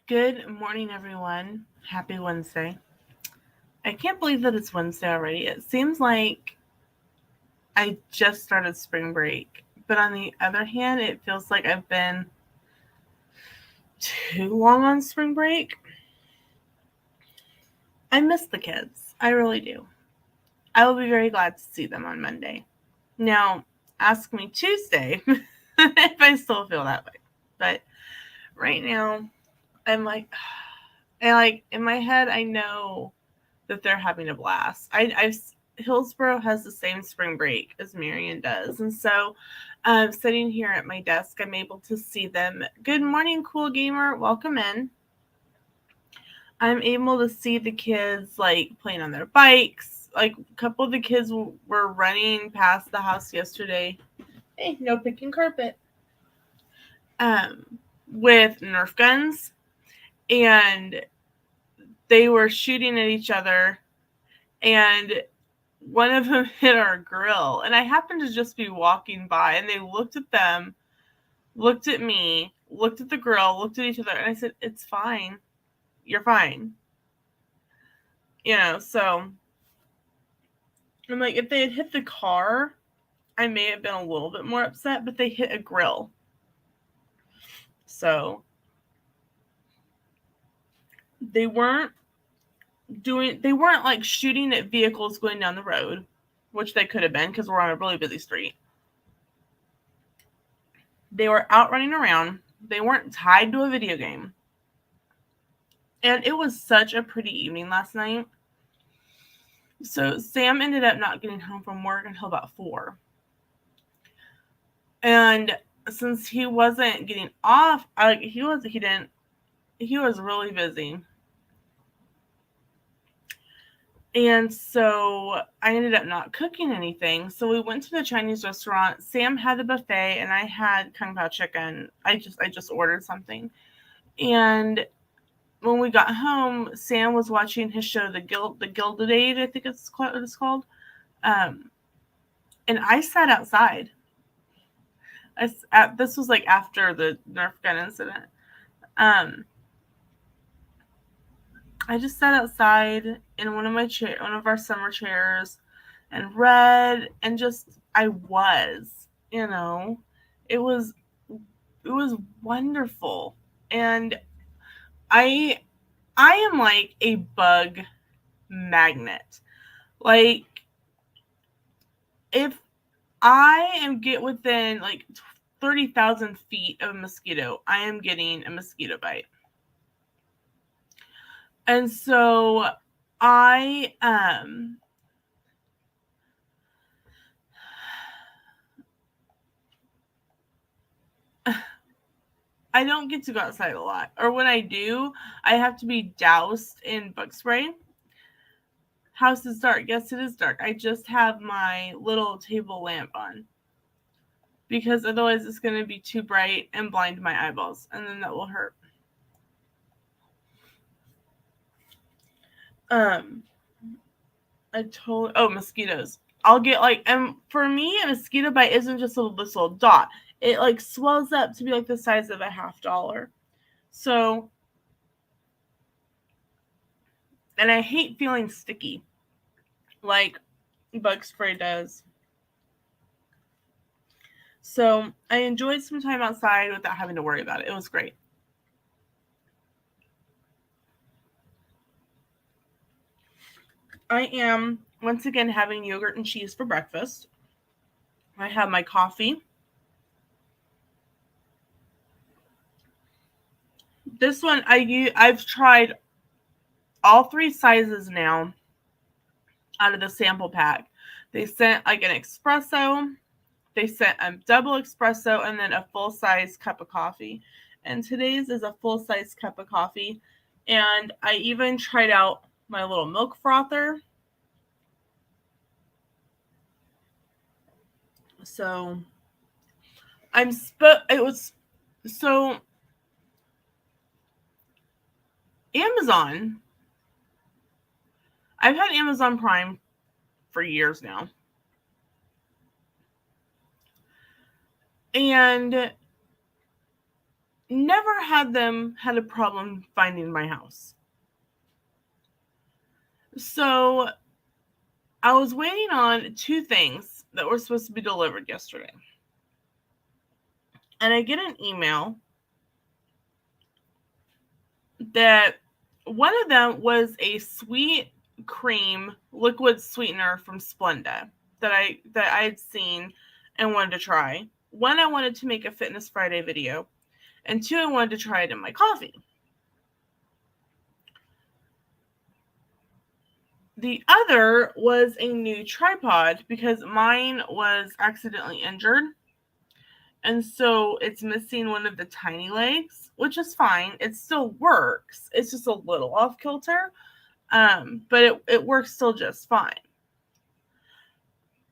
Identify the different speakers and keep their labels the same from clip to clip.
Speaker 1: Good morning, everyone. Happy Wednesday. I can't believe that it's Wednesday already. It seems like I just started spring break. But on the other hand, it feels like I've been too long on spring break. I miss the kids. I really do. I will be very glad to see them on Monday. Now, ask me Tuesday if I still feel that way. But right now, I'm like, and like in my head, I know that they're having a blast. I've Hillsboro has the same spring break as Marion does, and so sitting here at my desk, I'm able to see them. Good morning, cool gamer. Welcome in. I'm able to see the kids like playing on their bikes. Like a couple of the kids were running past the house yesterday. Hey, no picking carpet. Um, with Nerf guns, and they were shooting at each other, and one of them hit our grill, and I happened to just be walking by, and they looked at them, looked at me, looked at the grill, looked at each other, and I said, "It's fine. You're fine." So I'm like, if they had hit the car, I may have been a little bit more upset, but they hit a grill. So they weren't they weren't like shooting at vehicles going down the road, which they could have been because we're on a really busy street. They were out running around. They weren't tied to a video game. And it was such a pretty evening last night. So Sam ended up not getting home from work until about 4. And since he wasn't getting off, he was really busy. And so I ended up not cooking anything. So we went to the Chinese restaurant. Sam had the buffet and I had Kung Pao chicken. I just ordered something. And when we got home, Sam was watching his show, the Gilded Age, I think it's what it's called. And I sat outside. This was like after the Nerf gun incident. I just sat outside in one of our summer chairs, and read, and just I was, it was wonderful, and I am like a bug magnet. Like if I am get within like 30,000 feet of a mosquito, I am getting a mosquito bite. And so I I don't get to go outside a lot. Or when I do, I have to be doused in bug spray. House is dark. Yes, it is dark. I just have my little table lamp on. Because otherwise it's going to be too bright and blind my eyeballs. And then that will hurt. Mosquitoes. I'll get and for me, a mosquito bite isn't just this little dot. It like swells up to be like the size of a $50. So, and I hate feeling sticky, like bug spray does. So I enjoyed some time outside without having to worry about it. It was great. I am once again having yogurt and cheese for breakfast. I have my coffee. This one I've tried all 3 sizes now out of the sample pack. They sent like an espresso, they sent a double espresso, and then a full-size cup of coffee. And today's is a full-size cup of coffee. And I even tried out my little milk frother. So Amazon. I've had Amazon Prime for years now. And never had a problem finding my house. So I was waiting on 2 things that were supposed to be delivered yesterday. And I get an email that one of them was a sweet cream liquid sweetener from Splenda that I had seen and wanted to try. One, I wanted to make a Fitness Friday video, and 2, I wanted to try it in my coffee. The other was a new tripod because mine was accidentally injured. And so it's missing one of the tiny legs, which is fine. It still works. It's just a little off kilter. But it works still just fine.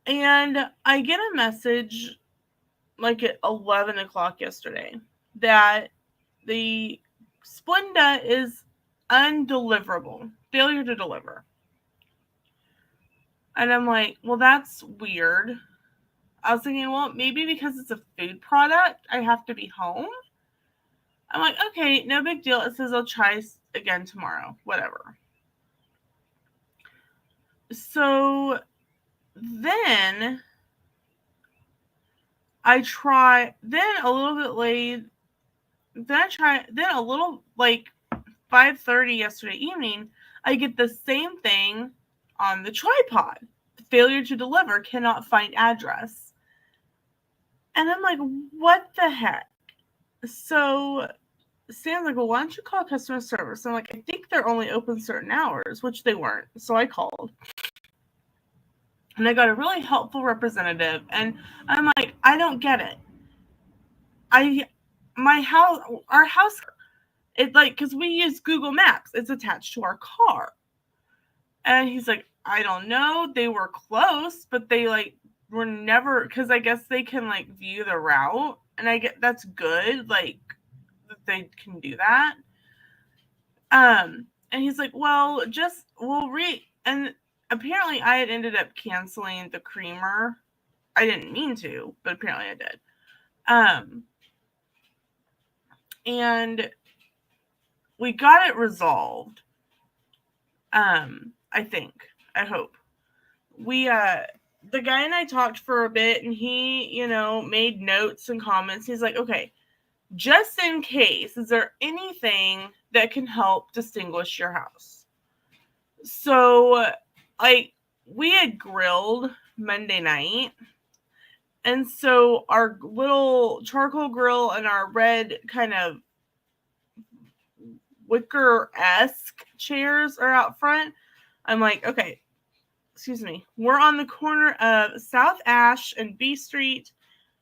Speaker 1: And I get a message like at 11 o'clock yesterday that the Splenda is undeliverable, failure to deliver. And I'm like, well, that's weird. I was thinking, well, maybe because it's a food product, I have to be home. I'm like, okay, no big deal. It says I'll try again tomorrow, whatever. So then I try, then a little bit late, then a little like 5:30 yesterday evening, I get the same thing on the tripod. Failure to deliver, cannot find address. And I'm like, what the heck? So Sam's like, well, why don't you call customer service? I'm like, I think they're only open certain hours, which they weren't. So I called. And I got a really helpful representative. And I'm like, I don't get it. Our house, it like, because we use Google Maps. It's attached to our car. And he's like, I don't know. They were close, but they like were never, because I guess they can like view the route. And I get that's good. Like, they can do that. And he's like, well, and apparently I had ended up canceling the creamer. I didn't mean to, but apparently I did. And we got it resolved. I hope. The guy and I talked for a bit, and he, made notes and comments. He's like, okay, just in case, is there anything that can help distinguish your house? So, like, we had grilled Monday night. And so our little charcoal grill and our red kind of wicker-esque chairs are out front. I'm like, okay, excuse me. We're on the corner of South Ash and B Street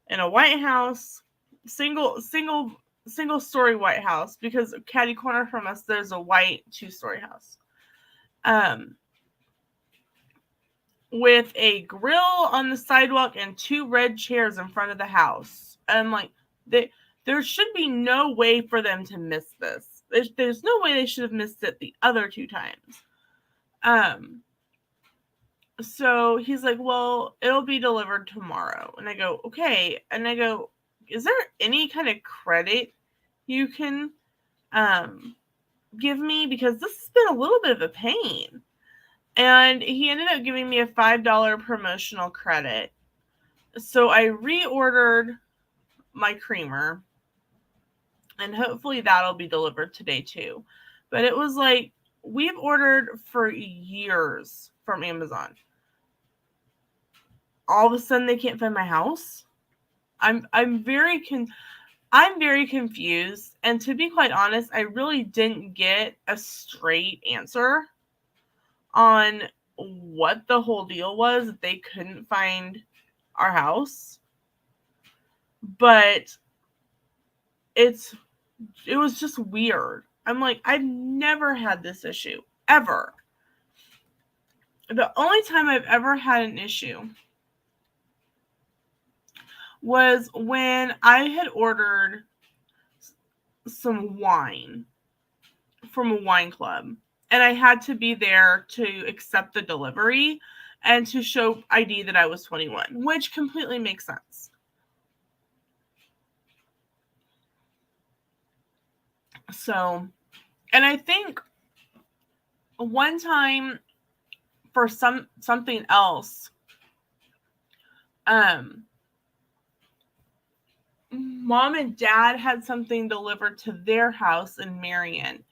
Speaker 1: in a white house, single story white house, because catty corner from us, there's a white 2-story house. With a grill on the sidewalk and 2 red chairs in front of the house. And I'm like, there should be no way for them to miss this. There's no way they should have missed it the other 2 times. So he's like, well, it'll be delivered tomorrow. And I go, okay. And I go, is there any kind of credit you can give me? Because this has been a little bit of a pain. And he ended up giving me a $5 promotional credit. So I reordered my creamer. And hopefully that'll be delivered today too. But it was like, we've ordered for years from Amazon. All of a sudden they can't find my house. I'm very confused. And to be quite honest, I really didn't get a straight answer on what the whole deal was that they couldn't find our house. But it was just weird. I'm like, I've never had this issue ever. The only time I've ever had an issue was when I had ordered some wine from a wine club. And I had to be there to accept the delivery and to show ID that I was 21, which completely makes sense. So, and I think one time for something else, mom and dad had something delivered to their house in Marion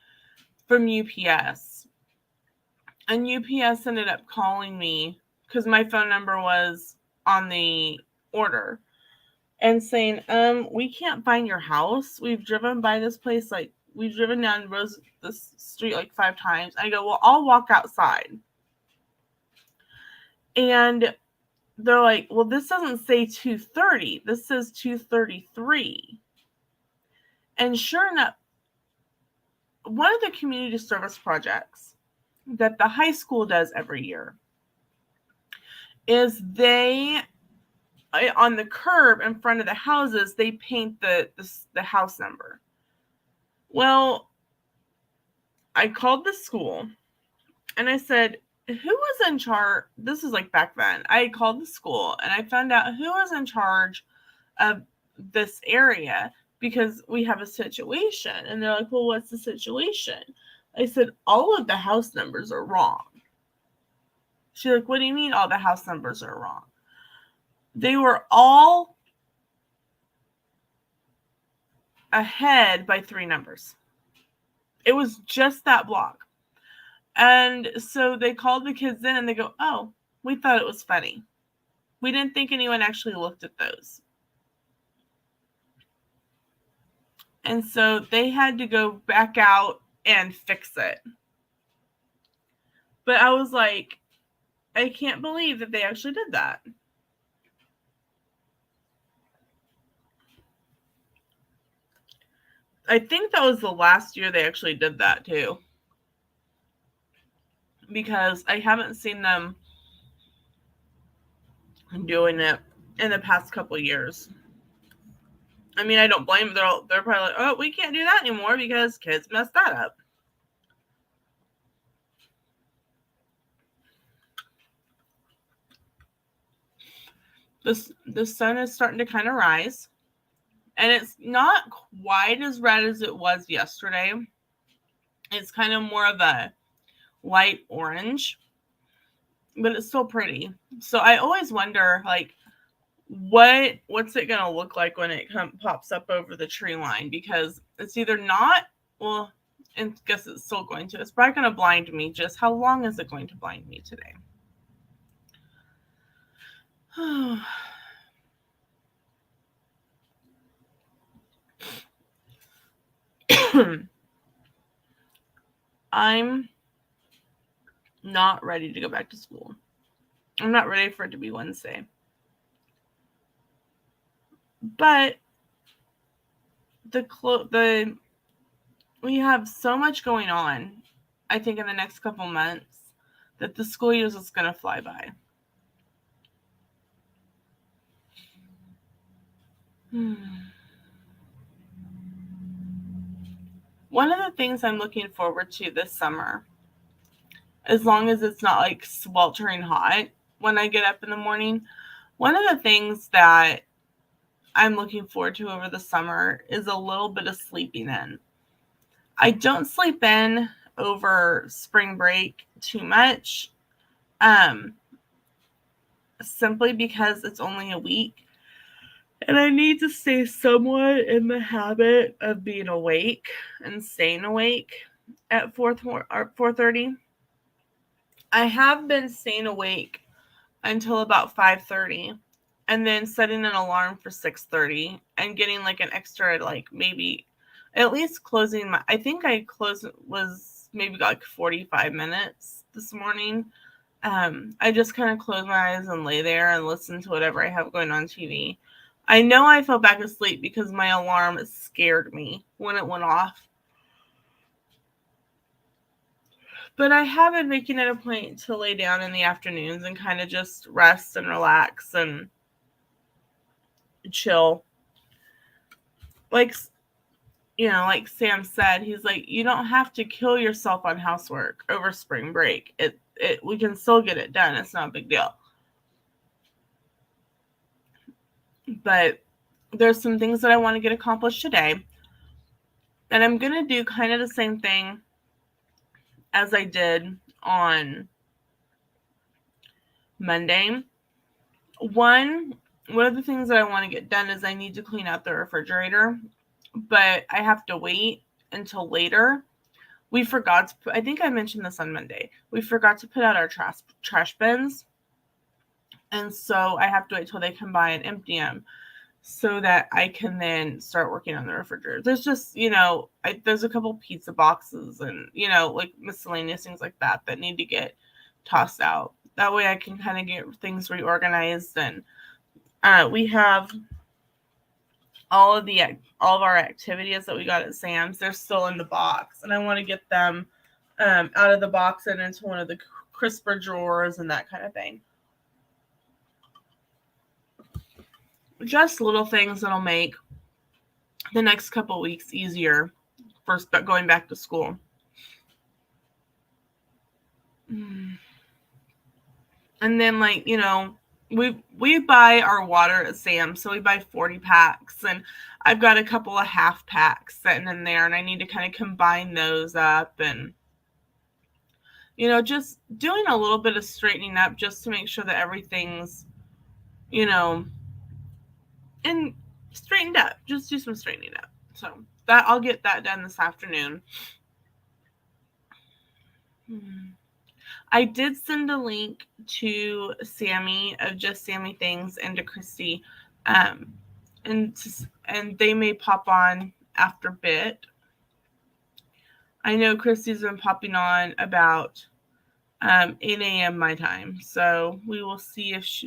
Speaker 1: from UPS. And UPS ended up calling me because my phone number was on the order and saying, we can't find your house. We've driven by this place, like we've driven down this street like 5 times. I go, well, I'll walk outside. And they're like, well, this doesn't say 2:30. This says 2:33. And sure enough, one of the community service projects that the high school does every year is they, on the curb in front of the houses, they paint the house number. Well, I called the school and I said, who was in charge? This is like back then. I called the school and I found out who was in charge of this area because we have a situation. And they're like, well, what's the situation? I said, all of the house numbers are wrong. She's like, what do you mean all the house numbers are wrong? They were all ahead by 3 numbers. It was just that block. And so they called the kids in and they go, oh, we thought it was funny. We didn't think anyone actually looked at those. And so they had to go back out and fix it. But I was like, I can't believe that they actually did that. I think that was the last year they actually did that too. Because I haven't seen them doing it in the past couple of years. I mean, I don't blame them. They're probably like, oh, we can't do that anymore because kids messed that up. The sun is starting to kind of rise. And it's not quite as red as it was yesterday. It's kind of more of a light orange. But it's still pretty. So I always wonder, like, what's it going to look like when it pops up over the tree line? Because it's either not, well, I guess it's still going to. It's probably going to blind me. Just how long is it going to blind me today? I'm not ready to go back to school. I'm not ready for it to be Wednesday. But we have so much going on, I think, in the next couple months that the school year is going to fly by. One of the things I'm looking forward to this summer, as long as it's not like sweltering hot when I get up in the morning, one of the things that I'm looking forward to over the summer is a little bit of sleeping in. I don't sleep in over spring break too much, simply because it's only a week. And I need to stay somewhat in the habit of being awake and staying awake at 4:30. I have been staying awake until about 5:30 and then setting an alarm for 6:30 and getting like an extra, like maybe at least closing I think I was maybe like 45 minutes this morning. I just kind of close my eyes and lay there and listen to whatever I have going on TV. I know I fell back asleep because my alarm scared me when it went off. But I have been making it a point to lay down in the afternoons and kind of just rest and relax and chill. Like, like Sam said, he's like, you don't have to kill yourself on housework over spring break. We can still get it done. It's not a big deal. But there's some things that I want to get accomplished today. And I'm going to do kind of the same thing as I did on Monday. One of the things that I want to get done is I need to clean out the refrigerator, but I have to wait until later. We forgot to I think I mentioned this on Monday. We forgot to put out our trash bins. And so I have to wait till they come by and empty them so that I can then start working on the refrigerator. There's just, there's a couple pizza boxes and, like miscellaneous things like that need to get tossed out. That way I can kind of get things reorganized. And we have all of our activities that we got at Sam's. They're still in the box, and I want to get them out of the box and into one of the crisper drawers and that kind of thing. Just little things that'll make the next couple weeks easier for going back to school. And then, we buy our water at Sam's, so we buy 40 packs, and I've got a couple of half packs sitting in there, and I need to kind of combine those up and, just doing a little bit of straightening up just to make sure that everything's, and straightened up. Just do some straightening up. So that I'll get that done this afternoon. I did send a link to Sammy of Just Sammy Things and to Christy, and they may pop on after a bit. I know Christy's been popping on about 8 a.m. my time, so we will see if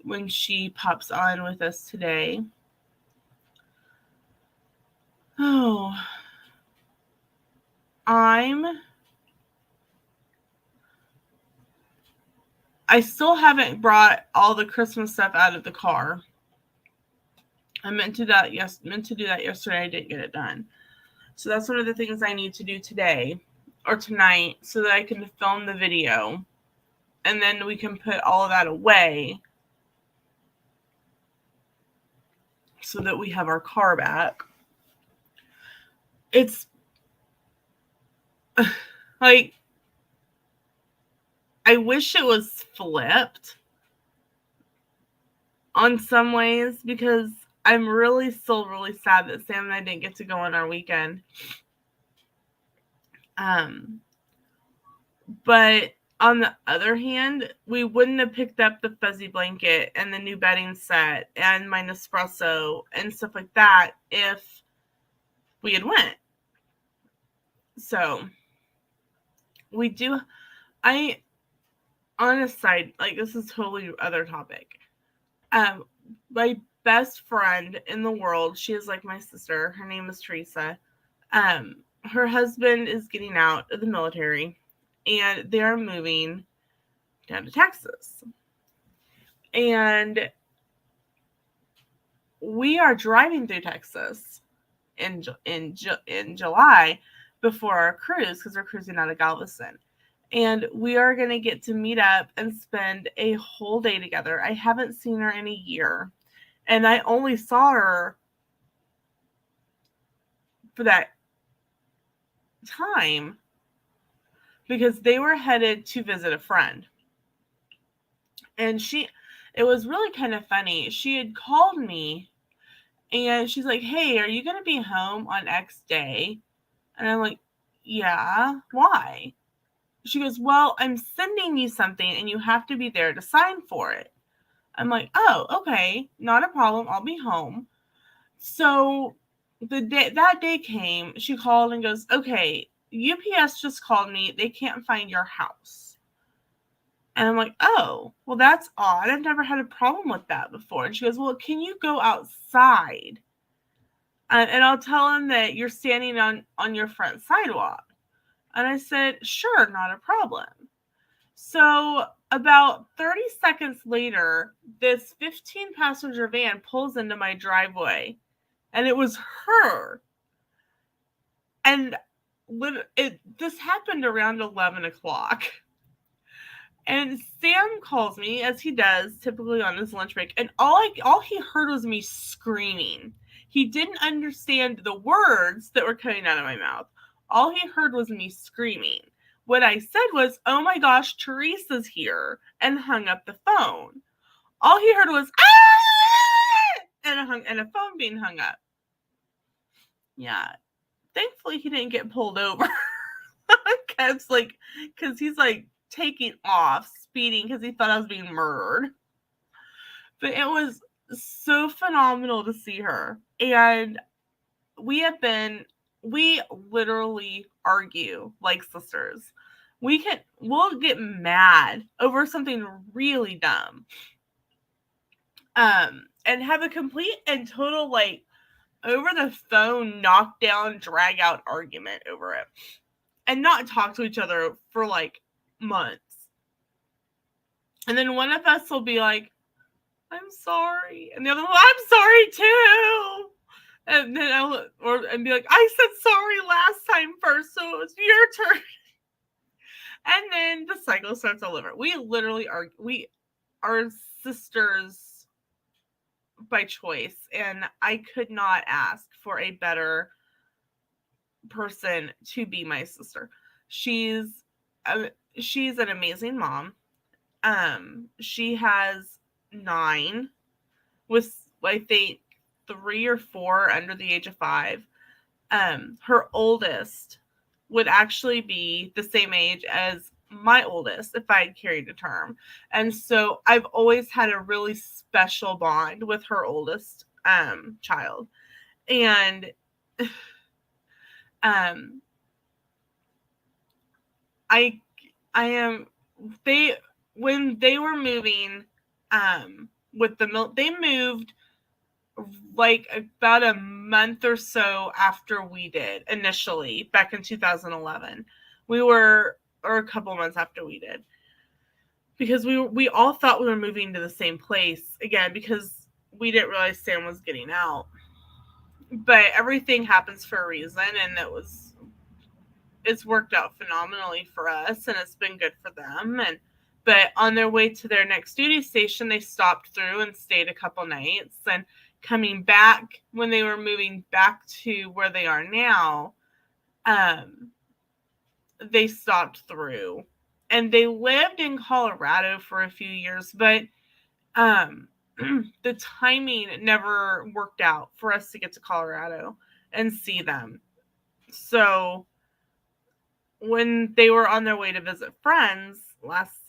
Speaker 1: when she pops on with us today. Oh, I still haven't brought all the Christmas stuff out of the car. I meant to do that yesterday. I didn't get it done. So that's one of the things I need to do today or tonight so that I can film the video. And then we can put all of that away so that we have our car back. It's like, I wish it was flipped on some ways because I'm still really sad that Sam and I didn't get to go on our weekend. But on the other hand, we wouldn't have picked up the fuzzy blanket and the new bedding set and my Nespresso and stuff like that if we had went. So we do. On a side, this is totally other topic. My best friend in the world, she is like my sister. Her name is Teresa. Her husband is getting out of the military, and they're moving down to Texas. And we are driving through Texas in July before our cruise because we're cruising out of Galveston. And we are going to get to meet up and spend a whole day together. I haven't seen her in a year. And I only saw her for that time because they were headed to visit a friend. And it was really kind of funny. She had called me and she's like, "Hey, are you going to be home on X day?" And I'm like, "Yeah, why?" She goes, "Well, I'm sending you something and you have to be there to sign for it." I'm like, "Oh, okay, not a problem. I'll be home." So that day came, she called and goes, "Okay, UPS just called me. They can't find your house." And I'm like, "Oh, well, that's odd. I've never had a problem with that before." And she goes, "Well, can you go outside? And I'll tell them that you're standing on your front sidewalk." And I said, "Sure, not a problem." So about 30 seconds later, this 15-passenger van pulls into my driveway, and it was her. And this happened around 11 o'clock. And Sam calls me, as he does typically on his lunch break, and all he heard was me screaming. He didn't understand the words that were coming out of my mouth. All he heard was me screaming. What I said was, "Oh my gosh, Teresa's here," and hung up the phone. All he heard was, "Ah!" and a phone being hung up. Yeah. Thankfully, he didn't get pulled over. Because he's like taking off, speeding, because he thought I was being murdered. But it was so phenomenal to see her. And we literally argue like sisters. We'll get mad over something really dumb. And have a complete and total, like, over the phone, knockdown, drag out argument over it. And not talk to each other for like months. And then one of us will be like, "I'm sorry." And the other one, "I'm sorry too." And then and be like, "I said sorry last time first, so it's your turn." And then the cycle starts all over. We literally are sisters by choice, and I could not ask for a better person to be my sister. She's an amazing mom. She has 9, with I think 3 or 4 under the age of 5. Her oldest would actually be the same age as my oldest if I had carried a term. And so I've always had a really special bond with her oldest child. And when they were moving with the milk, they moved like about a month or so after we did initially, back in 2011. Or a couple months after we did, because we all thought we were moving to the same place again, because we didn't realize Sam was getting out. But everything happens for a reason, and it's worked out phenomenally for us, and it's been good for them. But on their way to their next duty station, they stopped through and stayed a couple nights. And coming back, when they were moving back to where they are now, they stopped through. And they lived in Colorado for a few years, but the timing never worked out for us to get to Colorado and see them. So when they were on their way to visit friends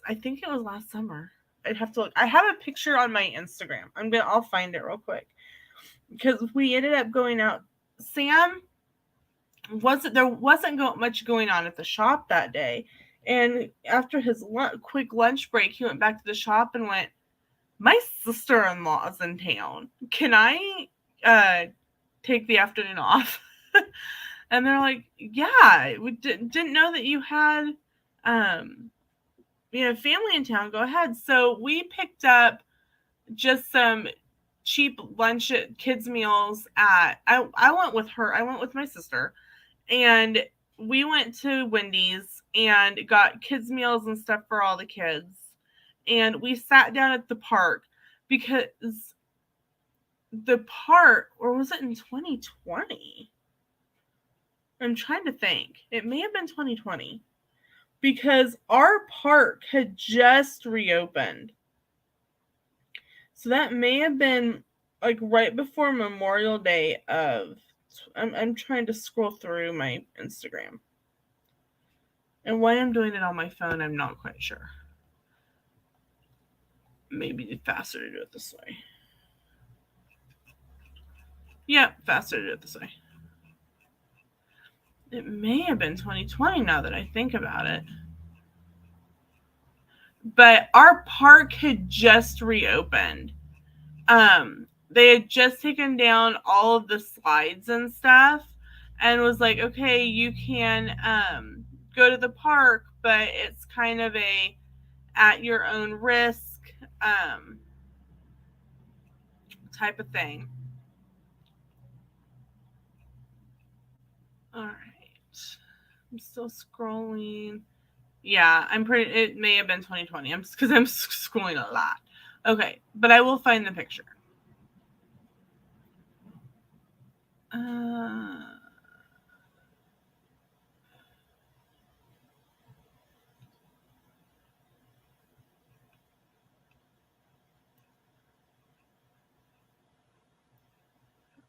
Speaker 1: I think it was last summer. I'd have to look. I have a picture on my Instagram. I'll find it real quick, because we ended up going out. Sam there wasn't much going on at the shop that day, and after his quick lunch break, he went back to the shop and went, "My sister-in-law is in town. Can I take the afternoon off?" And they're like, "Yeah, we didn't know that you had family in town. Go ahead." So we picked up just some cheap lunch at kids meals I went with her. I went with my sister, and we went to Wendy's and got kids meals and stuff for all the kids. And we sat down at the park, because the park, or was it in 2020? I'm trying to think. It may have been 2020, because our park had just reopened. So that may have been like right before Memorial Day of... I'm trying to scroll through my Instagram. And why I'm doing it on my phone, I'm not quite sure. Maybe it's faster to do it this way. Yeah, faster to do it this way. It may have been 2020 now that I think about it. But our park had just reopened. They had just taken down all of the slides and stuff, and was like, "Okay, you can go to the park, but it's kind of a at your own risk type of thing." All right. I'm still scrolling. Yeah, it may have been 2020. Because I'm scrolling a lot. Okay, but I will find the picture.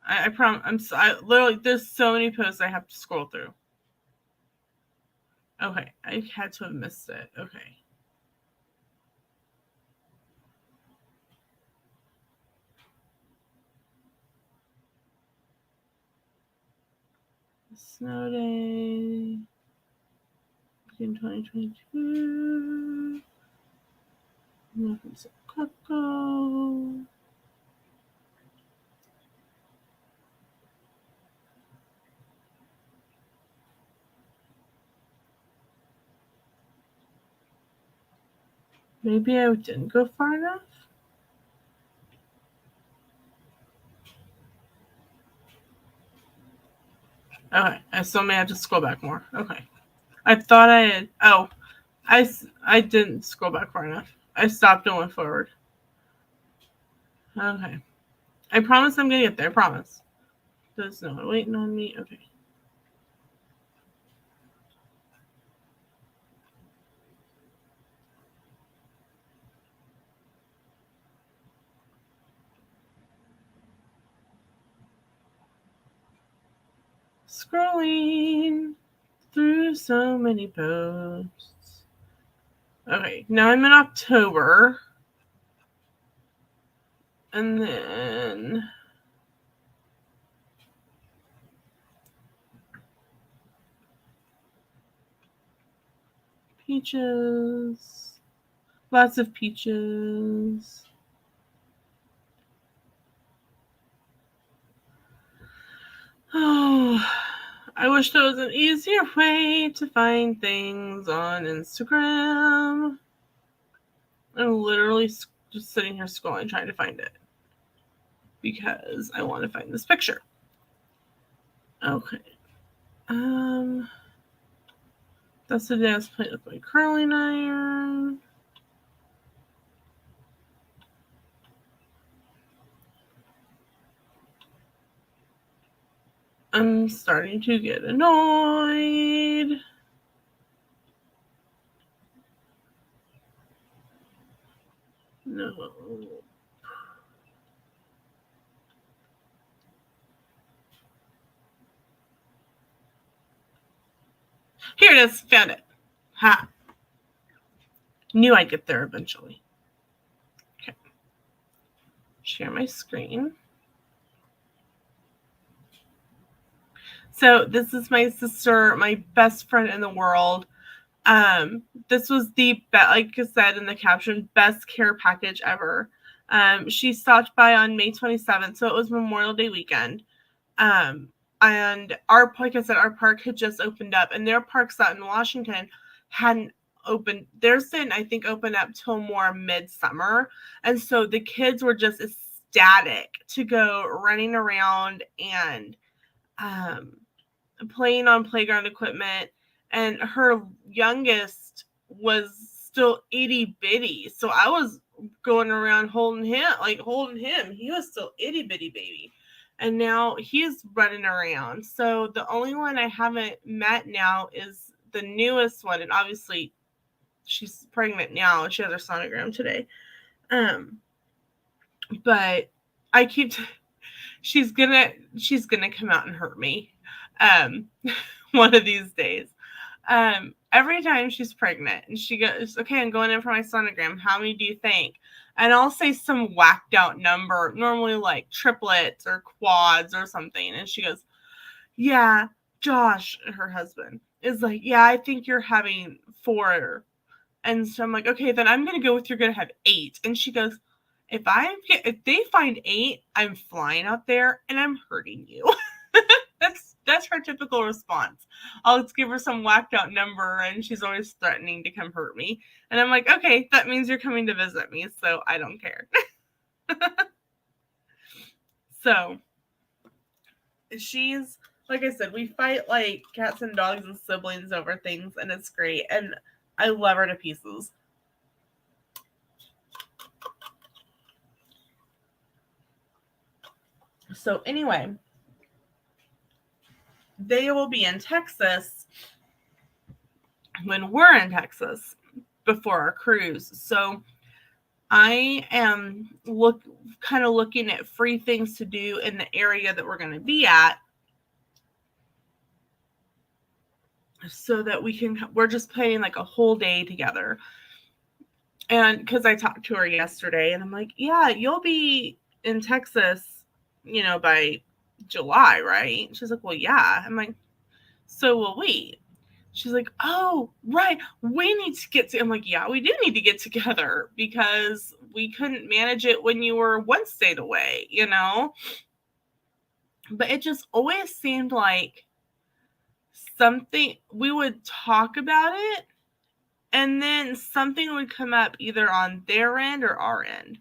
Speaker 1: I promise. I literally, there's so many posts I have to scroll through. Okay, I had to have missed it. Okay. Snow day in 2022. Nothing so Coco. Maybe I didn't go far enough. Okay, I still may have to scroll back more. Okay. I thought I had. Oh, I didn't scroll back far enough. I stopped and went forward. Okay. I promise I'm gonna get there. I promise. There's no one waiting on me. Okay. Scrolling through so many posts. Okay, now I'm in October. And then peaches. Lots of peaches. Oh, I wish there was an easier way to find things on Instagram. I'm literally just sitting here scrolling trying to find it because I want to find this picture. Okay. That's the day I was playing with my curling iron. I'm starting to get annoyed. No. Here it is. Found it. Ha. Knew I'd get there eventually. Okay. Share my screen. So this is my sister, my best friend in the world. This was like I said in the caption, best care package ever. She stopped by on May 27th, so it was Memorial Day weekend. And like I said, our park had just opened up, and their parks out in Washington hadn't opened. Theirs didn't, I think, open up till more midsummer, and so the kids were just ecstatic to go running around and playing on playground equipment. And her youngest was still itty bitty, so I was going around holding him. He was still itty bitty baby. And now he's running around. So the only one I haven't met now is the newest one. And obviously she's pregnant now. She has her sonogram today. But I keep she's gonna come out and hurt me. One of these days. Every time she's pregnant and she goes, okay, I'm going in for my sonogram. How many do you think? And I'll say some whacked out number, normally like triplets or quads or something. And she goes, yeah, Josh, her husband, is like, yeah, I think you're having 4. And so I'm like, okay, then I'm going to go with you're going to have 8. And she goes, if they find 8, I'm flying out there and I'm hurting you. That's her typical response. I'll give her some whacked out number and she's always threatening to come hurt me. And I'm like, okay, that means you're coming to visit me, so I don't care. So she's, like I said, we fight like cats and dogs and siblings over things, and it's great. And I love her to pieces. So anyway, they will be in Texas when we're in Texas before our cruise. So I am kind of looking at free things to do in the area that we're going to be at, so that we're just planning like a whole day together. And because I talked to her yesterday, and I'm like, yeah, you'll be in Texas, by July, right? She's like, well, yeah. I'm like, so will we? She's like, oh, right, we need to get to. I'm like, yeah, we do need to get together because we couldn't manage it when you were one state away, But it just always seemed like something, we would talk about it, and then something would come up either on their end or our end.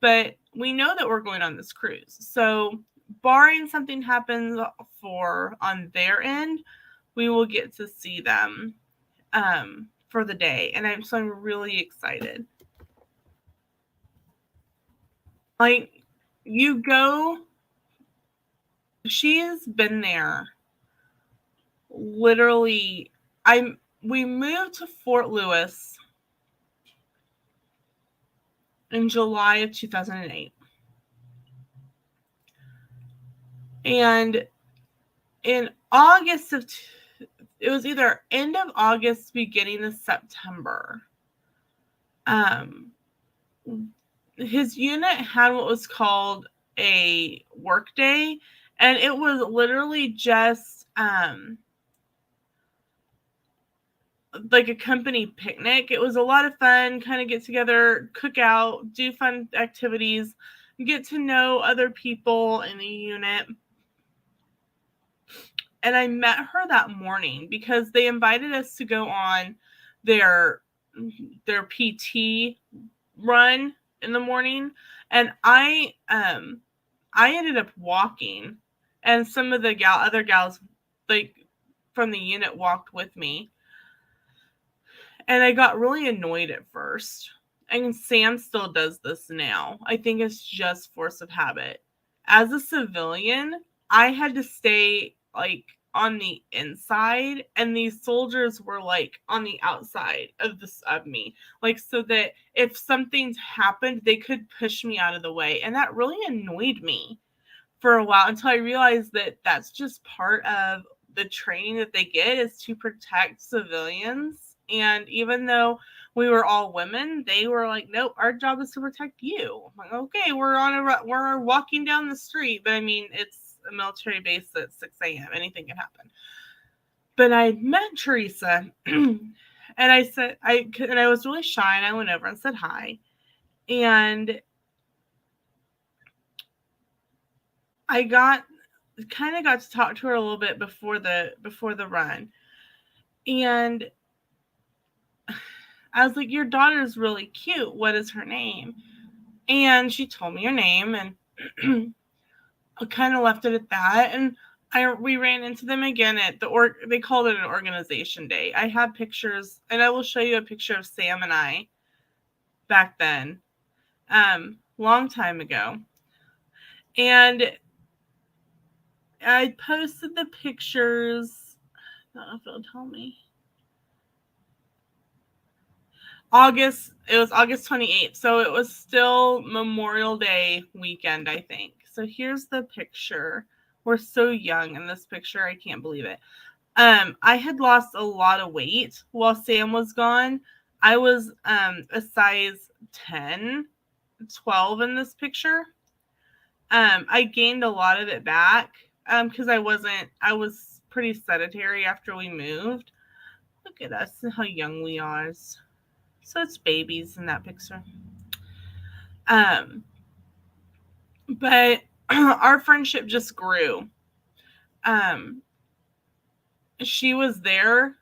Speaker 1: But we know that we're going on this cruise. So barring something happens on their end, we will get to see them for the day. And I'm really excited. Like, you go, she has been there literally. We moved to Fort Lewis in July of 2008. And in August it was either end of August, beginning of September, his unit had what was called a work day, and it was literally just like a company picnic. It was a lot of fun, kind of get together, cook out, do fun activities, get to know other people in the unit. And I met her that morning because they invited us to go on their PT run in the morning, and I ended up walking, and some of the other gals like from the unit walked with me. And I got really annoyed at first. And Sam still does this now. I think it's just force of habit. As a civilian, I had to stay like on the inside, and these soldiers were like on the outside of me, like, so that if something happened, they could push me out of the way. And that really annoyed me for a while, until I realized that that's just part of the training that they get, is to protect civilians. And even though we were all women, they were like, nope, our job is to protect you. I'm like, okay, we're walking down the street, but I mean, it's a military base at 6 a.m. Anything can happen. But I met Teresa, and I was really shy, and I went over and said hi. And I got to talk to her a little bit before the run. And I was like, your daughter's really cute. What is her name? And she told me her name, and I kind of left it at that. And we ran into them again at they called it an organization day. I have pictures, and I will show you a picture of Sam and I back then, long time ago. And I posted the pictures. I don't know if it'll tell me. It was August 28th. So it was still Memorial Day weekend, I think. So here's the picture. We're so young in this picture. I can't believe it. I had lost a lot of weight while Sam was gone. I was a size 10, 12 in this picture. I gained a lot of it back because I was pretty sedentary after we moved. Look at us and how young we are. So it's babies in that picture. But our friendship just grew. She was there.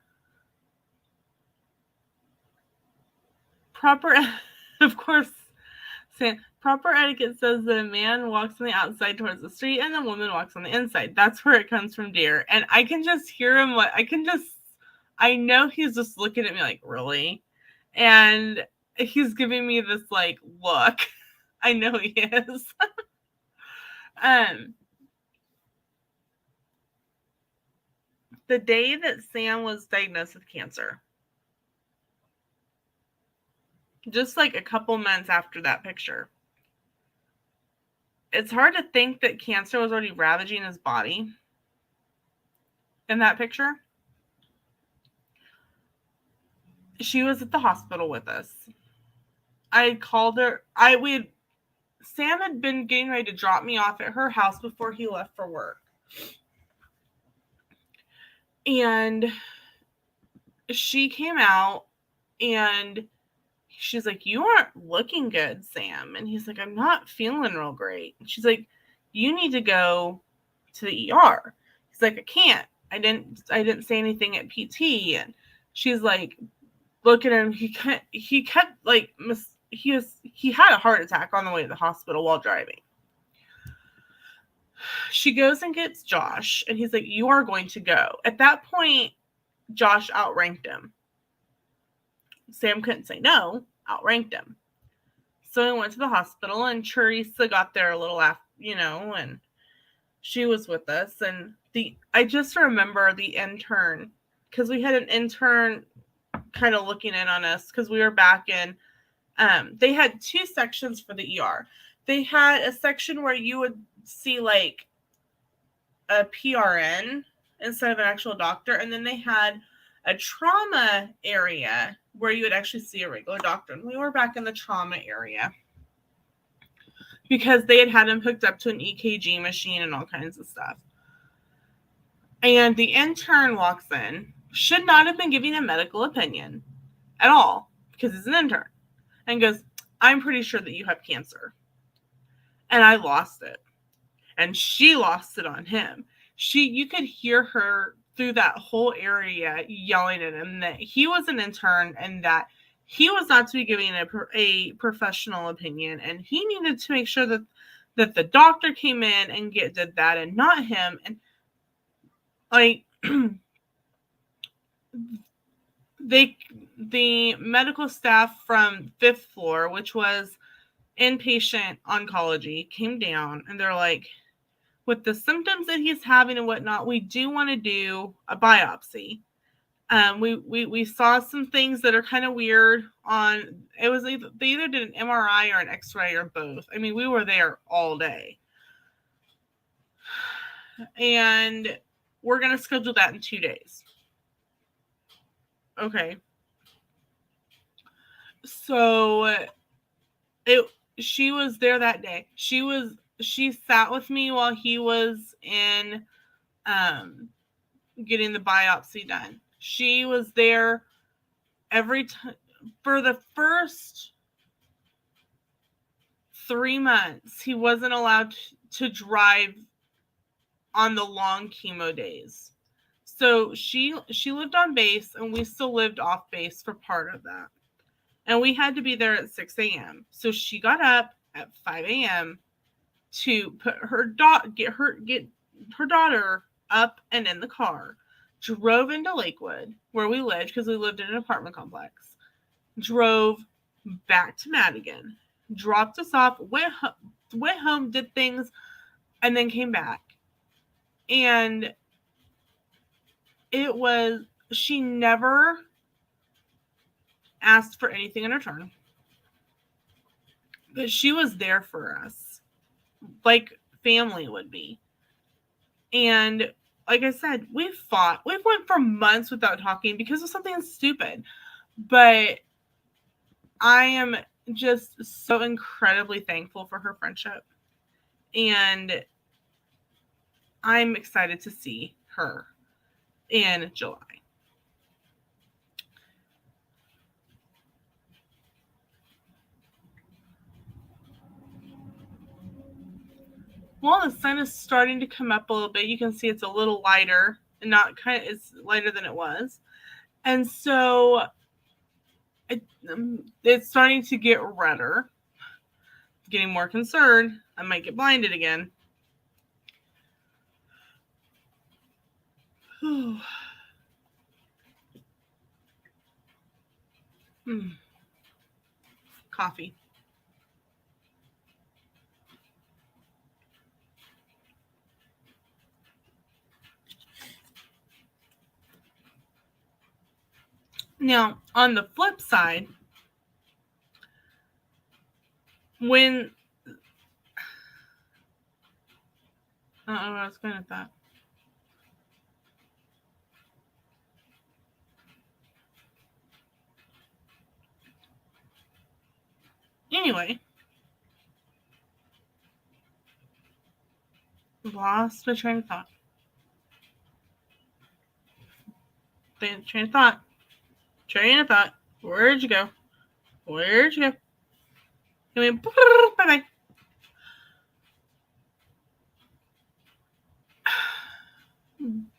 Speaker 1: Of course, proper etiquette says that a man walks on the outside towards the street and the woman walks on the inside. That's where it comes from, dear. And I can just hear him. I know he's just looking at me like, really? And he's giving me this like look. I know he is. the day that Sam was diagnosed with cancer. Just like a couple months after that picture. It's hard to think that cancer was already ravaging his body in that picture. She was at the hospital with us. I had called her. Sam had been getting ready to drop me off at her house before he left for work. And she came out and she's like, "You aren't looking good, Sam." And he's like, "I'm not feeling real great." And she's like, "You need to go to the ER." He's like, "I can't. I didn't say anything at PT." And she's like, look at him. He kept like, he had a heart attack on the way to the hospital while driving. She goes and gets Josh, and he's like, "You are going to go." At that point, Josh outranked him. Sam couldn't say no, outranked him. So we went to the hospital, and Teresa got there a little after, and she was with us. And I just remember the intern, because we had an intern kind of looking in on us because we were back in, they had two sections for the ER. They had a section where you would see like a PRN instead of an actual doctor. And then they had a trauma area where you would actually see a regular doctor. And we were back in the trauma area because they had him hooked up to an EKG machine and all kinds of stuff. And the intern walks in, should not have been giving a medical opinion at all because he's an intern, and goes, "I'm pretty sure that you have cancer." And I lost it. And she lost it on him. You could hear her through that whole area yelling at him that he was an intern and that he was not to be giving a professional opinion, and he needed to make sure that the doctor came in and did that and not him. And like the medical staff from 5th floor, which was inpatient oncology, came down and they're like, "With the symptoms that he's having and whatnot, we do want to do a biopsy. We saw some things that are kind of weird on." It was they either did an MRI or an X-ray or both. I mean, we were there all day, and we're gonna schedule that in 2 days. Okay. So she was there that day. She sat with me while he was in getting the biopsy done. She was there every time for the first 3 months. He wasn't allowed to drive on the long chemo days. So she lived on base, and we still lived off base for part of that. And we had to be there at 6 a.m. So she got up at 5 a.m. to put get her daughter up and in the car, drove into Lakewood, where we lived, because we lived in an apartment complex, drove back to Madigan, dropped us off, went home, did things, and then came back. And she never asked for anything in return, but she was there for us like family would be. And like I said, we went for months without talking because of something stupid, but I am just so incredibly thankful for her friendship, and I'm excited to see her in July. Well, the sun is starting to come up a little bit. You can see it's a little lighter, and it's lighter than it was. And so it's starting to get redder. Getting more concerned. I might get blinded again. Coffee. Now, on the flip side, when I was going at that. Anyway, lost my train of thought. Train of thought. Where'd you go? Bye-bye.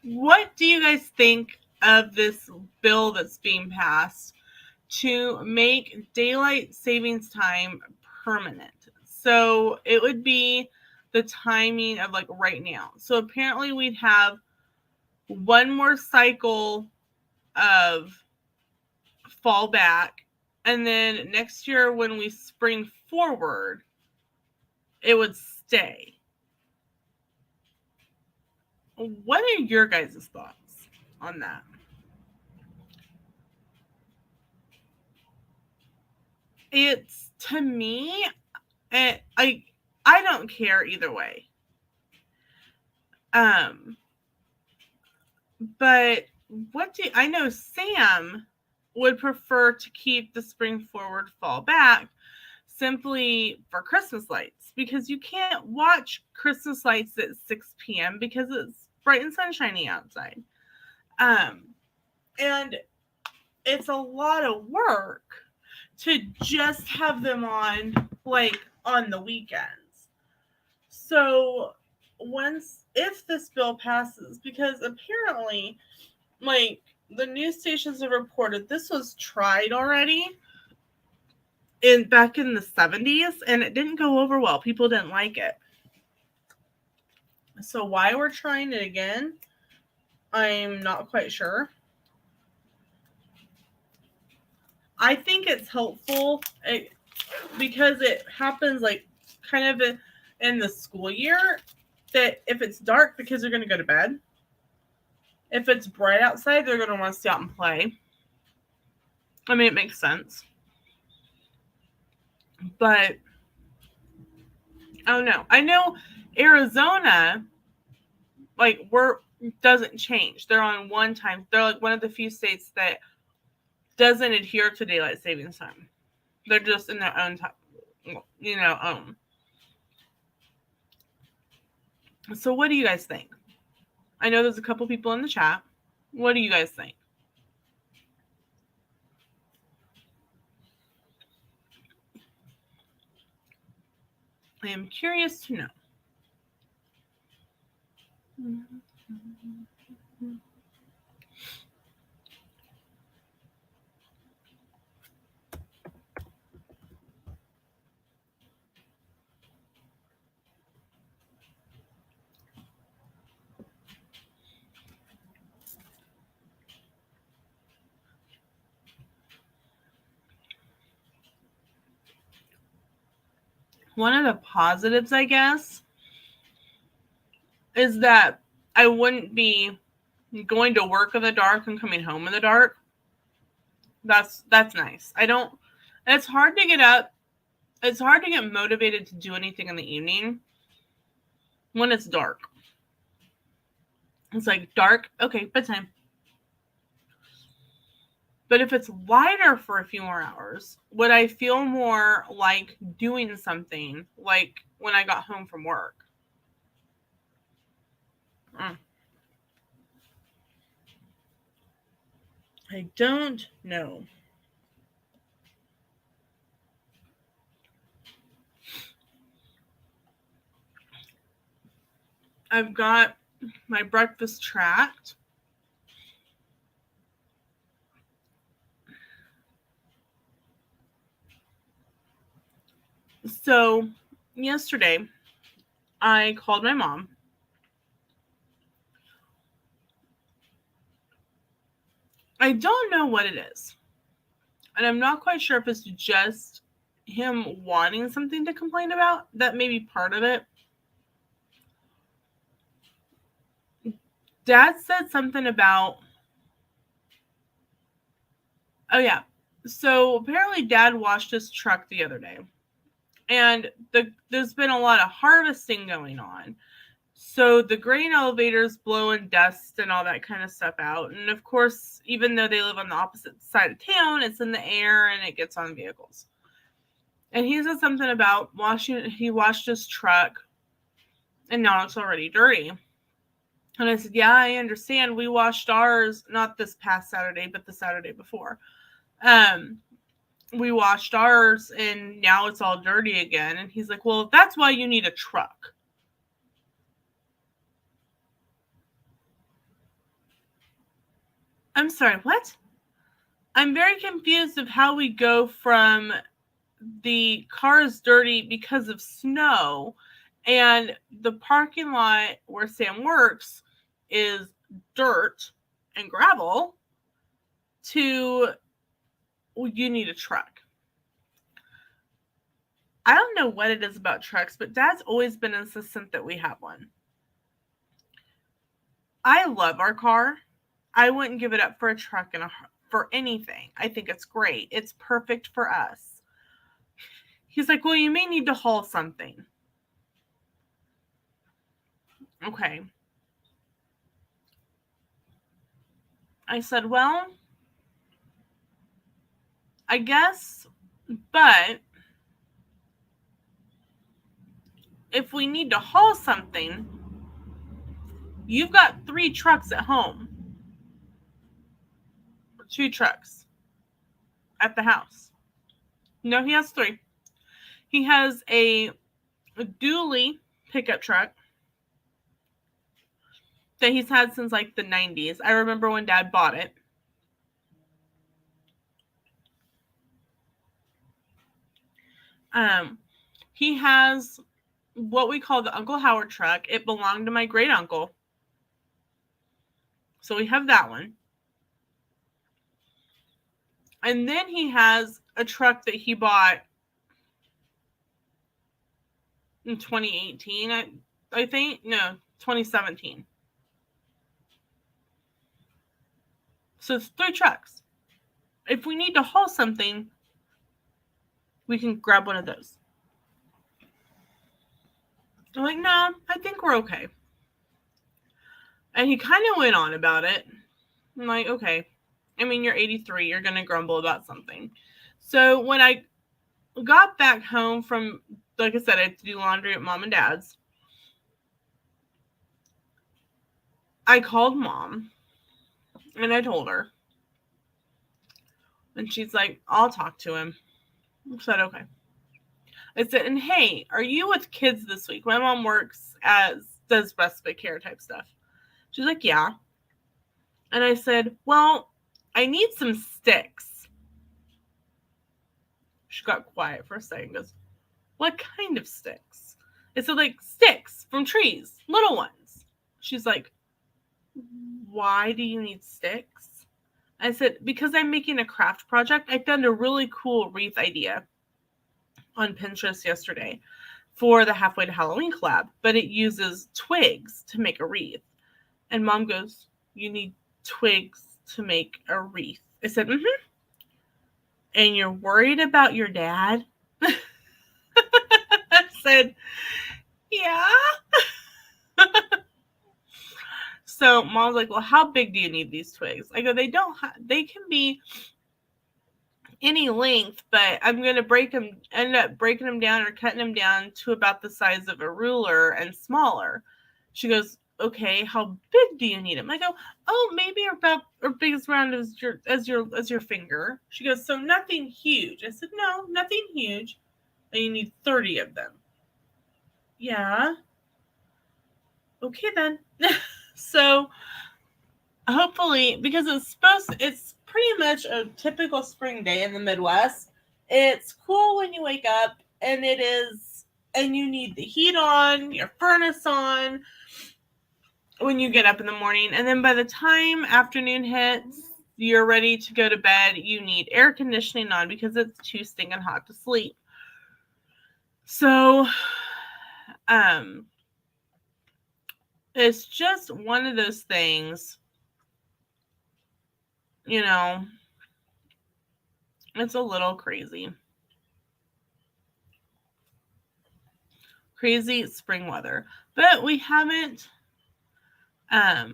Speaker 1: What do you guys think of this bill that's being passed to make daylight savings time permanent? So it would be the timing of like right now. So apparently we'd have one more cycle of fall back, and then next year when we spring forward, it would stay. What are your guys' thoughts on that? It's, to me, I don't care either way. But I know Sam would prefer to keep the spring forward, fall back simply for Christmas lights, because you can't watch Christmas lights at 6 p.m. because it's bright and sunshiny outside. And it's a lot of work to just have them on like on the weekends. So if this bill passes, because apparently like the news stations have reported this was tried already back in the 70s, and it didn't go over well. People didn't like it. So why we're trying it again, I'm not quite sure. I think it's helpful because it happens like kind of in the school year, that if it's dark, because they're going to go to bed. If it's bright outside, they're going to want to stay out and play. I mean, it makes sense. But oh no, I know Arizona, like, doesn't change. They're on one time. They're like one of the few states that doesn't adhere to daylight savings time. They're just in their own time, So what do you guys think? I know there's a couple people in the chat. What do you guys think? I am curious to know. One of the positives, I guess, is that I wouldn't be going to work in the dark and coming home in the dark. That's nice. It's hard to get up. It's hard to get motivated to do anything in the evening when it's dark. It's like dark, okay, bedtime. But if it's lighter for a few more hours, would I feel more like doing something like when I got home from work? I don't know. I've got my breakfast tracked. So yesterday, I called my mom. I don't know what it is. And I'm not quite sure if it's just him wanting something to complain about. That may be part of it. Dad said something about Oh, yeah. So apparently Dad washed his truck the other day. And there's been a lot of harvesting going on. So the grain elevator's blowing dust and all that kind of stuff out. And of course, even though they live on the opposite side of town, it's in the air and it gets on vehicles. And he said something about he washed his truck and now it's already dirty. And I said, yeah, I understand. We washed ours, not this past Saturday, but the Saturday before. We washed ours and now it's all dirty again. And he's like, well, that's why you need a truck. I'm sorry, what? I'm very confused of how we go from the car is dirty because of snow and the parking lot where Sam works is dirt and gravel to you need a truck. I don't know what it is about trucks, but Dad's always been insistent that we have one. I love our car. I wouldn't give it up for a truck for anything. I think it's great. It's perfect for us. He's like, well, you may need to haul something. Okay. I said, well, I guess, but if we need to haul something, you've got 3 trucks at home. Or 2 trucks at the house. No, he has 3. He has a dually pickup truck that he's had since like the 90s. I remember when Dad bought it. He has what we call the Uncle Howard truck. It belonged to my great uncle. So we have that one. And then he has a truck that he bought in 2018, I think. No, 2017. So it's 3 trucks. If we need to haul something, we can grab one of those. I'm like, no, I think we're okay. And he kind of went on about it. I'm like, okay. I mean, you're 83. You're going to grumble about something. So when I got back home from, like I said, I had to do laundry at Mom and Dad's. I called Mom and I told her. And she's like, I'll talk to him. I said, okay. I said, and hey, are you with kids this week? My mom does respite care type stuff. She's like, yeah. And I said, well, I need some sticks. She got quiet for a second and goes, what kind of sticks? I said, like sticks from trees, little ones. She's like, why do you need sticks? I said, because I'm making a craft project. I found a really cool wreath idea on Pinterest yesterday for the Halfway to Halloween collab, but it uses twigs to make a wreath. And Mom goes, you need twigs to make a wreath. I said, mm-hmm. And you're worried about your dad? I said, yeah. So Mom's like, well, how big do you need these twigs? I go, they can be any length, but I'm going to end up breaking them down or cutting them down to about the size of a ruler and smaller. She goes, okay, how big do you need them? I go, oh, maybe about or big as round as your finger. She goes, so nothing huge. I said, no, nothing huge. And you need 30 of them. Yeah. Okay then. So hopefully, because it's pretty much a typical spring day in the Midwest. It's cool when you wake up and you need the heat on, your furnace on when you get up in the morning. And then by the time afternoon hits, you're ready to go to bed. You need air conditioning on because it's too stinking hot to sleep. So, it's just one of those things, It's a little crazy. Crazy spring weather. But we haven't, I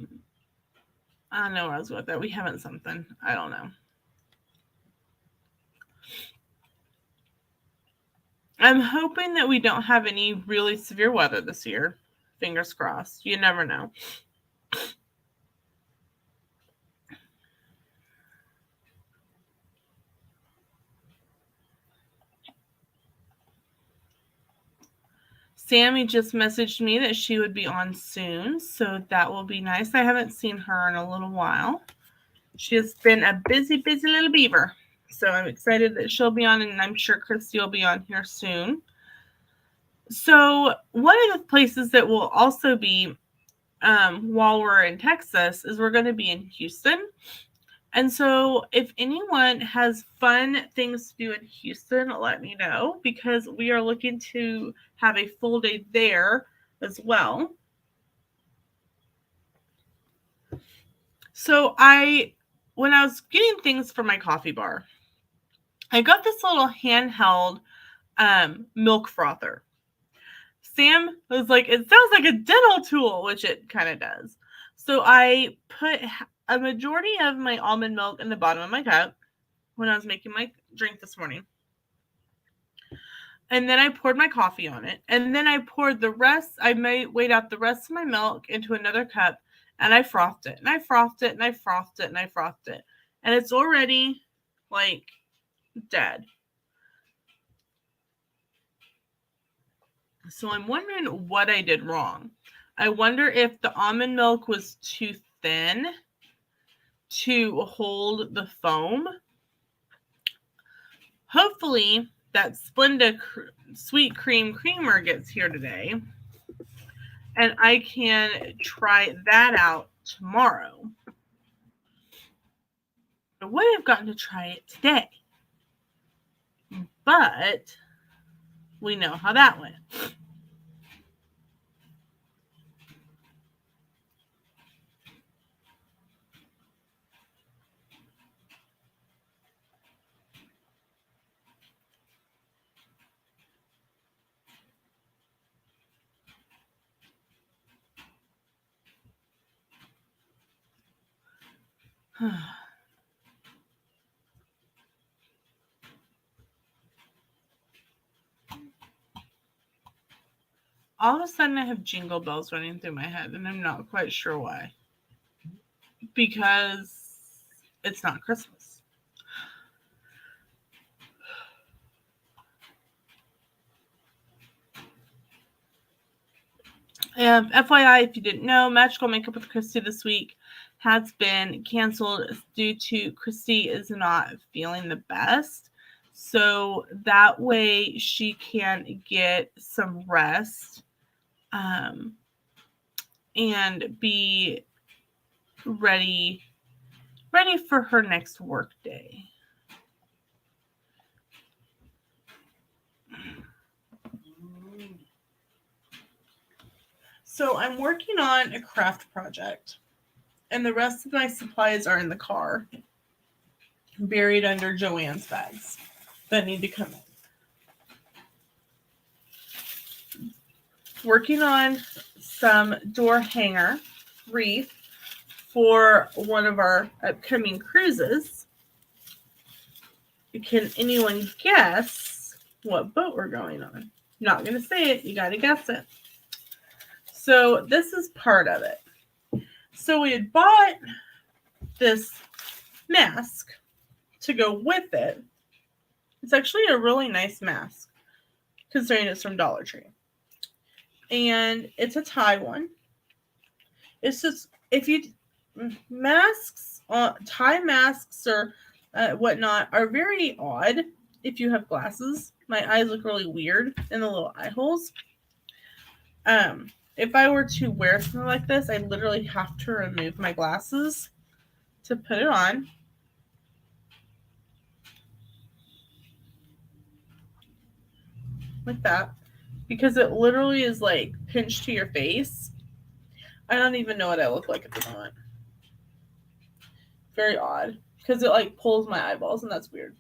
Speaker 1: don't know where I was with that. We haven't something. I don't know. I'm hoping that we don't have any really severe weather this year. Fingers crossed. You never know. Sammy just messaged me that she would be on soon, so that will be nice. I haven't seen her in a little while. She has been a busy, busy little beaver. So I'm excited that she'll be on, and I'm sure Christy will be on here soon. So one of the places that will also be while we're in Texas is we're going to be in Houston. And so if anyone has fun things to do in Houston, let me know, because we are looking to have a full day there as well. So when I was getting things for my coffee bar, I got this little handheld milk frother. Sam was like, it sounds like a dental tool, which it kind of does. So I put a majority of my almond milk in the bottom of my cup when I was making my drink this morning. And then I poured my coffee on it. And then I poured the rest, I weighed out the rest of my milk into another cup, and I frothed it. And I frothed it, and I frothed it, and I frothed it. And it's already, like, dead. So I'm wondering what I did wrong. I wonder if the almond milk was too thin to hold the foam. Hopefully that Splenda sweet cream creamer gets here today, and I can try that out tomorrow. I would have gotten to try it today, but we know how that went. All of a sudden I have jingle bells running through my head, and I'm not quite sure why. Because it's not Christmas. FYI, if you didn't know, Magical Makeup with Christy this week has been canceled due to Christy is not feeling the best. So that way she can get some rest and be ready for her next work day. So I'm working on a craft project, and the rest of my supplies are in the car, buried under Joanne's bags that need to come in. Working on some door hanger wreath for one of our upcoming cruises. Can anyone guess what boat we're going on? Not going to say it. You got to guess it. So this is part of it. So we had bought this mask to go with it. It's actually a really nice mask, considering it's from Dollar Tree. And it's a tie one. It's just, if you masks, tie masks or whatnot are very odd if you have glasses. My eyes look really weird in the little eye holes. If I were to wear something like this, I literally have to remove my glasses to put it on. Like that. Because it literally is like pinched to your face. I don't even know what I look like at the moment. Very odd. Because it like pulls my eyeballs, and that's weird.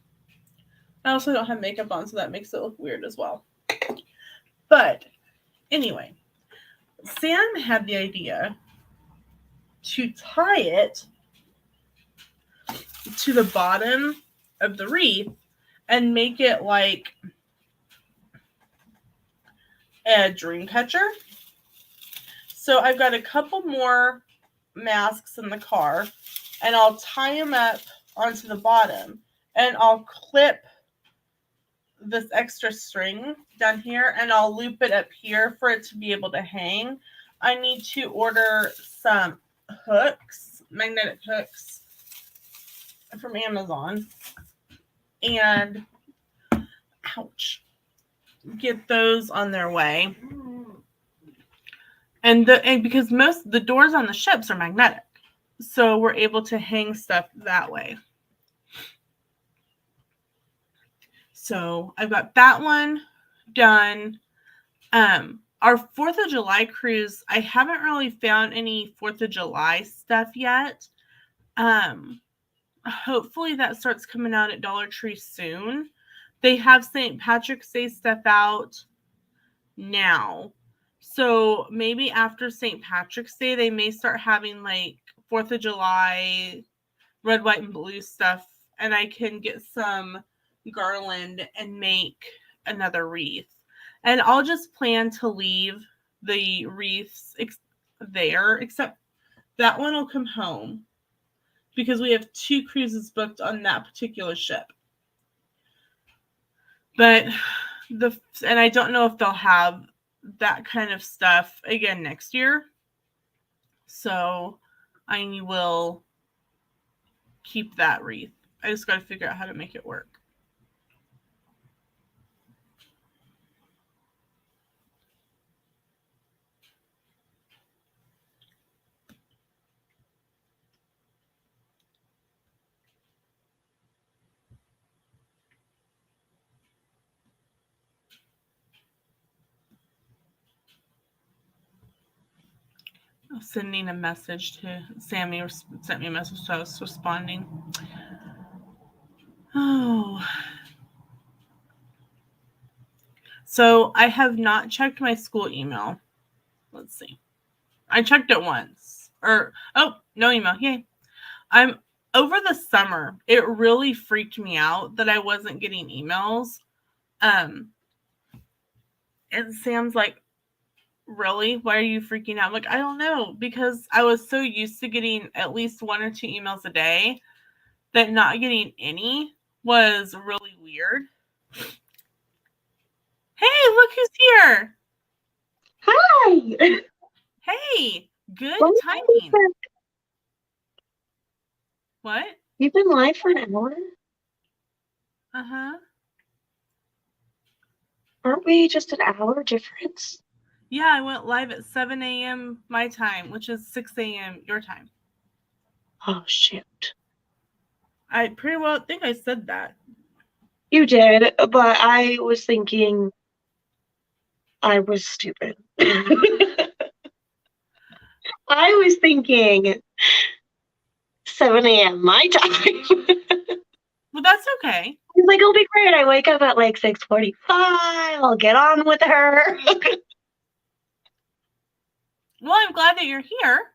Speaker 1: I also don't have makeup on, so that makes it look weird as well. But anyway, Sam had the idea to tie it to the bottom of the wreath and make it like a dream catcher. So I've got a couple more masks in the car, and I'll tie them up onto the bottom, and I'll clip this extra string down here, and I'll loop it up here for it to be able to hang. I need to order some hooks, magnetic hooks from Amazon, and ouch, get those on their way. And because most the doors on the ships are magnetic, so we're able to hang stuff that way. So I've got that one done. Our 4th of July cruise, I haven't really found any 4th of July stuff yet. Hopefully that starts coming out at Dollar Tree soon. They have St. Patrick's Day stuff out now. So maybe after St. Patrick's Day, they may start having like 4th of July, red, white, and blue stuff. And I can get some garland and make another wreath. And I'll just plan to leave the wreaths there, except that one will come home because we have 2 cruises booked on that particular ship. But and I don't know if they'll have that kind of stuff again next year. So I will keep that wreath. I just got to figure out how to make it work. Sending a message to Sammy, sent me a message, so I was responding. Oh. So I have not checked my school email. Let's see. I checked it once. No email. Yay. Over the summer, it really freaked me out that I wasn't getting emails. And Sam's like, really? Why are you freaking out? I'm like, I don't know, because I was so used to getting at least 1 or 2 emails a day that not getting any was really weird. Hey, look who's here.
Speaker 2: Hi.
Speaker 1: Hey, good timing. What?
Speaker 2: You've been live for an hour?
Speaker 1: Uh-huh.
Speaker 2: Aren't we just an hour difference?
Speaker 1: Yeah, I went live at 7 a.m. my time, which is 6 a.m. your time.
Speaker 2: Oh, shoot.
Speaker 1: I pretty well think I said that.
Speaker 2: You did, but I was thinking I was stupid. I was thinking 7 a.m. my time.
Speaker 1: Well, that's okay.
Speaker 2: He's like, it'll be great. I wake up at like 6:45. I'll get on with her.
Speaker 1: Well, I'm glad that you're here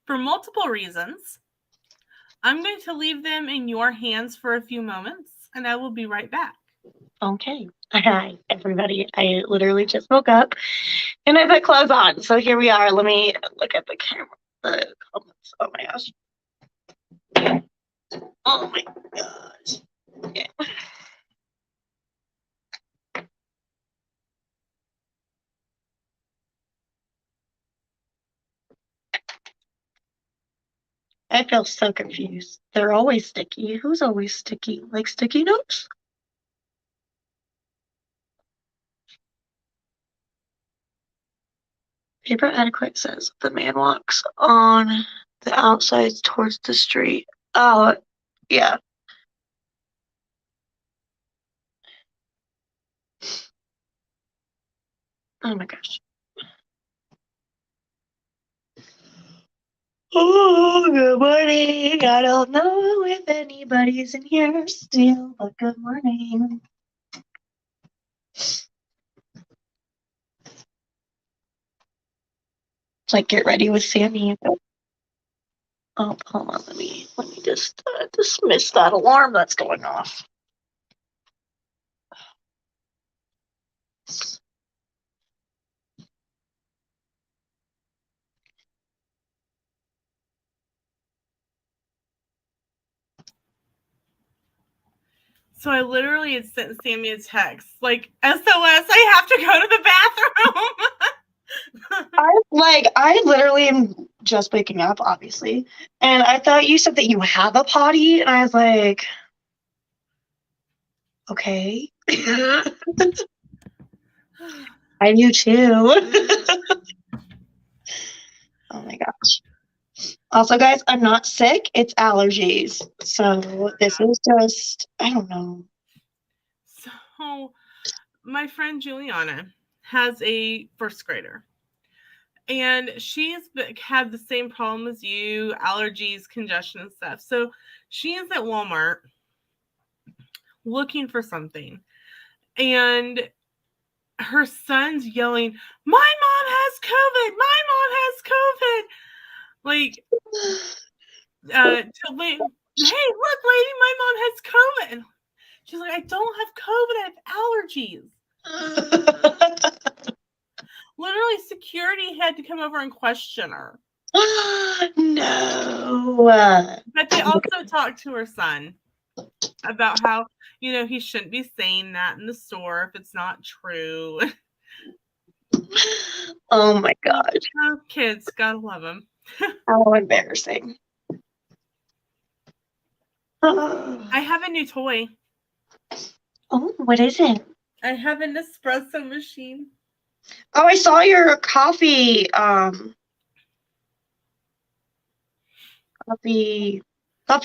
Speaker 1: for multiple reasons. I'm going to leave them in your hands for a few moments, and I will be right back.
Speaker 2: Okay. Hi, everybody. I literally just woke up and I put clothes on. So here we are. Let me look at the camera. The comments. Oh my gosh. Oh my gosh. Yeah. I feel so confused. They're always sticky. Who's always sticky? Like sticky notes? Paper Etiquette says the man walks on the outside towards the street. Oh, yeah. Oh my gosh. Oh, good morning. I don't know if anybody's in here still, but good morning. It's like get ready with Sammy. Oh, hold on. Let me just dismiss that alarm that's going off.
Speaker 1: So I literally had sent Sammy a text, like, SOS, I have to go to the bathroom.
Speaker 2: I literally am just waking up, obviously. And I thought you said that you have a potty, and I was like, okay. I do too. Oh my gosh. Also, guys, I'm not sick. It's allergies. So this is just, I don't know.
Speaker 1: So my friend Juliana has a first grader. And she's had the same problem as you, allergies, congestion, and stuff. So she is at Walmart looking for something. And her son's yelling, my mom has COVID! My mom has COVID! Like, hey, look, lady, my mom has COVID. She's like, I don't have COVID, I have allergies. Literally, security had to come over and question her.
Speaker 2: No.
Speaker 1: But they also talked to her son about how, he shouldn't be saying that in the store if it's not true.
Speaker 2: Oh my gosh.
Speaker 1: Oh, kids, gotta love them.
Speaker 2: How embarrassing.
Speaker 1: I have a new toy.
Speaker 2: Oh, what is it?
Speaker 1: I have an espresso machine.
Speaker 2: Oh, I saw your coffee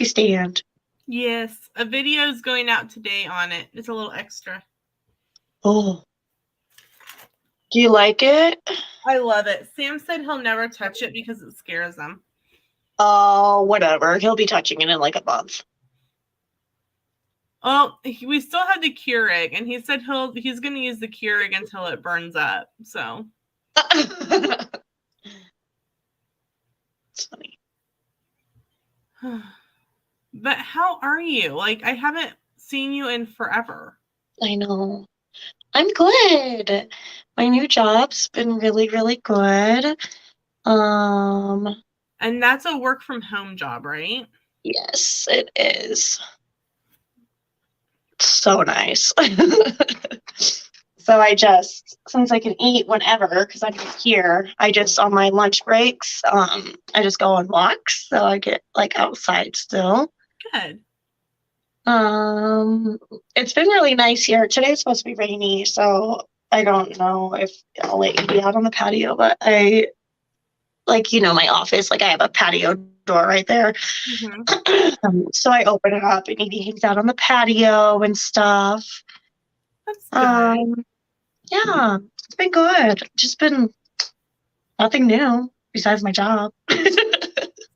Speaker 2: stand.
Speaker 1: Yes, a video is going out today on it. It's a little extra.
Speaker 2: Oh. Do you like it?
Speaker 1: I love it. Sam said he'll never touch it because it scares him.
Speaker 2: Oh, whatever. He'll be touching it in like a month.
Speaker 1: Well, we still have the Keurig, and he said he's going to use the Keurig until it burns up. So.
Speaker 2: It's funny.
Speaker 1: But how are you? Like, I haven't seen you in forever.
Speaker 2: I know. I'm good. My new job's been really, really good.
Speaker 1: And that's a work from home job, right?
Speaker 2: Yes, it is. So nice. So since I can eat whenever, because I'm here, on my lunch breaks, I just go on walks, so I get like outside still.
Speaker 1: Good.
Speaker 2: It's been really nice here. Today's supposed to be rainy, so I don't know if I'll let you be out on the patio, but my office, I have a patio door right there. Mm-hmm. So I open it up and he hangs out on the patio and stuff.
Speaker 1: That's good.
Speaker 2: Yeah, it's been good. Just been nothing new besides my job.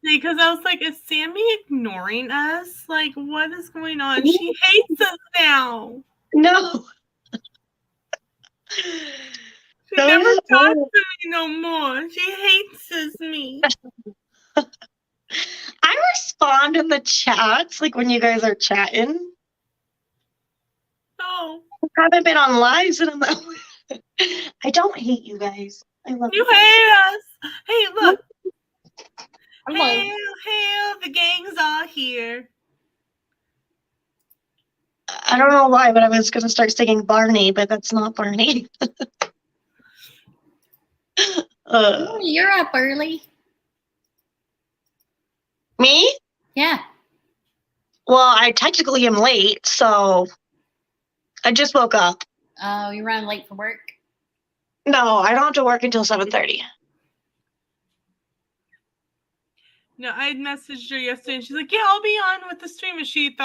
Speaker 1: Because I was like, is Sammy ignoring us? Like, what is going on? She hates us now.
Speaker 2: No.
Speaker 1: She never talks to me no more. She hates me.
Speaker 2: I respond in the chats, like when you guys are chatting.
Speaker 1: Oh.
Speaker 2: I haven't been on lives and I'm like, I don't hate you guys. I love you.
Speaker 1: You hate us. Hey, look. Hail, the gang's all here.
Speaker 2: I don't know why, but I was going to start singing Barney, but that's not Barney.
Speaker 3: You're up early.
Speaker 2: Me?
Speaker 3: Yeah.
Speaker 2: Well, I technically am late, so I just woke up.
Speaker 3: Oh, you run late for work?
Speaker 2: No, I don't have to work until 7:30.
Speaker 1: No, I had messaged her yesterday and she's like, yeah, I'll be on with the stream. And she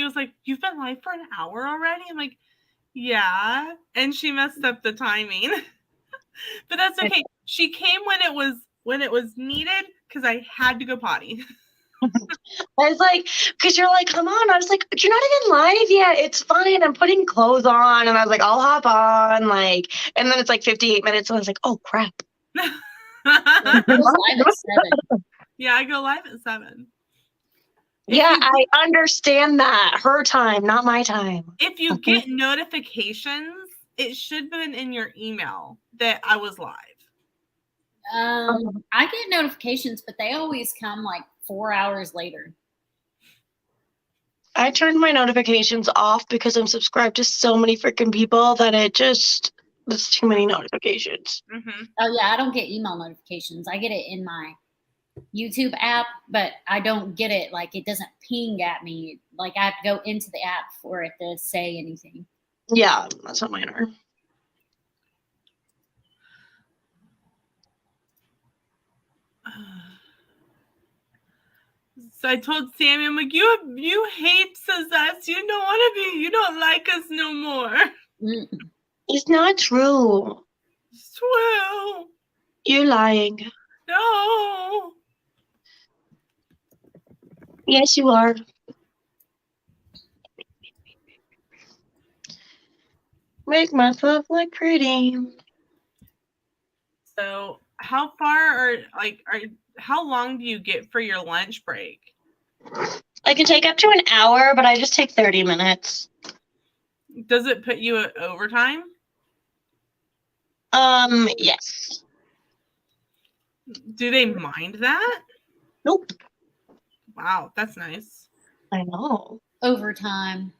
Speaker 1: was like, you've been live for an hour already? I'm like, yeah. And she messed up the timing. But that's okay. She came when it was needed, because I had to go potty.
Speaker 2: I was like, because you're like, come on. I was like, but you're not even live yet. It's fine. I'm putting clothes on. And I was like, I'll hop on. Like, and then it's like 58 minutes. And I was like, oh, crap.
Speaker 3: It goes live at 7.
Speaker 1: Yeah, I go live at 7.
Speaker 2: Yeah, I understand that. Her time, not my time.
Speaker 1: If you get notifications, it should have been in your email that I was live.
Speaker 3: I get notifications, but they always come like 4 hours later.
Speaker 2: I turned my notifications off because I'm subscribed to so many freaking people that there's too many notifications.
Speaker 1: Mm-hmm.
Speaker 3: Oh, yeah, I don't get email notifications. I get it in my YouTube app, but I don't get it. Like, it doesn't ping at me. Like, I have to go into the app for it to say anything.
Speaker 2: Yeah, that's what mine are.
Speaker 1: So I told Sammy, I'm like, you hate us. You don't like us no more.
Speaker 2: It's not true.
Speaker 1: It's true.
Speaker 2: You're lying.
Speaker 1: No.
Speaker 2: Yes, you are. Make myself look pretty.
Speaker 1: So how far how long do you get for your lunch break?
Speaker 2: I can take up to an hour, but I just take 30 minutes.
Speaker 1: Does it put you at overtime?
Speaker 2: Yes.
Speaker 1: Do they mind that?
Speaker 2: Nope.
Speaker 1: Wow, that's nice.
Speaker 2: I know.
Speaker 3: Overtime.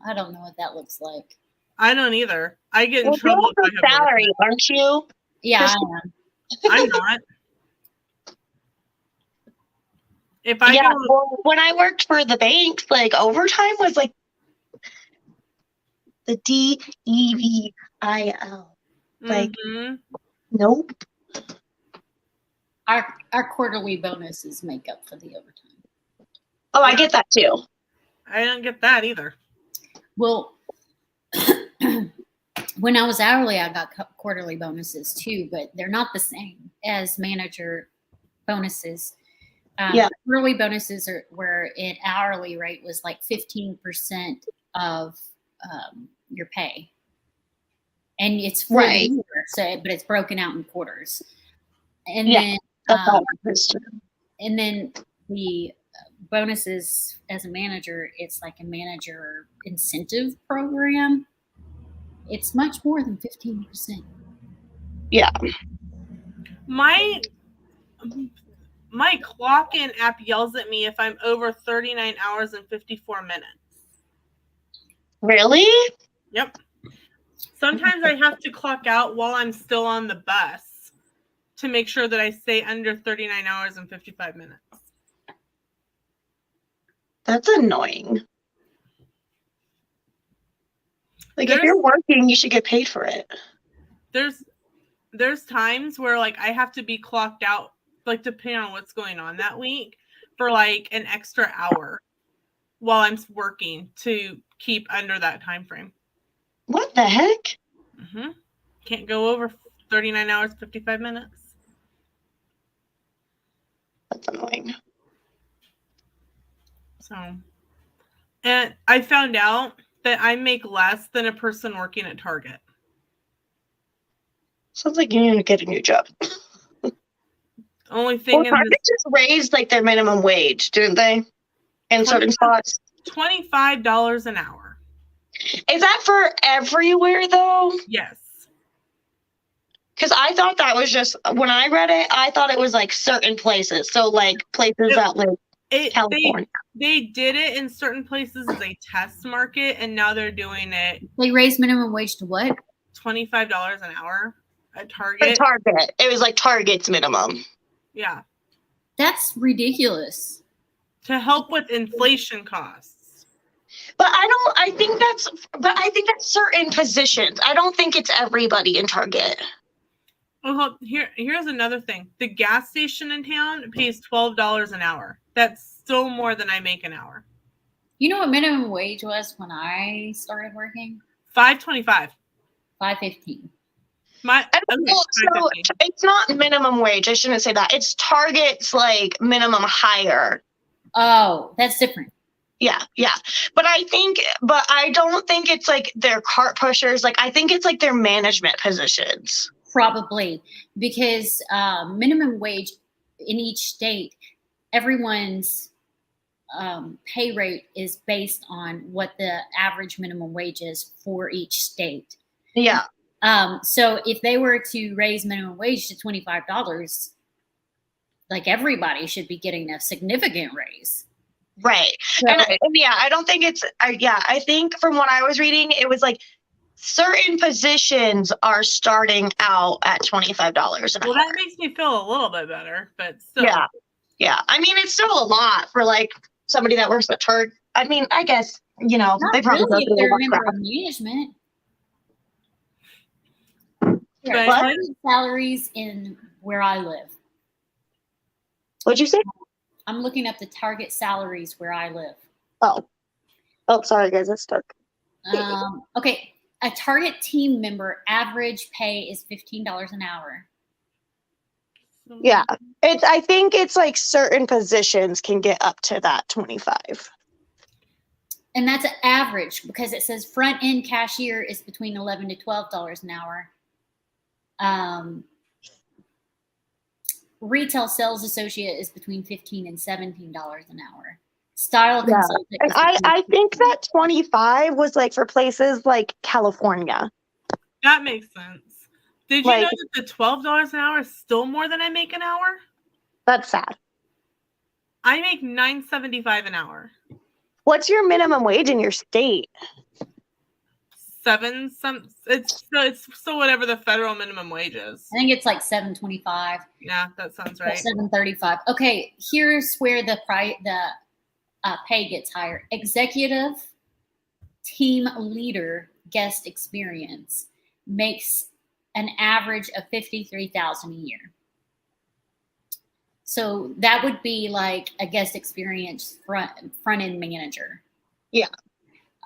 Speaker 3: I don't know what that looks like.
Speaker 1: I don't either. I get in trouble
Speaker 2: You're
Speaker 1: if I have
Speaker 2: salary, aren't you?
Speaker 3: Yeah, I am.
Speaker 1: I'm not. If I go,
Speaker 2: well, when I worked for the banks, like overtime was like the DEVIL. Like, nope.
Speaker 3: Our quarterly bonuses make up for the overtime.
Speaker 2: Oh, I get that too.
Speaker 1: I don't get that either.
Speaker 3: Well, when I was hourly, I got quarterly bonuses too, but they're not the same as manager bonuses. Quarterly bonuses are where an hourly rate was like 15% of your pay, and it's for the year, but it's broken out in quarters. And then and then the bonuses as a manager, it's like a manager incentive program. It's much more than 15%.
Speaker 2: Yeah.
Speaker 1: My clock in app yells at me if I'm over 39 hours and 54 minutes.
Speaker 2: Really?
Speaker 1: Yep. Sometimes I have to clock out while I'm still on the bus to make sure that I stay under 39 hours and 55 minutes.
Speaker 2: That's annoying. Like, if you're working, you should get paid for it.
Speaker 1: There's times where, like, I have to be clocked out, like, depending on what's going on that week, for, like, an extra hour while I'm working to keep under that time frame.
Speaker 2: What the heck?
Speaker 1: Mm-hmm. Can't go over 39 hours, 55 minutes.
Speaker 2: That's annoying.
Speaker 1: So, and I found out that I make less than a person working at Target.
Speaker 2: Sounds like you need to get a new job.
Speaker 1: Only thing
Speaker 2: Target just raised like their minimum wage, didn't they? In certain spots.
Speaker 1: $25 an hour.
Speaker 2: Is that for everywhere though?
Speaker 1: Yes.
Speaker 2: Because I thought that was just, when I read it, I thought it was like certain places. So like places that like California.
Speaker 1: They did it in certain places as a test market, and now they're doing it.
Speaker 3: They raised minimum wage to what?
Speaker 1: $25 an hour at Target.
Speaker 2: At Target. It was like Target's minimum.
Speaker 1: Yeah.
Speaker 3: That's ridiculous.
Speaker 1: To help with inflation costs.
Speaker 2: But I think that's certain positions. I don't think it's everybody in Target.
Speaker 1: Well, here's another thing. The gas station in town pays $12 an hour. That's still more than I make an hour.
Speaker 3: You know what minimum wage was when I started working?
Speaker 1: $5.25.
Speaker 3: $5.15.
Speaker 2: So it's not minimum wage. I shouldn't say that. It's Target's like minimum hire.
Speaker 3: Oh, that's different.
Speaker 2: Yeah. But I don't think it's like their cart pushers. Like, I think it's like their management positions.
Speaker 3: Probably, because minimum wage in each state, everyone's pay rate is based on what the average minimum wage is for each state.
Speaker 2: Yeah.
Speaker 3: So if they were to raise minimum wage to $25, like everybody should be getting a significant raise.
Speaker 2: Right.
Speaker 3: So,
Speaker 2: and I don't think it's, I think from what I was reading, it was like certain positions are starting out at $25 an hour.
Speaker 1: Well, that makes me feel a little bit better, but still.
Speaker 2: Yeah. I mean, it's still a lot for like somebody that works at Target. I mean, I guess, they probably
Speaker 3: really if they're a member of management. Target salaries in where I live.
Speaker 2: What'd you say?
Speaker 3: I'm looking up the Target salaries where I live.
Speaker 2: Oh, sorry guys, it's dark.
Speaker 3: Okay, a Target team member average pay is $15 an hour.
Speaker 2: Yeah, I think it's like certain positions can get up to that 25.
Speaker 3: And that's an average because it says front end cashier is between $11 to $12 an hour. Retail sales associate is between $15 and $17 an hour. Style consultant.
Speaker 2: And I think that 25 was like for places like California.
Speaker 1: That makes sense. Did you know that the $12 an hour is still more than I make an hour?
Speaker 2: That's sad.
Speaker 1: I make $9.75 an hour.
Speaker 2: What's your minimum wage in your state?
Speaker 1: It's whatever the federal minimum wage is.
Speaker 3: I think it's like $7.25.
Speaker 1: Yeah, that sounds right.
Speaker 3: $7.35. Okay, here's where the pay gets higher. Executive team leader guest experience makes an average of $53,000 a year. So that would be like a guest experience front end manager.
Speaker 2: Yeah.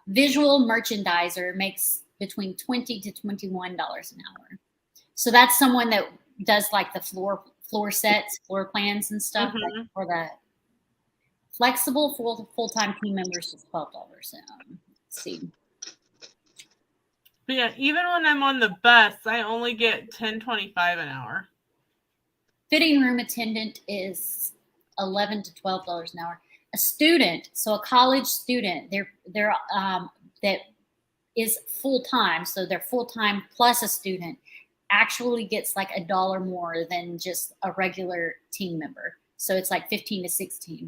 Speaker 3: Visual merchandiser makes between $20 to $21 an hour. So that's someone that does like the floor sets, floor plans and stuff. Like for the flexible full-time team members is $12. Let's see.
Speaker 1: But yeah, even when I'm on the bus, I only get $10.25 an hour.
Speaker 3: Fitting room attendant is $11 to $12 an hour. A student, so a college student, they're that is full time, so they're full time plus a student, actually gets like $1 more than just a regular team member. So it's like $15 to $16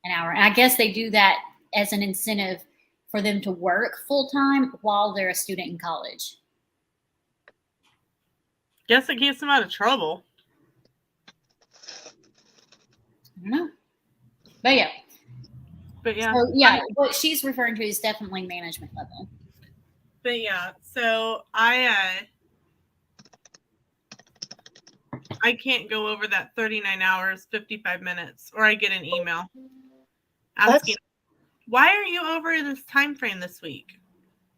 Speaker 3: an hour. And I guess they do that as an incentive for them to work full time while they're a student in college.
Speaker 1: Guess it keeps them out of trouble.
Speaker 3: I don't know. But yeah. So yeah, what she's referring to is definitely management level.
Speaker 1: But yeah, so I can't go over that 39 hours, 55 minutes, or I get an email asking, why are you over this time frame this week?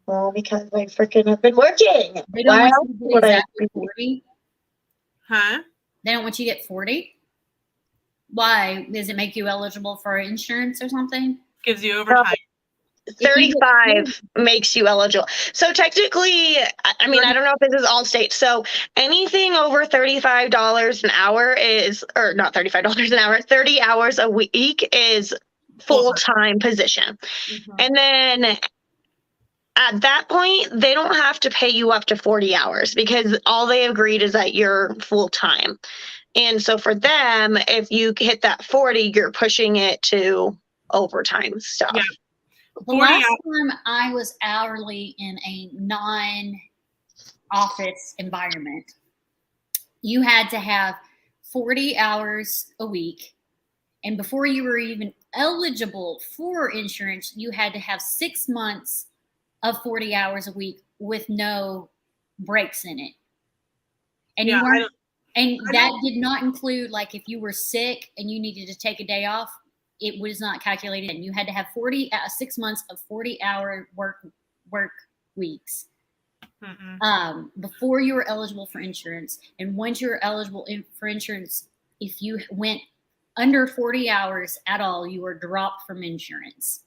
Speaker 2: Well, because I freaking have been working.
Speaker 3: They don't want you to get exactly 40.
Speaker 1: Huh?
Speaker 3: They don't want you to get 40? Why? Does it make you eligible for insurance or something?
Speaker 1: Gives you overtime.
Speaker 2: 35 makes you eligible. So technically, I mean, I don't know if this is all states. So anything over $35 an hour is, or not $35 an hour, 30 hours a week is full-time position.
Speaker 1: Mm-hmm.
Speaker 2: And then at that point, they don't have to pay you up to 40 hours because all they agreed is that you're full-time. And so for them, if you hit that 40, you're pushing it to overtime stuff.
Speaker 1: Yeah.
Speaker 3: The last time I was hourly in a non-office environment, you had to have 40 hours a week. And before you were even eligible for insurance, you had to have 6 months of 40 hours a week with no breaks in it. And you weren't. And that did not include, like, if you were sick and you needed to take a day off, it was not calculated. And you had to have 6 months of 40-hour work weeks. before you were eligible for insurance. And once you were eligible for insurance, if you went under 40 hours at all, you were dropped from insurance.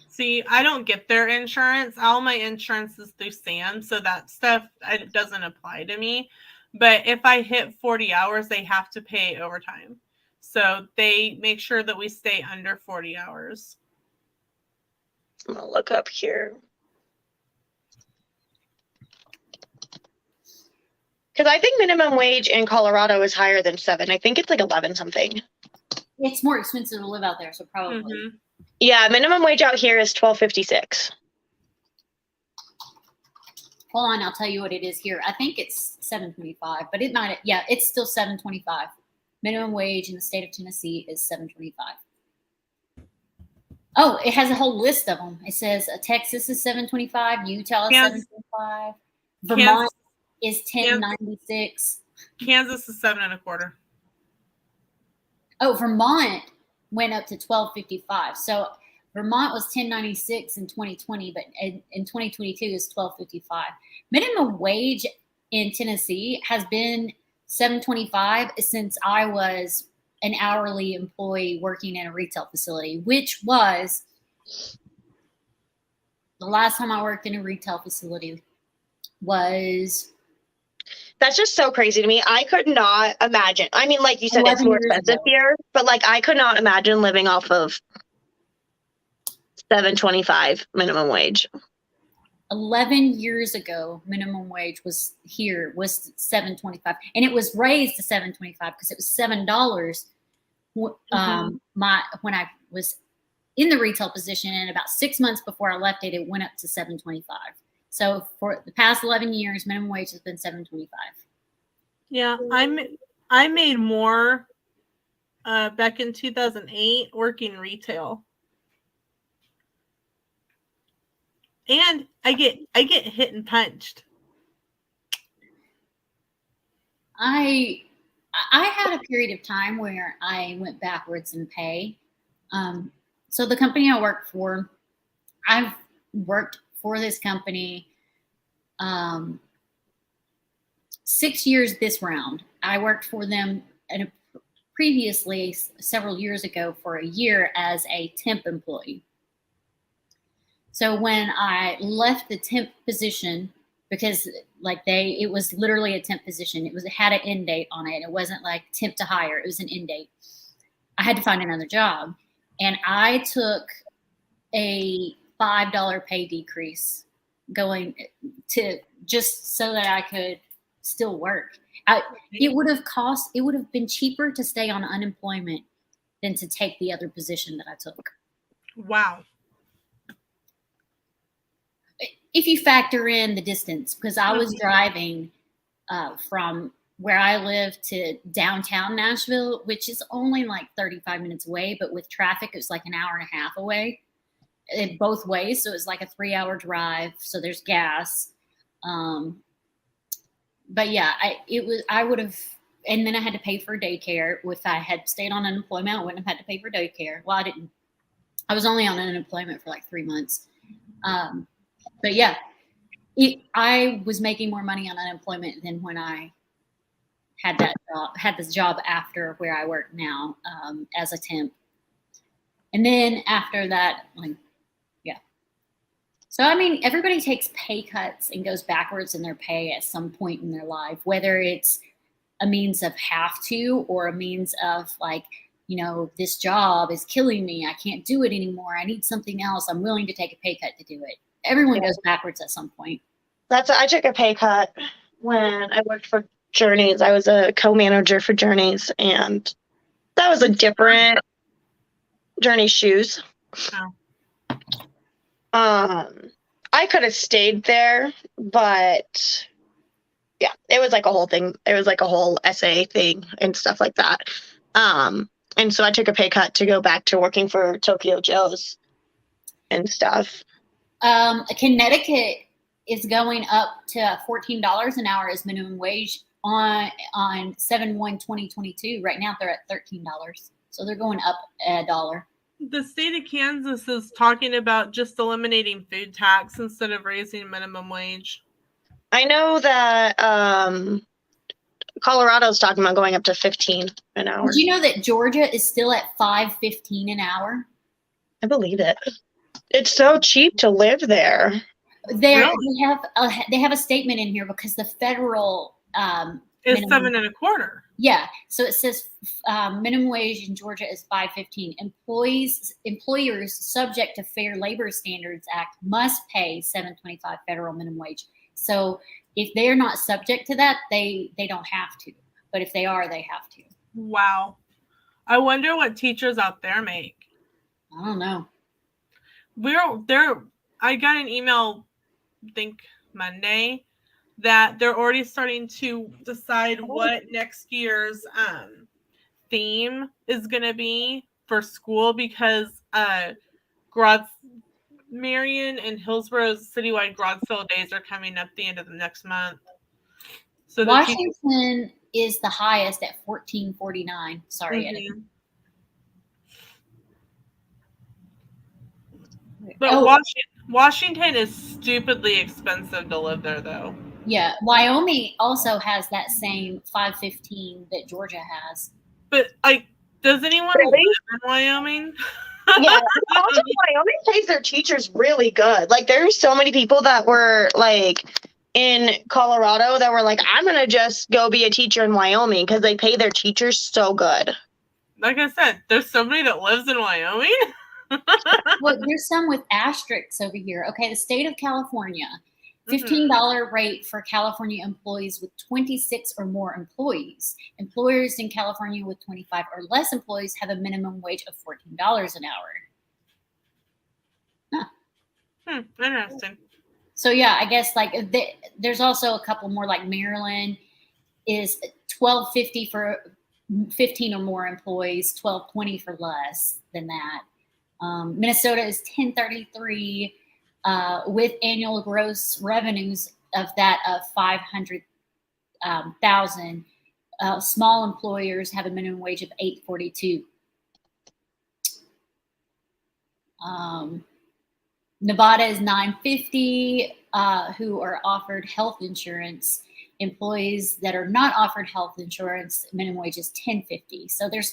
Speaker 1: See, I don't get their insurance. All my insurance is through Sam, so that stuff doesn't apply to me. But if I hit 40 hours, they have to pay overtime. So they make sure that we stay under 40 hours.
Speaker 2: I'm going to look up here. Because I think minimum wage in Colorado is higher than 7. I think it's like 11 something.
Speaker 3: It's more expensive to live out there, so probably.
Speaker 1: Mm-hmm.
Speaker 2: Yeah, minimum wage out here is $12.56.
Speaker 3: Hold on, I'll tell you what it is here. I think it's $7.25, but it might. Yeah, it's still $7.25. Minimum wage in the state of Tennessee is $7.25. Oh, it has a whole list of them. It says Texas is $7.25, Utah is $7.25, Vermont is $10.96.
Speaker 1: Kansas is $7.25.
Speaker 3: Oh, Vermont went up to $12.55. So Vermont was $10.96 in 2020, but in 2022 is $12.55. Minimum wage in Tennessee has been $7.25 since I was an hourly employee working in a retail facility, which was the last time I worked in a retail facility was.
Speaker 2: That's just so crazy to me. I could not imagine. I mean, like you said, it's more expensive here, but like I could not imagine living off of $7.25 minimum wage.
Speaker 3: 11 years ago, minimum wage was $7.25, and it was raised to $7.25 because it was $7. When I was in the retail position, and about 6 months before I left it went up to $7.25. So for the past 11 years, minimum wage has been $7.25.
Speaker 1: Yeah, I made more back in 2008 working retail. And I get hit and punched.
Speaker 3: I had a period of time where I went backwards in pay. So the company I work for, I've worked for this company 6 years this round. I worked for them previously several years ago for a year as a temp employee. So when I left the temp position, because it was literally a temp position, it had an end date on it. It wasn't like temp to hire, it was an end date. I had to find another job, and I took a $5 pay decrease going to just so that I could still work. It would have been cheaper to stay on unemployment than to take the other position that I took.
Speaker 1: Wow.
Speaker 3: If you factor in the distance, because I was driving from where I live to downtown Nashville, which is only like 35 minutes away, but with traffic, it was like an hour and a half away both ways. So it was like a 3-hour drive. So there's gas. But yeah, I would have, and then I had to pay for daycare. If I had stayed on unemployment, I wouldn't have had to pay for daycare. Well, I didn't. I was only on unemployment for like 3 months. But yeah, I was making more money on unemployment than when I had this job after where I work now as a temp. And then after that, yeah. So, I mean, everybody takes pay cuts and goes backwards in their pay at some point in their life, whether it's a means of have to or a means of this job is killing me. I can't do it anymore. I need something else. I'm willing to take a pay cut to do it. Everyone goes backwards at some point.
Speaker 2: I took a pay cut when I worked for Journeys. I was a co-manager for Journeys, and that was a different Journey shoes.
Speaker 1: Oh.
Speaker 2: I could have stayed there, but yeah, it was like a whole thing. It was like a whole essay thing and stuff like that. And so I took a pay cut to go back to working for Tokyo Joe's and stuff.
Speaker 3: Connecticut is going up to $14 an hour as minimum wage on 7/1/2022. Right now they're at $13. So they're going up $1.
Speaker 1: The state of Kansas is talking about just eliminating food tax instead of raising minimum wage.
Speaker 2: I know that Colorado's talking about going up to 15 an hour.
Speaker 3: Did you know that Georgia is still at $5.15 an hour?
Speaker 2: I believe it. It's so cheap to live there.
Speaker 3: They have a statement in here because the federal
Speaker 1: It's $7.25.
Speaker 3: Yeah, so it says minimum wage in Georgia is $5.15. Employers subject to Fair Labor Standards Act must pay $7.25 federal minimum wage. So if they're not subject to that, they don't have to. But if they are, they have to.
Speaker 1: Wow. I wonder what teachers out there make.
Speaker 3: I don't know.
Speaker 1: I got an email, I think Monday, that they're already starting to decide what next year's theme is going to be for school, because Marion and Hillsboro's citywide garage sale days are coming up the end of the next month. So
Speaker 3: Washington is the highest at $14.49. Sorry, editor.
Speaker 1: But Washington is stupidly expensive to live there, though.
Speaker 3: Yeah, Wyoming also has that same $5.15 that Georgia has.
Speaker 1: But does anyone live in Wyoming?
Speaker 2: Yeah, also Wyoming pays their teachers really good. Like, there's so many people that were like in Colorado that were like, I'm gonna just go be a teacher in Wyoming because they pay their teachers so good.
Speaker 1: Like I said, there's somebody that lives in Wyoming.
Speaker 3: Well, there's some with asterisks over here. Okay, the state of California, $15 rate for California employees with 26 or more employees. Employers in California with 25 or less employees have a minimum wage of $14 an hour. Huh.
Speaker 1: Interesting.
Speaker 3: So yeah, I guess there's also a couple more, like Maryland is $12.50 for 15 or more employees, $12.20 for less than that. Minnesota is $10.33 with annual gross revenues of that of $500,000. Small employers have a minimum wage of $8.42. Nevada is $9.50 who are offered health insurance. Employees that are not offered health insurance, minimum wage is $10.50. So there's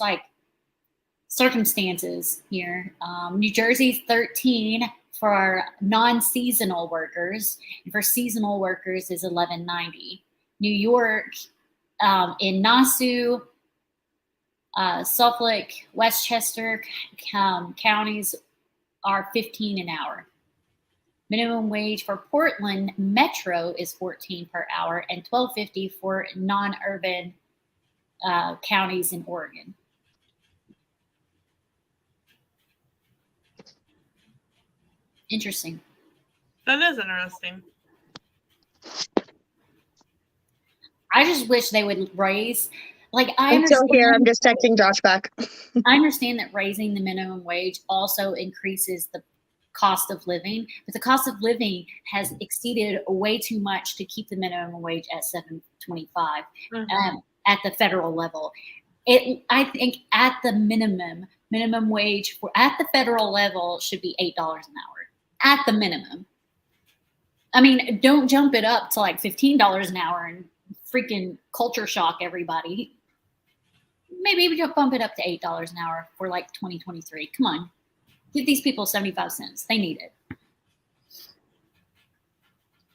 Speaker 3: circumstances here. New Jersey's $13 for our non-seasonal workers, and for seasonal workers is $11.90. New York, in Nassau, Suffolk, Westchester counties are $15 an hour. Minimum wage for Portland Metro is $14 per hour and $12.50 for non-urban counties in Oregon. Interesting.
Speaker 1: That is interesting.
Speaker 3: I just wish they would raise,
Speaker 2: I'm still here. I'm just texting Josh back.
Speaker 3: I understand that raising the minimum wage also increases the cost of living, but the cost of living has exceeded way too much to keep the minimum wage at $7.25 at the federal level. I think at the minimum wage at the federal level should be $8 an hour at the minimum. I mean, don't jump it up to $15 an hour and freaking culture shock everybody. Maybe we just bump it up to $8 an hour for 2023. Come on. Give these people 75 cents. They need it.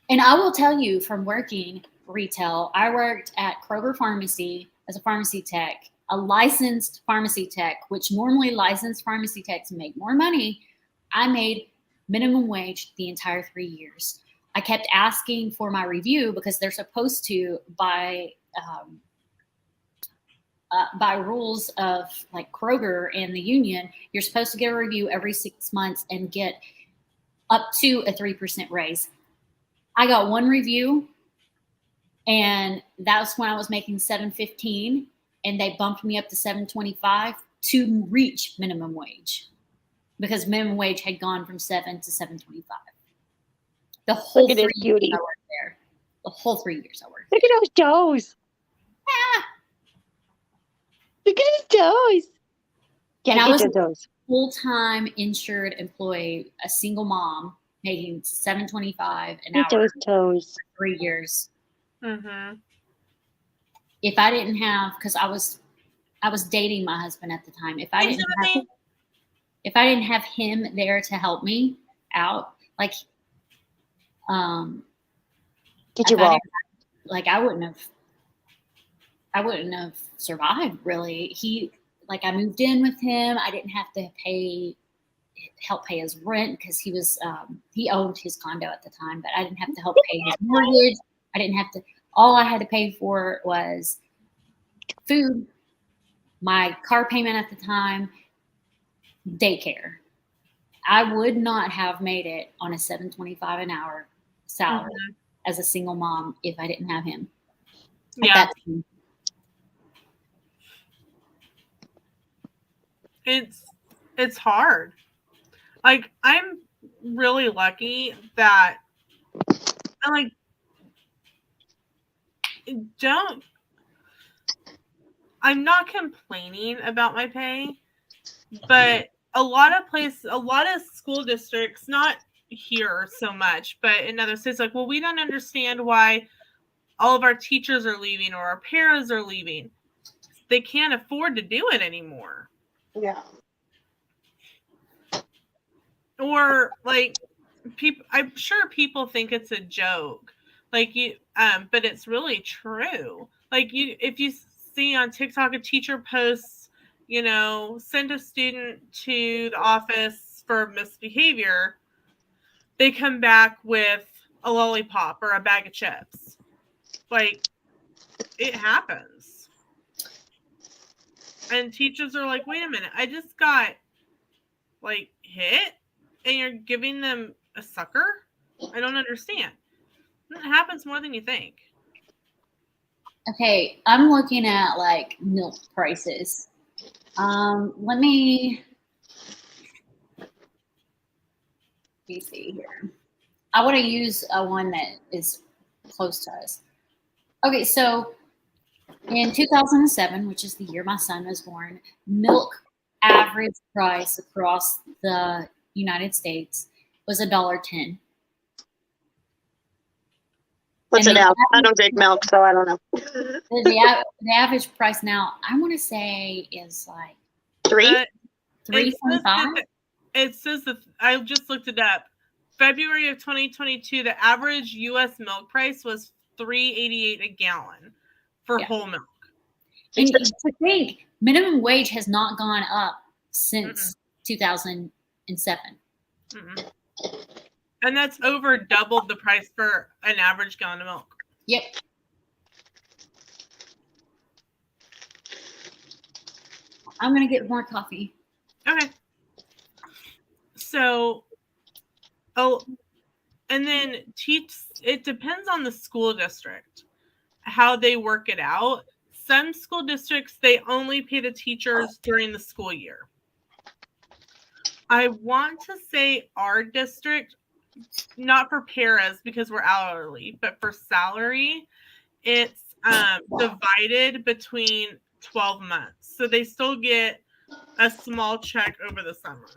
Speaker 3: And I will tell you, from working retail, I worked at Kroger Pharmacy as a pharmacy tech, a licensed pharmacy tech, which normally licensed pharmacy techs make more money. I made minimum wage the entire 3 years. I kept asking for my review because they're supposed to, by rules of Kroger and the union, you're supposed to get a review every 6 months and get up to a 3% raise. I got one review, and that's when I was making $7.15, and they bumped me up to $7.25 to reach minimum wage, because minimum wage had gone from $7 to $7.25. The whole 3 years I worked there. The whole 3 years I worked there.
Speaker 2: Look at those toes. Look at his toes.
Speaker 3: And I was a full-time insured employee, a single mom, making $7.25 an hour
Speaker 2: those toes.
Speaker 3: for 3 years.
Speaker 1: Mm-hmm.
Speaker 3: If I didn't have, because I was dating my husband at the time. If I didn't have him there to help me out, like,
Speaker 2: Did you all?
Speaker 3: Like I wouldn't have survived really. I moved in with him. I didn't have to help pay his rent because he owned his condo at the time, but I didn't have to help pay his mortgage. All I had to pay for was food, my car payment at the time, daycare. I would not have made it on a $7.25 an hour salary as a single mom if I didn't have him.
Speaker 1: Yeah. It's hard. Like, I'm really lucky that I'm not complaining about my pay, but a lot of school districts, not here so much, but in other states, like, well, we don't understand why all of our teachers are leaving or our parents are leaving. They can't afford to do it anymore.
Speaker 2: Yeah.
Speaker 1: Or like I'm sure people think it's a joke. Like but it's really true. Like if you see on TikTok a teacher posts, send a student to the office for misbehavior, they come back with a lollipop or a bag of chips. Like, it happens. And teachers are like, wait a minute, I just got hit and you're giving them a sucker? I don't understand. It happens more than you think.
Speaker 3: Okay, I'm looking at milk prices. Let me see here. I want to use one that is close to us. Okay, so in 2007, which is the year my son was born, milk average price across the United States was $1.10.
Speaker 2: What's it now? I don't drink milk, so I don't know.
Speaker 3: The average price now, I want to say, is like $3.25.
Speaker 1: It says that I just looked it up. February of 2022, the average U.S. milk price was $3.88 a gallon for whole milk.
Speaker 3: And to think, minimum wage has not gone up since 2007.
Speaker 1: And that's over doubled the price for an average gallon of milk.
Speaker 3: Yep. I'm going to get more coffee.
Speaker 1: Okay. So, and then it depends on the school district, how they work it out. Some school districts, they only pay the teachers during the school year. I want to say our district, not for paras because we're hourly, but for salary, it's divided between 12 months. So they still get a small check over the summer.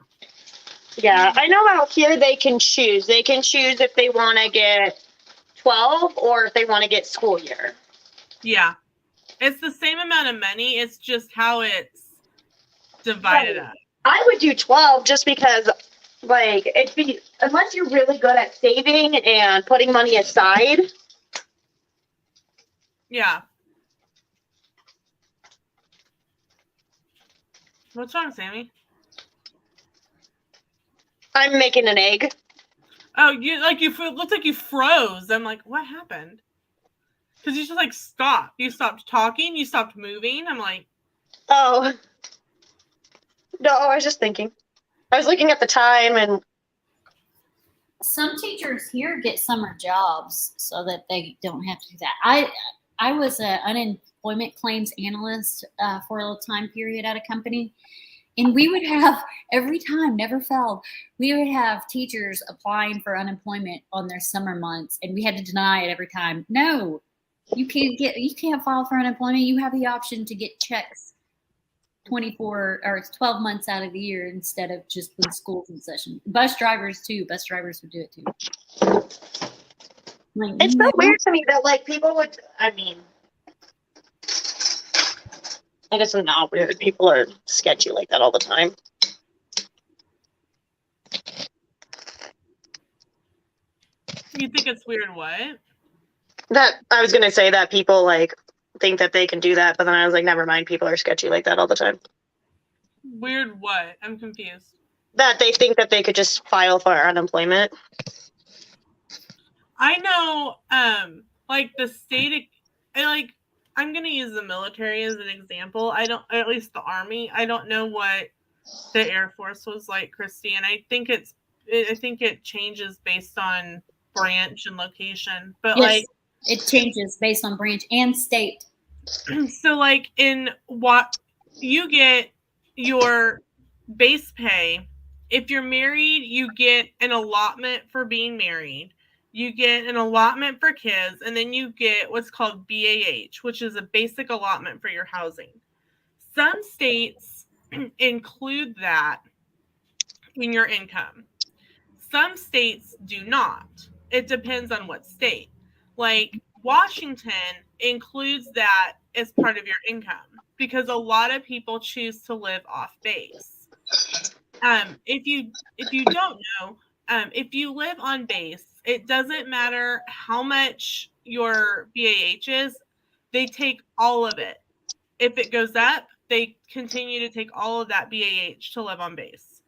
Speaker 2: Yeah, I know out here they can choose. They can choose if they want to get 12 or if they want to get school year.
Speaker 1: Yeah. It's the same amount of money. It's just how it's divided up.
Speaker 2: I would do 12 just because, unless you're really good at saving and putting money aside.
Speaker 1: Yeah. What's wrong, Sammy?
Speaker 2: I'm making an egg.
Speaker 1: Oh, it looked like you froze. I'm like, what happened? Because you just stopped. You stopped talking. You stopped moving. I'm like,
Speaker 2: oh. No, I was just thinking. I was looking at the time and.
Speaker 3: Some teachers here get summer jobs so that they don't have to do that. I was an unemployment claims analyst for a little time period at a company. And we would have, every time, never failed, we would have teachers applying for unemployment on their summer months, and we had to deny it every time. No, you can't file for unemployment. You have the option to get checks 24 or 12 months out of the year instead of just when school's in session. Bus drivers would do it too. my
Speaker 2: It's so
Speaker 3: email.
Speaker 2: weird to me that like people would. I mean, I guess it's not weird. People are sketchy like that all the time.
Speaker 1: You think it's weird what?
Speaker 2: That I was gonna say that people like think that they can do that, but then I was like, never mind. People are sketchy like that all the time.
Speaker 1: Weird what? I'm confused.
Speaker 2: That they think that they could just file for unemployment.
Speaker 1: I know, like the state, like I'm gonna use the military as an example. I don't, at least the Army. I don't know what the Air Force was like, Christy, and I think it changes based on branch and location. But
Speaker 3: Yes,
Speaker 1: like,
Speaker 3: it changes based on branch and state.
Speaker 1: so like in what you get your base pay. If you're married, you get an allotment for being married. You get an allotment for kids, and then you get what's called BAH, which is a basic allotment for your housing. Some states include that in your income. Some states do not. It depends on what state. Like Washington includes that as part of your income because a lot of people choose to live off base. If you don't know, if you live on base, it doesn't matter how much your BAH is, they take all of it. If it goes up, they continue to take all of that BAH to live on base.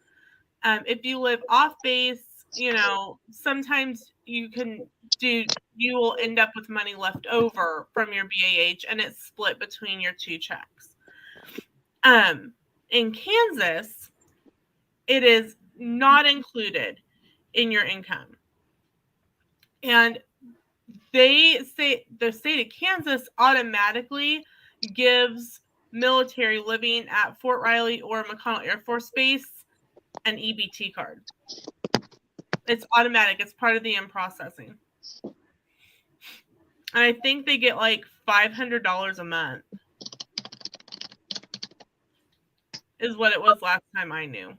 Speaker 1: If you live off base, sometimes you will end up with money left over from your BAH and it's split between your two checks. In Kansas, it is not included in your income. And they say the state of Kansas automatically gives military living at Fort Riley or McConnell Air Force Base an EBT card. It's automatic. It's part of the in-processing. And I think they get like $500 a month is what it was last time I knew.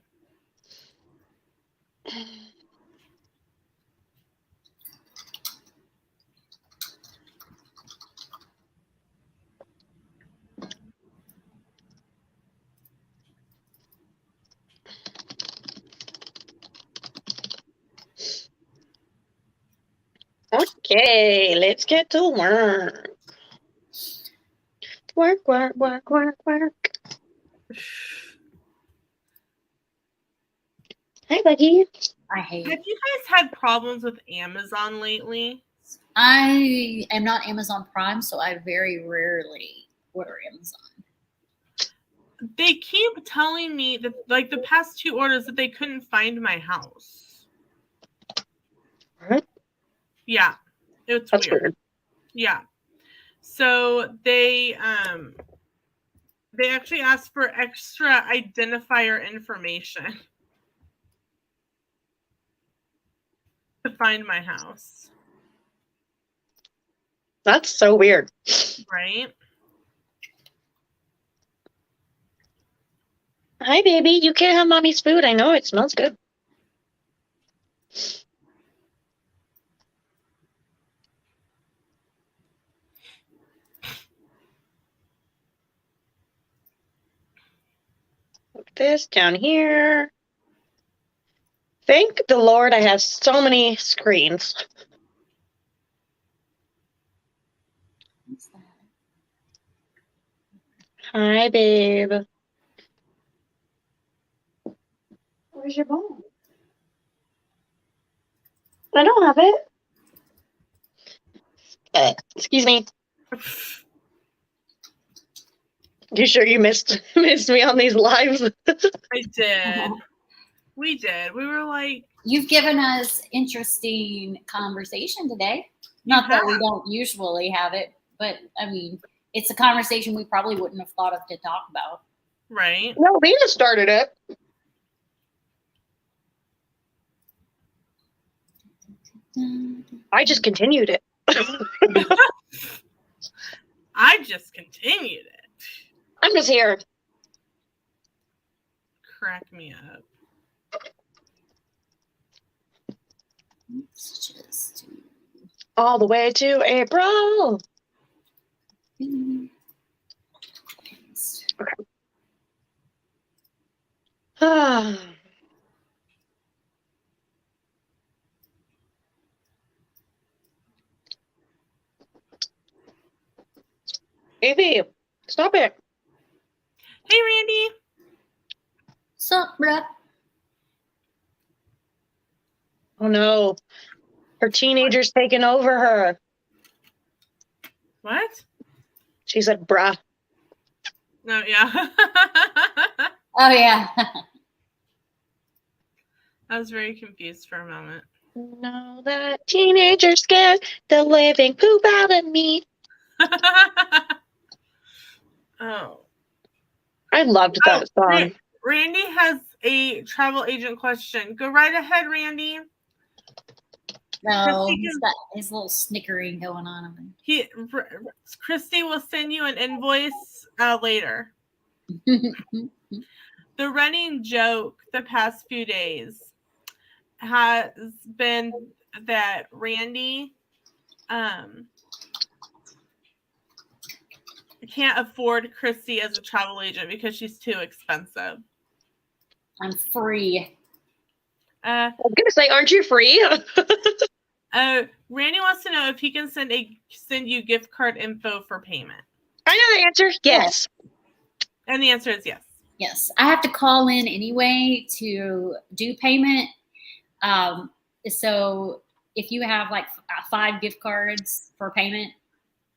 Speaker 2: Okay, let's get to work. Work, work, work, work, work. Hi, Becky.
Speaker 3: I hate
Speaker 1: Have
Speaker 3: it.
Speaker 1: you guys had problems with Amazon lately?
Speaker 3: I am not Amazon Prime, so I very rarely order Amazon.
Speaker 1: They keep telling me that, like, the past 2 orders that they couldn't find my house.
Speaker 2: What?
Speaker 1: Yeah, it's
Speaker 2: That's
Speaker 1: weird.
Speaker 2: weird.
Speaker 1: Yeah, so they actually asked for extra identifier information to find my house.
Speaker 2: That's so weird.
Speaker 1: Right?
Speaker 2: Hi, baby. You can't have mommy's food. I know it smells good. Put this down here. Thank the Lord I have so many screens.
Speaker 3: What's that?
Speaker 2: Hi, babe. Where's your bone? I don't have it. Excuse me. You sure you missed me on these lives?
Speaker 1: I did. We did. We were like,
Speaker 3: You've given us interesting conversation today. Not that we don't usually have it, but I mean, it's a conversation we probably wouldn't have thought of to talk about.
Speaker 1: right?
Speaker 2: No, Lena started it. I just continued it.
Speaker 1: I just continued it.
Speaker 2: I'm just here.
Speaker 1: Crack me up.
Speaker 3: Let's just
Speaker 2: All the way to April. Okay. Evie, stop it.
Speaker 1: Hey, Randy.
Speaker 3: Sup, bruh?
Speaker 2: Oh no. Her teenager's taking over her.
Speaker 1: What?
Speaker 2: She said, bruh.
Speaker 1: No, yeah.
Speaker 3: Oh, yeah.
Speaker 1: I was very confused for a moment.
Speaker 2: No, that teenager scared the living poop out of me.
Speaker 1: Oh.
Speaker 2: I loved that song.
Speaker 1: Randy has a travel agent question. Go right ahead, Randy.
Speaker 3: No, he's got his little snickering going on.
Speaker 1: Christy will send you an invoice later. The running joke the past few days has been that Randy can't afford Christy as a travel agent because she's too expensive.
Speaker 3: I'm free.
Speaker 2: I was gonna say, aren't you free?
Speaker 1: Randy wants to know if he can send you gift card info for payment.
Speaker 2: I know the answer. Yes.
Speaker 1: And the answer is yes.
Speaker 3: Yes. I have to call in anyway to do payment. So if you have like 5 gift cards for payment,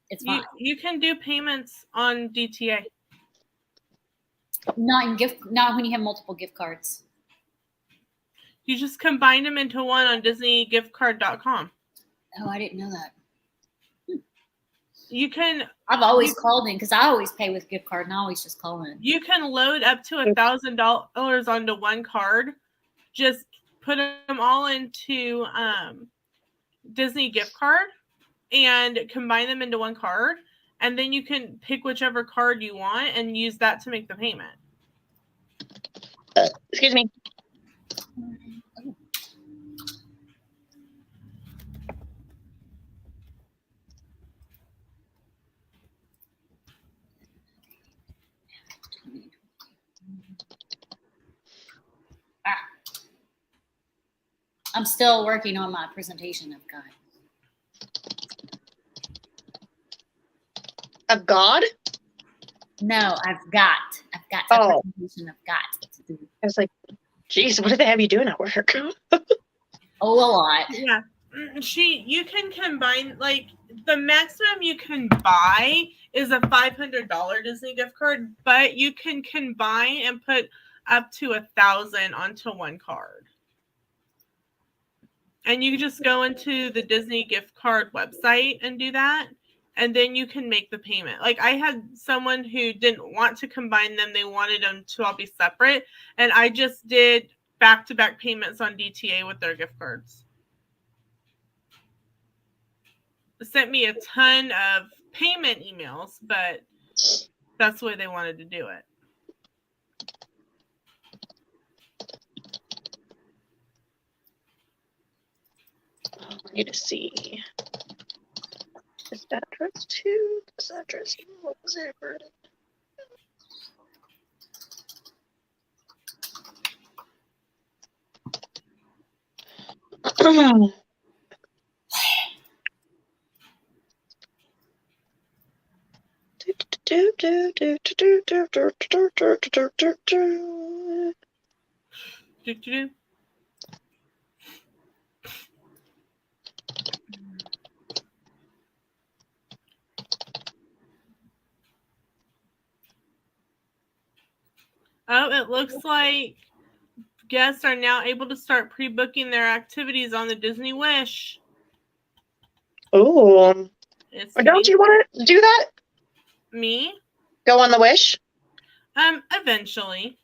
Speaker 3: it's fine.
Speaker 1: You can do payments on DTA.
Speaker 3: Not when you have multiple gift cards.
Speaker 1: You just combine them into one on DisneyGiftCard.com.
Speaker 3: Oh, I didn't know that.
Speaker 1: You can.
Speaker 3: I've always called in because I always pay with gift card and I always just call in.
Speaker 1: You can load up to $1,000 onto one card. Just put them all into Disney gift card and combine them into one card. And then you can pick whichever card you want and use that to make the payment.
Speaker 2: Excuse me.
Speaker 3: I'm still working on my presentation of God.
Speaker 2: Of God?
Speaker 3: No, I've got a presentation of God to do.
Speaker 2: I was like, geez, what do they have you doing at work?
Speaker 3: Oh, a lot.
Speaker 1: Yeah. You can combine, like, the maximum you can buy is a $500 Disney gift card, but you can combine and put up to 1,000 onto one card. And you can just go into the Disney gift card website and do that. And then you can make the payment. Like, I had someone who didn't want to combine them. They wanted them to all be separate. And I just did back-to-back payments on DTA with their gift cards. It sent me a ton of payment emails, but that's the way they wanted to do it.
Speaker 2: I need to see. Is that address 2? This address, what was it?
Speaker 1: Oh, it looks like guests are now able to start pre-booking their activities on the Disney Wish.
Speaker 2: Oh. Don't you want to do that?
Speaker 1: Me?
Speaker 2: Go on the Wish?
Speaker 1: Eventually.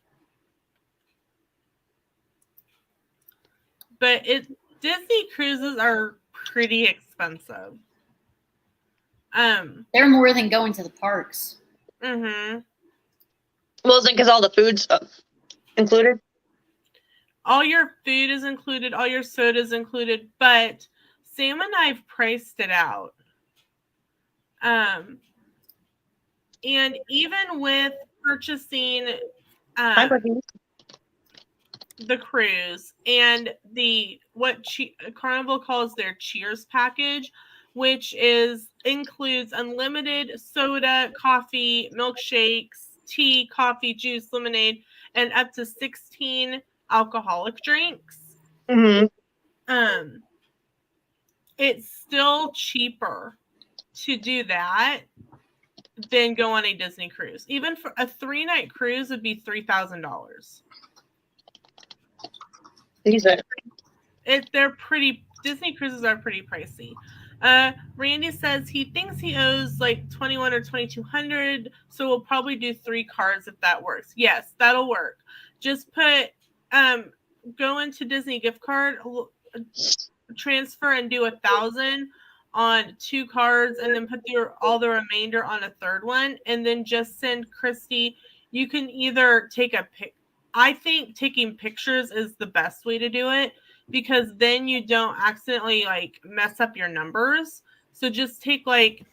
Speaker 1: But Disney cruises are pretty expensive.
Speaker 3: They're more than going to the parks.
Speaker 1: Mm-hmm.
Speaker 2: Well, is it because all the food's included?
Speaker 1: All your food is included, all your soda is included, but Sam and I've priced it out. And even with purchasing the cruise and what Carnival calls their Cheers package, which includes unlimited soda, coffee, milkshakes, tea, coffee, juice, lemonade, and up to 16 alcoholic drinks.
Speaker 2: Mm-hmm.
Speaker 1: It's still cheaper to do that than go on a Disney cruise. Even for a 3-night cruise would be $3,000. Disney cruises are pretty pricey. Randy says he thinks he owes like $2,100 or $2,200, so we'll probably do 3 cards if that works. Yes, that'll work. Just go into Disney gift card, transfer and do 1,000 on 2 cards, and then put all the remainder on a 3rd one, and then just send Christy. You can either take a pic. I think taking pictures is the best way to do it, because then you don't accidentally like mess up your numbers. So just take like,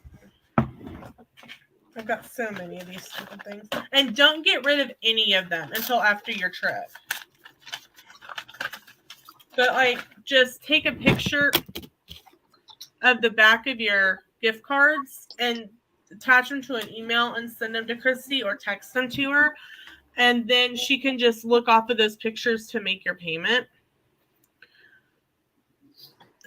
Speaker 1: I've got so many of these stupid things, and don't get rid of any of them until after your trip. But like, just take a picture of the back of your gift cards and attach them to an email and send them to Christy or text them to her. And then she can just look off of those pictures to make your payment.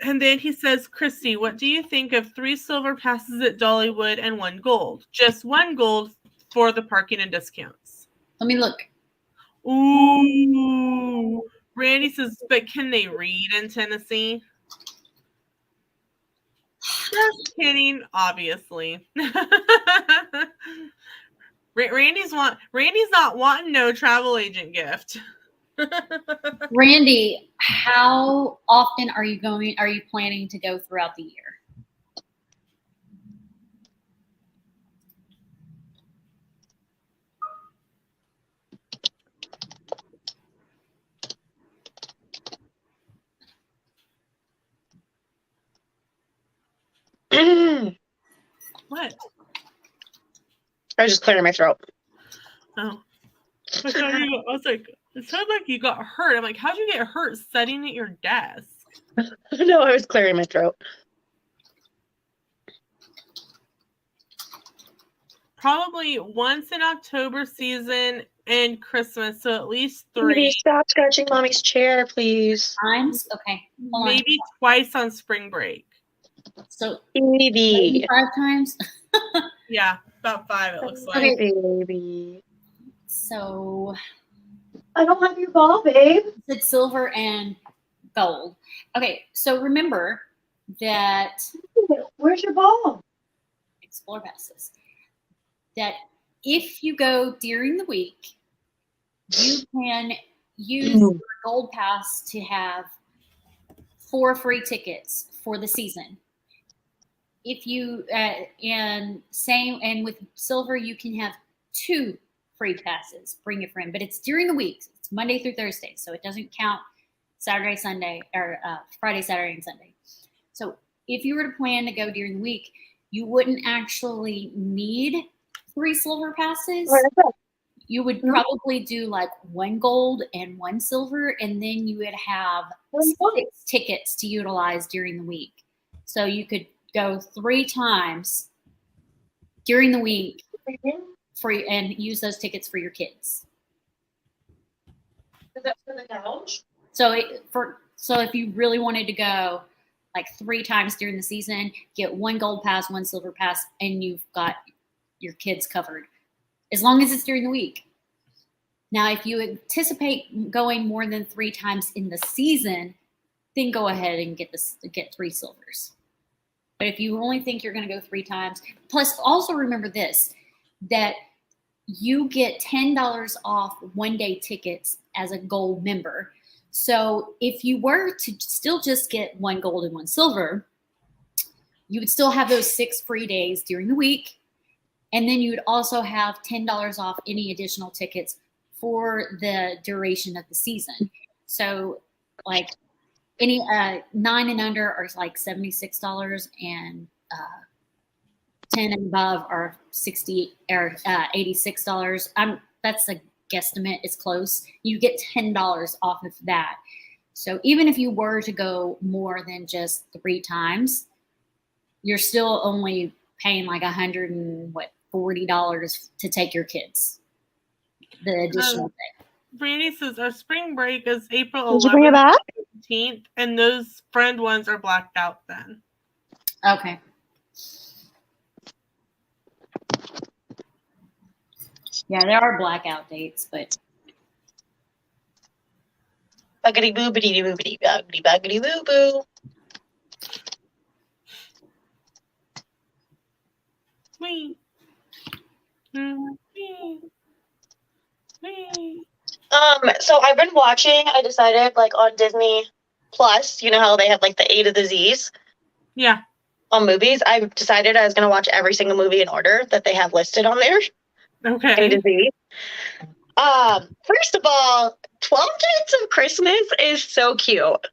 Speaker 1: And then he says, Christy, what do you think of 3 silver passes at Dollywood and 1 gold? Just 1 gold for the parking and discounts.
Speaker 3: Let me look.
Speaker 1: Ooh. Randy says, but can they read in Tennessee? Just kidding, obviously. Randy's not wanting no travel agent gift.
Speaker 3: Randy, how often are you planning to go throughout the year?
Speaker 1: What?
Speaker 2: I was just clearing my throat.
Speaker 1: Oh. I was like, it sounded like you got hurt. I'm like, how'd you get hurt sitting at your desk?
Speaker 2: No, I was clearing my throat.
Speaker 1: Probably once in October season and Christmas, so at least 3.
Speaker 2: Maybe stop scratching mommy's chair, please.
Speaker 3: Times? Okay. Hold
Speaker 1: Maybe
Speaker 3: on.
Speaker 1: twice on spring break.
Speaker 3: So
Speaker 2: Baby.
Speaker 3: 5 times?
Speaker 1: Yeah, about 5 it looks like.
Speaker 3: Okay.
Speaker 2: Baby.
Speaker 3: So
Speaker 2: I don't have your ball, babe.
Speaker 3: it's silver and gold. Okay, so remember that
Speaker 2: Where's your ball?
Speaker 3: Explore passes. That if you go during the week, you can use your gold pass to have 4 free tickets for the season. If you and with silver, you can have 2 free passes. Bring a friend, but it's during the week. It's Monday through Thursday, so it doesn't count Saturday, Sunday, or Friday, Saturday, and Sunday. So if you were to plan to go during the week, you wouldn't actually need 3 silver passes. You would probably do like 1 gold and 1 silver, and then you would have 6 tickets to utilize during the week. So you could go 3 times during the week free and use those tickets for your kids.
Speaker 2: Is that for the gouge?
Speaker 3: So if you really wanted to go like 3 times during the season, get 1 gold pass, 1 silver pass, and you've got your kids covered, as long as it's during the week. Now, if you anticipate going more than 3 times in the season, then go ahead and get 3 silvers. But if you only think you're going to go 3 times, plus also remember this, that you get $10 off 1-day tickets as a gold member. So if you were to still just get 1 gold and 1 silver, you would still have those 6 free days during the week. And then you would also have $10 off any additional tickets for the duration of the season. So like Any 9 and under are like $76, and 10 and above are $86. That's a guesstimate. It's close. You get $10 off of that. So even if you were to go more than just 3 times, you're still only paying like $140 to take your kids. The additional day.
Speaker 1: Brandy says our spring break is April
Speaker 2: Did you bring it
Speaker 1: 11th
Speaker 2: back?
Speaker 1: to 15th, and those friend ones are blacked out then.
Speaker 3: Okay. Yeah, there are blackout dates, but
Speaker 2: Buggity boobity boobity buggity buggity boo boo.
Speaker 1: Wee. Wee. Wee.
Speaker 2: So I've been watching, I decided, like, on Disney Plus, you know how they have, like, the A to the Z's
Speaker 1: Yeah.
Speaker 2: on movies? I decided I was going to watch every single movie in order that they have listed on there,
Speaker 1: Okay.
Speaker 2: A to Z. First of all, 12 Days of Christmas is so cute.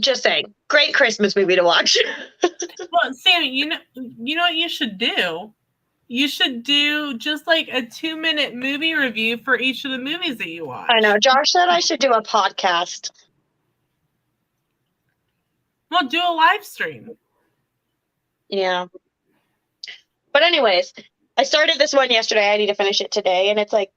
Speaker 2: Just saying. Great Christmas movie to watch.
Speaker 1: Well, Sammy, you know what you should do? You should do just like a 2-minute movie review for each of the movies that you watch.
Speaker 2: I know. Josh said I should do a podcast.
Speaker 1: Well, do a live stream.
Speaker 2: Yeah. But anyways, I started this one yesterday. I need to finish it today. And it's like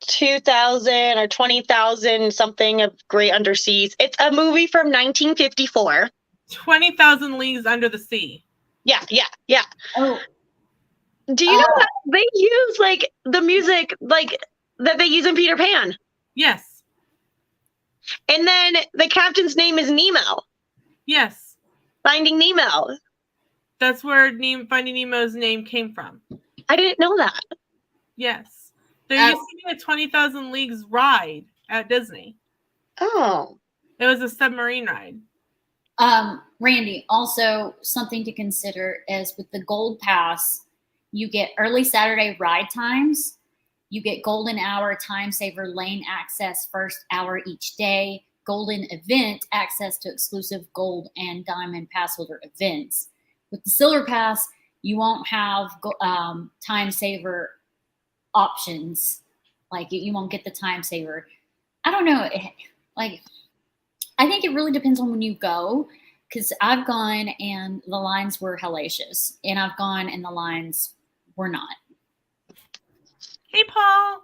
Speaker 2: 2,000 or 20,000 something of Great Underseas. It's a movie from 1954.
Speaker 1: 20,000 Leagues Under the Sea.
Speaker 2: Yeah.
Speaker 3: oh,
Speaker 2: Do you know that they use like the music like that they use in Peter Pan?
Speaker 1: Yes.
Speaker 2: And then the captain's name is Nemo.
Speaker 1: Yes.
Speaker 2: Finding Nemo.
Speaker 1: That's where Finding Nemo's name came from.
Speaker 2: I didn't know that.
Speaker 1: Yes. There used to be a 20,000 Leagues ride at Disney.
Speaker 2: Oh.
Speaker 1: It was a submarine ride.
Speaker 3: Randy, also something to consider is with the Gold Pass, you get early Saturday ride times. You get golden hour time saver lane access first hour each day, golden event access to exclusive gold and diamond pass holder events. With the Silver Pass, you won't have time saver options. Like you won't get the time saver. I don't know. Like, I think it really depends on when you go, because I've gone and the lines were hellacious, and I've gone and the lines were not.
Speaker 1: Hey, Paul.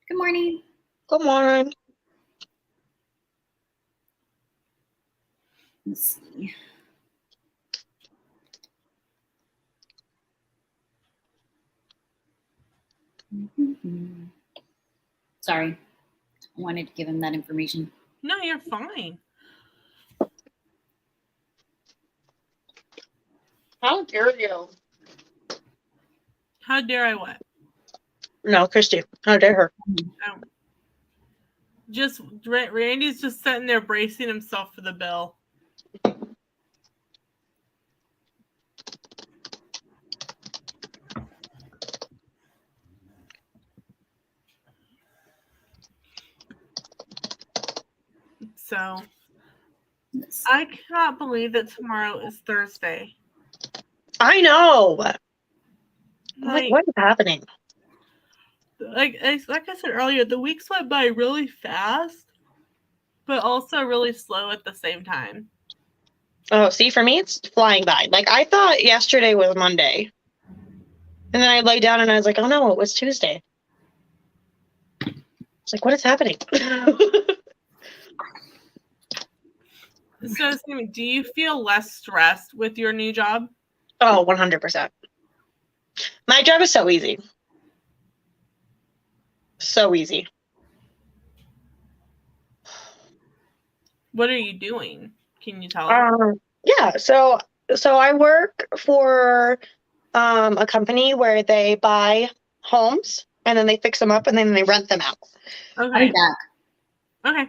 Speaker 3: Good morning.
Speaker 2: Good morning.
Speaker 3: Let's see. Sorry. I wanted to give him that information.
Speaker 1: No, you're fine.
Speaker 2: How dare you?
Speaker 1: How dare I what?
Speaker 2: No, Christy. How dare her?
Speaker 1: Oh. Just Randy's just sitting there bracing himself for the bill. So I cannot believe that tomorrow is Thursday.
Speaker 2: I know. Like, what is happening?
Speaker 1: Like I said earlier, the weeks went by really fast, but also really slow at the same time.
Speaker 2: Oh, see, for me, it's flying by. Like, I thought yesterday was Monday. And then I lay down and I was like, oh no, it was Tuesday. It's like, what is happening?
Speaker 1: So, Sammy, do you feel less stressed with your new job?
Speaker 2: Oh, 100%. My job is so easy. So easy.
Speaker 1: What are you doing? Can you tell us?
Speaker 2: Yeah, so I work for a company where they buy homes and then they fix them up and then they rent them out.
Speaker 1: Okay.
Speaker 3: I'm back.
Speaker 1: Okay.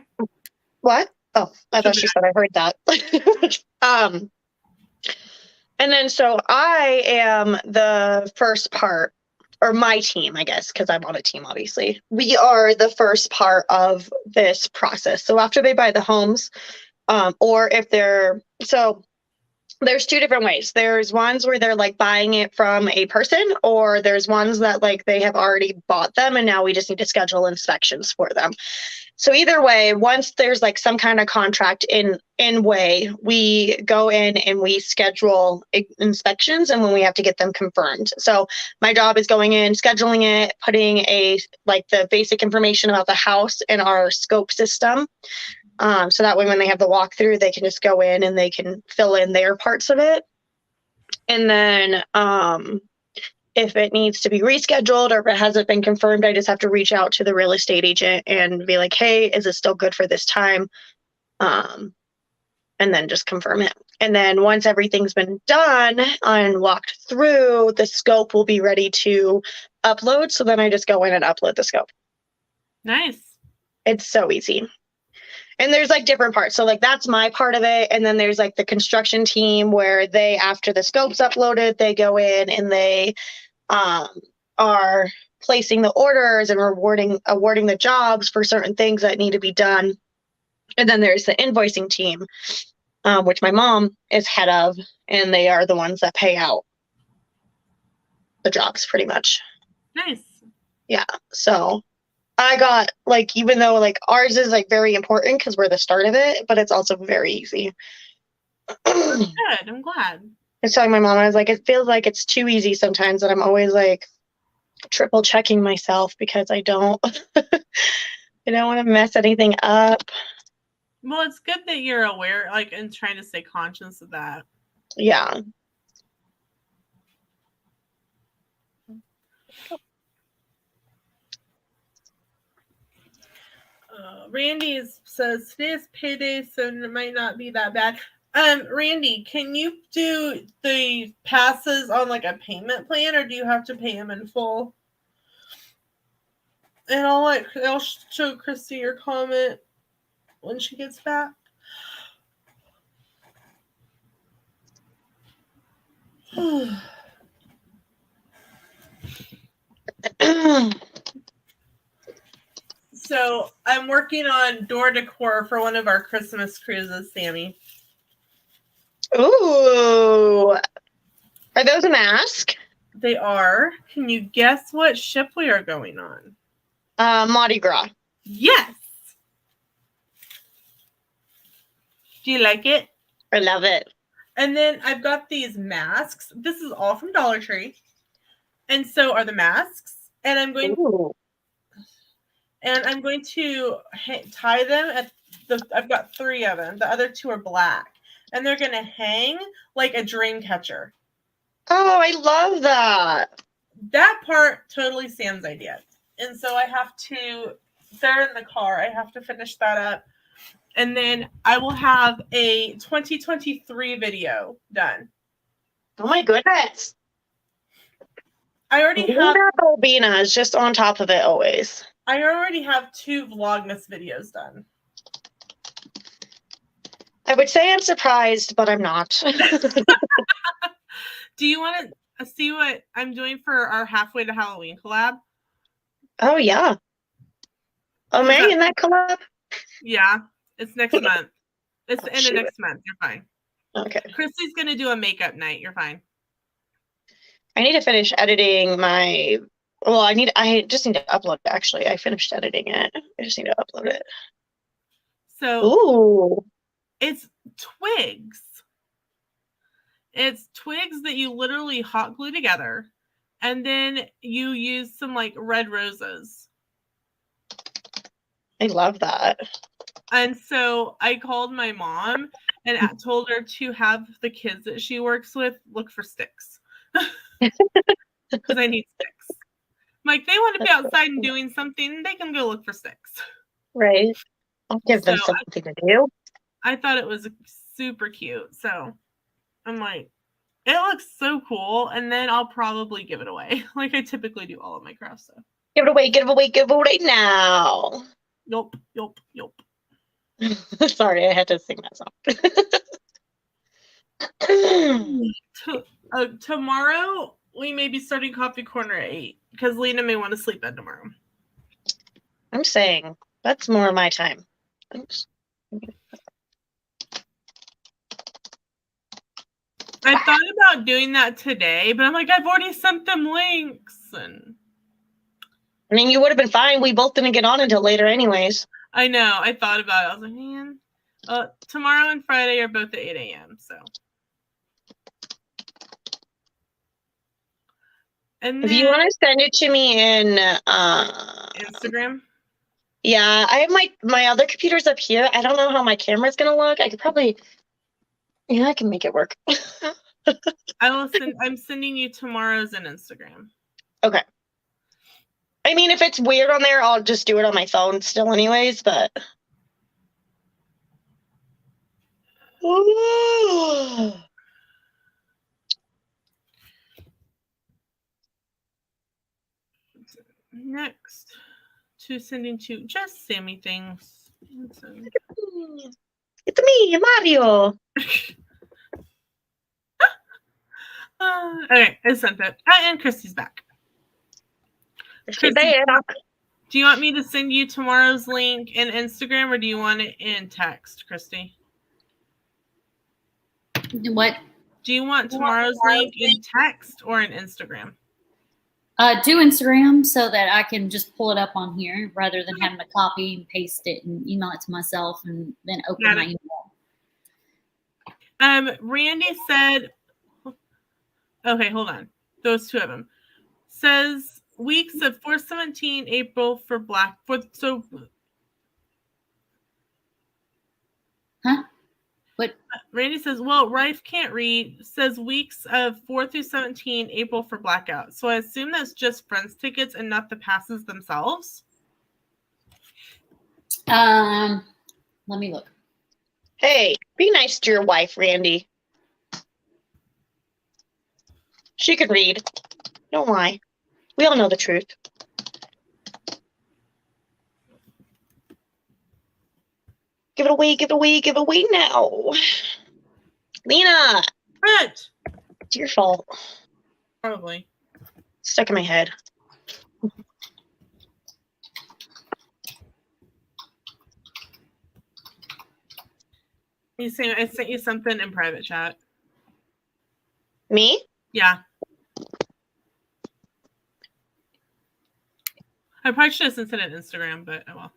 Speaker 2: What? Oh, I thought she said I heard that. And then so I am the first part. or my team, I guess, because I'm on a team, obviously, we are the first part of this process. So after they buy the homes, or if so there's two different ways. There's ones where they're like buying it from a person, or there's ones that like they have already bought them and now we just need to schedule inspections for them. So either way, once there's like some kind of contract in way, we go in and we schedule inspections and when we have to get them confirmed. So my job is going in, scheduling it, putting the basic information about the house in our scope system. So that way when they have the walkthrough, they can just go in and they can fill in their parts of it. And then if it needs to be rescheduled or if it hasn't been confirmed, I just have to reach out to the real estate agent and be like, hey, is it still good for this time? And then just confirm it. And then once everything's been done and walked through, the scope will be ready to upload. So then I just go in and upload the scope.
Speaker 1: Nice.
Speaker 2: It's so easy. And there's like different parts. So like that's my part of it. And then there's like the construction team where they, after the scope's uploaded, they go in and they are placing the orders and awarding the jobs for certain things that need to be done. And then there's the invoicing team, which my mom is head of, and they are the ones that pay out the jobs pretty much.
Speaker 1: Nice.
Speaker 2: Yeah. So I got like, even though like ours is like very important because we're the start of it, but it's also very easy.
Speaker 1: Good. I'm glad.
Speaker 2: I was telling my mom, I was like, it feels like it's too easy sometimes that I'm always like triple checking myself because I don't I don't want to mess anything up.
Speaker 1: Well, it's good that you're aware, like, and trying to stay conscious of that.
Speaker 2: Yeah.
Speaker 1: Randy says today is payday, so it might not be that bad. Randy, can you do the passes on like a payment plan, or do you have to pay them in full? And I'll show Christy your comment when she gets back. So I'm working on door decor for one of our Christmas cruises, Sammy.
Speaker 2: Ooh. Are those a mask?
Speaker 1: They are. Can you guess what ship we are going on?
Speaker 2: Mardi Gras.
Speaker 1: Yes. Do you like it?
Speaker 2: I love it.
Speaker 1: And then I've got these masks. This is all from Dollar Tree. And so are the masks. And I'm going to tie them at I've got 3 of them. The other 2 are black. And they're going to hang like a dream catcher.
Speaker 2: Oh, I love that.
Speaker 1: That part, totally Sam's idea. And so they're in the car. I have to finish that up. And then I will have a 2023 video done.
Speaker 2: Oh my goodness.
Speaker 1: I already have
Speaker 2: Albina is just on top of it always.
Speaker 1: I already have 2 Vlogmas videos done.
Speaker 2: I would say I'm surprised, but I'm not.
Speaker 1: Do you want to see what I'm doing for our Halfway to Halloween collab?
Speaker 2: Oh, yeah. Am I in that collab?
Speaker 1: Yeah. It's next month. It's the end of next month. You're fine.
Speaker 2: Okay.
Speaker 1: Christy's going to do a makeup night. You're fine.
Speaker 2: I need to finish editing I just need to upload it, actually. I finished editing it. I just need to upload it.
Speaker 1: So it's twigs. It's twigs that you literally hot glue together. And then you use some like red roses.
Speaker 2: I love that. And
Speaker 1: so I called my mom and told her to have the kids that she works with look for sticks. Because I need sticks. Like, they want to be outside and doing something, they can go look for sticks.
Speaker 2: Right. I'll give them something to do. I
Speaker 1: thought it was super cute. So I'm like, it looks so cool. And then I'll probably give it away. Like I typically do all of my craft stuff.
Speaker 2: Give it away now.
Speaker 1: Yup.
Speaker 2: Sorry, I had to sing that song.
Speaker 1: Tomorrow, we may be starting Coffee Corner at 8. because Lena may want to sleep in tomorrow.
Speaker 2: I'm saying that's more of my time. Oops.
Speaker 1: I thought about doing that today, but I'm like, I've already sent them links. And
Speaker 2: I mean, you would have been fine. We both didn't get on until later anyways.
Speaker 1: I know. I thought about it. I was like, man, tomorrow and Friday are both at 8 a.m. So. And
Speaker 2: if you want to send it to me in
Speaker 1: Instagram.
Speaker 2: Yeah, I have my other computers up here. I don't know how my camera's gonna look. I could probably, I can make it work.
Speaker 1: I'm sending you tomorrow's in Instagram.
Speaker 2: Okay. I mean, if it's weird on there, I'll just do it on my phone still anyways, but.
Speaker 1: Next, sending to just Sammy things.
Speaker 2: It's me, Mario.
Speaker 1: Okay, I sent it. And Christy's back.
Speaker 2: Christy,
Speaker 1: do you want me to send you tomorrow's link in Instagram, or do you want it in text, Christy?
Speaker 3: What?
Speaker 1: Do you want tomorrow's link in text or in Instagram?
Speaker 3: Do Instagram so that I can just pull it up on here rather than having to copy and paste it and email it to myself and then open my email.
Speaker 1: Randy said, okay, hold on. Those two of them. Says weeks of 4/17 April for Black. So.
Speaker 3: Huh? What?
Speaker 1: Randy says, well, Rife can't read. Says weeks of 4 through 17 April for Blackout. So I assume that's just Friends tickets and not the passes themselves.
Speaker 3: Let me look.
Speaker 2: Hey, be nice to your wife, Randy. She could read. Don't lie. We all know the truth. Give it away, give it away, give it away now. Lena!
Speaker 1: What?
Speaker 2: It's your fault.
Speaker 1: Probably.
Speaker 2: Stuck in my head.
Speaker 1: You saying I sent you something in private chat?
Speaker 2: Me?
Speaker 1: Yeah. I probably should have sent it on Instagram, but oh well.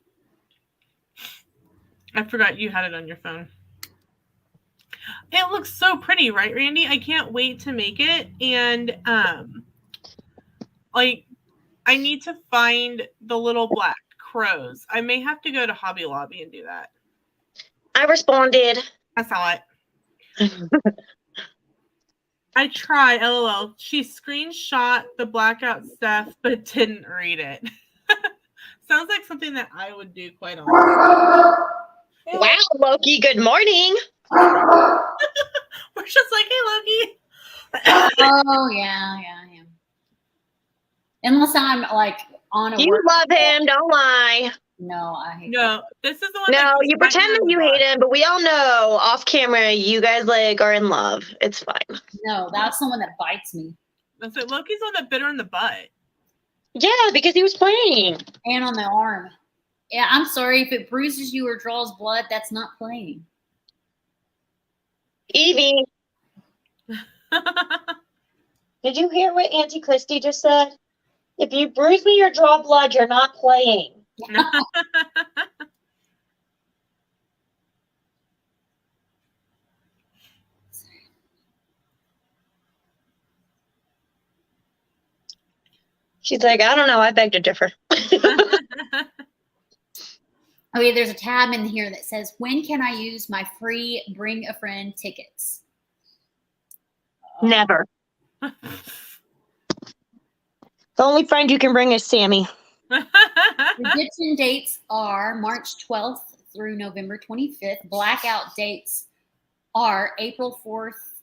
Speaker 1: I forgot you had it on your phone. It looks so pretty, right, Randy? I can't wait to make it. And I need to find the little black crows. I may have to go to Hobby Lobby and do that.
Speaker 2: I responded.
Speaker 1: I saw it. I tried. LOL. She screenshot the blackout stuff, but didn't read it. Sounds like something that I would do quite honestly.
Speaker 2: Wow, Loki, good morning.
Speaker 1: We're just like, hey, Loki.
Speaker 3: Oh, yeah. Unless I'm like on a
Speaker 2: You love him, don't lie.
Speaker 3: No, I hate
Speaker 1: No, this is the one.
Speaker 2: No, you pretend that you hate him, but we all know off camera you guys like are in love. It's fine.
Speaker 3: No, that's the one that bites me.
Speaker 1: That's it. Loki's on the bit her in the butt.
Speaker 2: Yeah, because he was playing.
Speaker 3: And on the arm. Yeah, I'm sorry. If it bruises you or draws blood, that's not playing.
Speaker 2: Evie. Did you hear what Auntie Christy just said? If you bruise me or draw blood, you're not playing. She's like, I don't know. I beg to differ.
Speaker 3: Okay, there's a tab in here that says, when can I use my free Bring a Friend tickets?
Speaker 2: Never. The only friend you can bring is Sammy.
Speaker 3: Redemption dates are March 12th through November 25th. Blackout dates are April 4th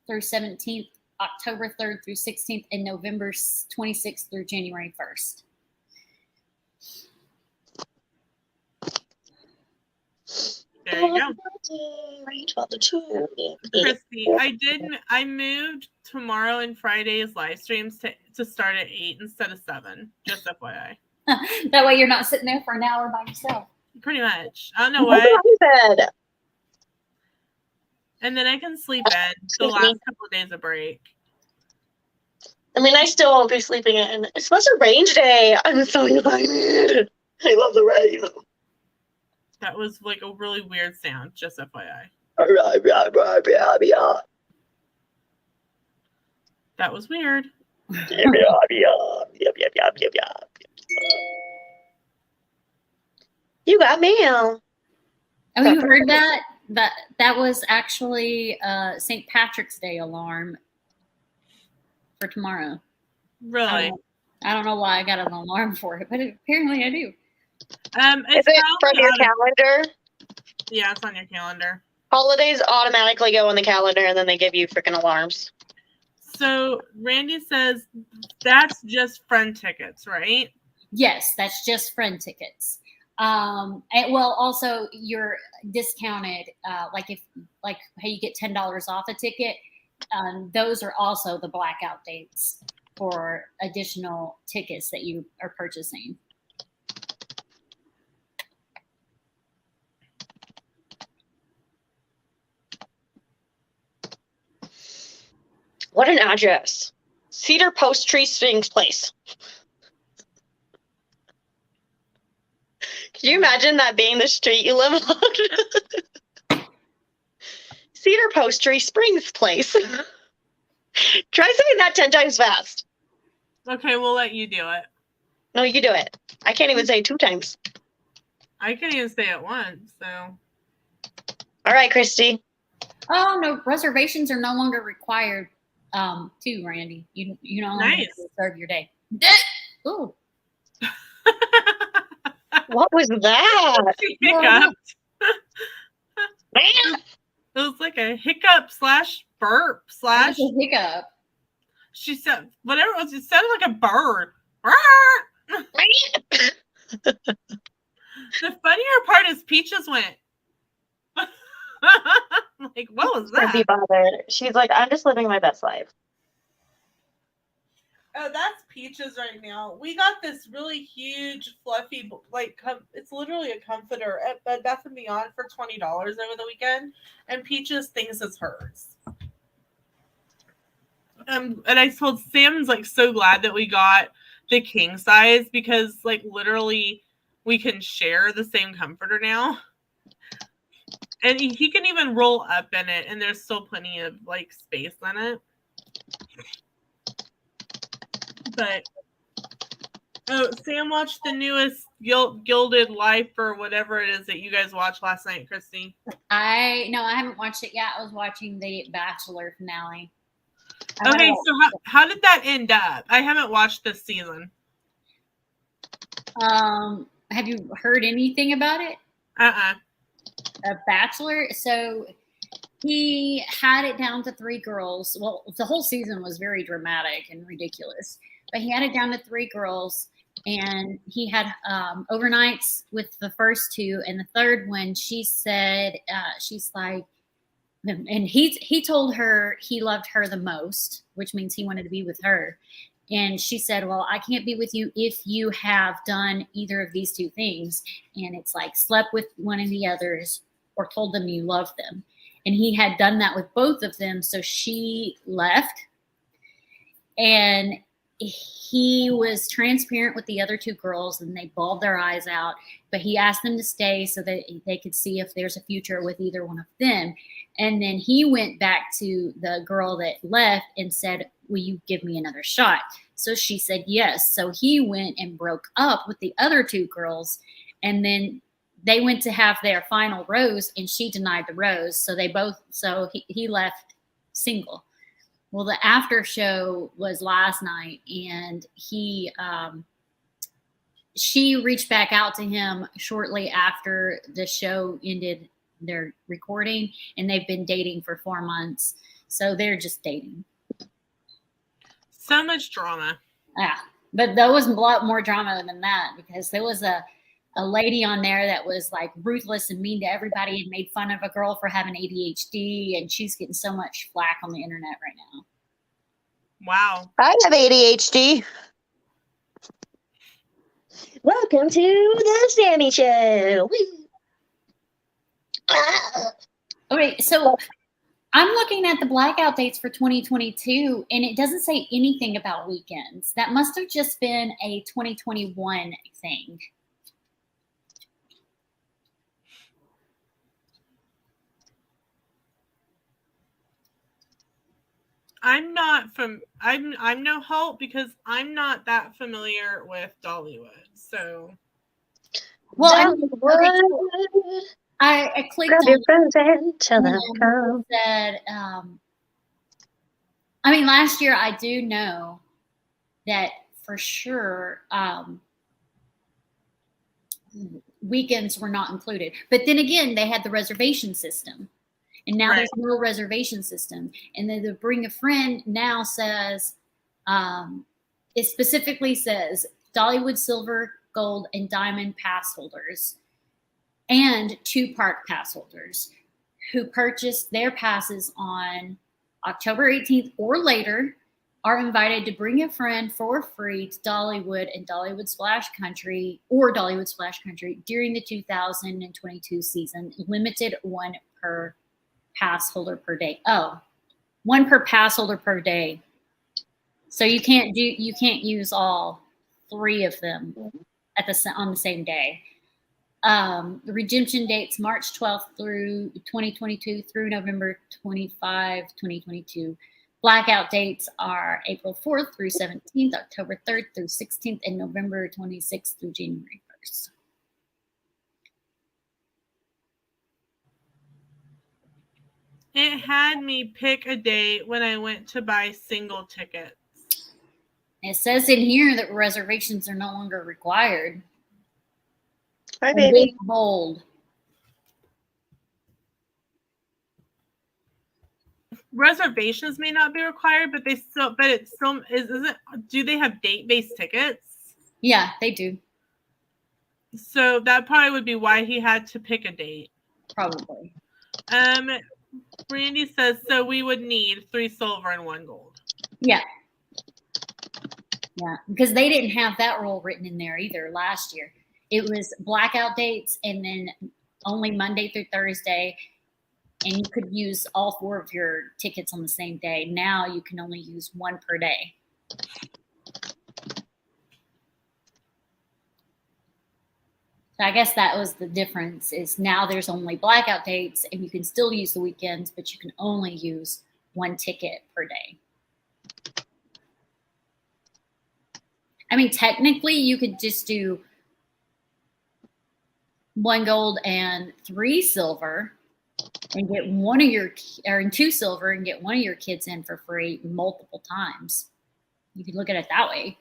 Speaker 3: through 17th, October 3rd through 16th, and November 26th through January 1st.
Speaker 1: There you go. Christy, I moved tomorrow and Friday's live streams to start at 8 instead of 7. Just FYI.
Speaker 3: That way you're not sitting there for an hour by yourself.
Speaker 1: Pretty much. I don't know why. And then I can sleep in the last couple of days of break.
Speaker 2: I mean, I still won't be sleeping in. It's supposed to rain today. I'm so excited. I love the rain.
Speaker 1: That was like a really weird sound, just FYI. That was weird.
Speaker 2: You got mail.
Speaker 3: Oh, you heard that? That was actually St. Patrick's Day alarm for tomorrow.
Speaker 1: Really?
Speaker 2: Oh.
Speaker 3: I don't know why I got an alarm for it, but apparently I do.
Speaker 2: Is it from your calendar?
Speaker 1: Yeah, it's on your calendar.
Speaker 2: Holidays automatically go on the calendar, and then they give you freaking alarms.
Speaker 1: So Randy says that's just friend tickets, right?
Speaker 3: Yes, that's just friend tickets. And, well, also you're discounted, like how you get $10 off a ticket. Those are also the blackout dates for additional tickets that you are purchasing.
Speaker 2: What an address. Cedar Post Tree Springs Place. Can you imagine that being the street you live on? Cedar Post Tree Springs Place. Try saying that 10 times fast.
Speaker 1: Okay, we'll let you do it.
Speaker 2: No, you do it. I can't even say it 2 times.
Speaker 1: I can't even say it once, so.
Speaker 2: All right, Christy.
Speaker 3: Oh, no, reservations are no longer required, too, Randy. You don't have to reserve your day. Ooh.
Speaker 2: What was that?
Speaker 1: She hiccuped. It was like a hiccup / burp /
Speaker 3: hiccup.
Speaker 1: She said whatever it was. It sounded like a bird. The funnier part is Peaches went. Like, what was that?
Speaker 2: Be bothered. She's like, I'm just living my best life.
Speaker 1: Oh, that's Peaches right now. We got this really huge, fluffy, like, it's literally a comforter at Bed Bath & Beyond for $20 over the weekend, and Peaches thinks it's hers. And I told Sam's, like, so glad that we got the king size because, like, literally we can share the same comforter now. And he can even roll up in it, and there's still plenty of, like, space in it. But Sam watched the newest Gilded Life or whatever it is that you guys watched last night, Christy.
Speaker 3: I haven't watched it yet. I was watching the Bachelor finale.
Speaker 1: Okay, so how did that end up? I haven't watched this season.
Speaker 3: Have you heard anything about it? A Bachelor. So he had it down to 3 girls. Well, the whole season was very dramatic and ridiculous. But he had it down to 3 girls, and he had overnights with the first 2, and the third one, she said, she's like, and he told her he loved her the most, which means he wanted to be with her. And she said, well, I can't be with you if you have done either of these 2 things. And it's like slept with one of the others or told them you love them. And he had done that with both of them. So she left, and he was transparent with the other 2 girls, and they bawled their eyes out, but he asked them to stay so that they could see if there's a future with either one of them. And then he went back to the girl that left and said, will you give me another shot? So she said yes. So he went and broke up with the other 2 girls, and then they went to have their final rose, and she denied the rose. So he left single. Well, the after show was last night, and she reached back out to him shortly after the show ended their recording, and they've been dating for 4 months. So they're just dating.
Speaker 1: So much drama.
Speaker 3: Yeah, but there was a lot more drama than that, because there was a a lady on there that was like ruthless and mean to everybody and made fun of a girl for having ADHD, and she's getting so much flack on the internet right now.
Speaker 1: Wow.
Speaker 2: I have ADHD. Welcome to the Sammy Show.
Speaker 3: Okay, so I'm looking at the blackout dates for 2022, and it doesn't say anything about weekends. That must have just been a 2021 thing.
Speaker 1: I'm no help because I'm not that familiar with Dollywood. So,
Speaker 3: well,
Speaker 2: Dollywood.
Speaker 3: I clicked
Speaker 2: Grab
Speaker 3: on
Speaker 2: your friends and tell them
Speaker 3: it
Speaker 2: come.
Speaker 3: said, I mean, last year I do know that for sure weekends were not included. But then again, they had the reservation system. And now there's no reservation system. And then the bring a friend now says, it specifically says Dollywood Silver, Gold, and Diamond pass holders and 2 park pass holders who purchased their passes on October 18th or later are invited to bring a friend for free to Dollywood and Dollywood Splash Country during the 2022 season, limited 1 per pass holder per day. Oh, 1 per pass holder per day. So you can't use all 3 of them on the same day. The redemption dates March 12th through 2022 through November 25, 2022. Blackout dates are April 4th through 17th, October 3rd through 16th, and November 26th through January 1st.
Speaker 1: it had me pick a date when I went to buy single tickets.
Speaker 3: It says in here that reservations are no longer required.
Speaker 2: Hi, baby.
Speaker 3: Bold.
Speaker 1: Reservations may not be required, but it still isn't. Do they have date-based tickets?
Speaker 3: Yeah, they do.
Speaker 1: So that probably would be why he had to pick a date.
Speaker 3: Probably.
Speaker 1: Brandy says, so we would need 3 silver and 1 gold.
Speaker 3: Yeah. Yeah, because they didn't have that rule written in there either last year. It was blackout dates and then only Monday through Thursday, and you could use all 4 of your tickets on the same day. Now you can only use 1 per day. So I guess that was the difference, is now there's only blackout dates and you can still use the weekends, but you can only use 1 ticket per day. I mean, technically you could just do 1 gold and 3 silver and get 2 silver and get 1 of your kids in for free multiple times. You could look at it that way.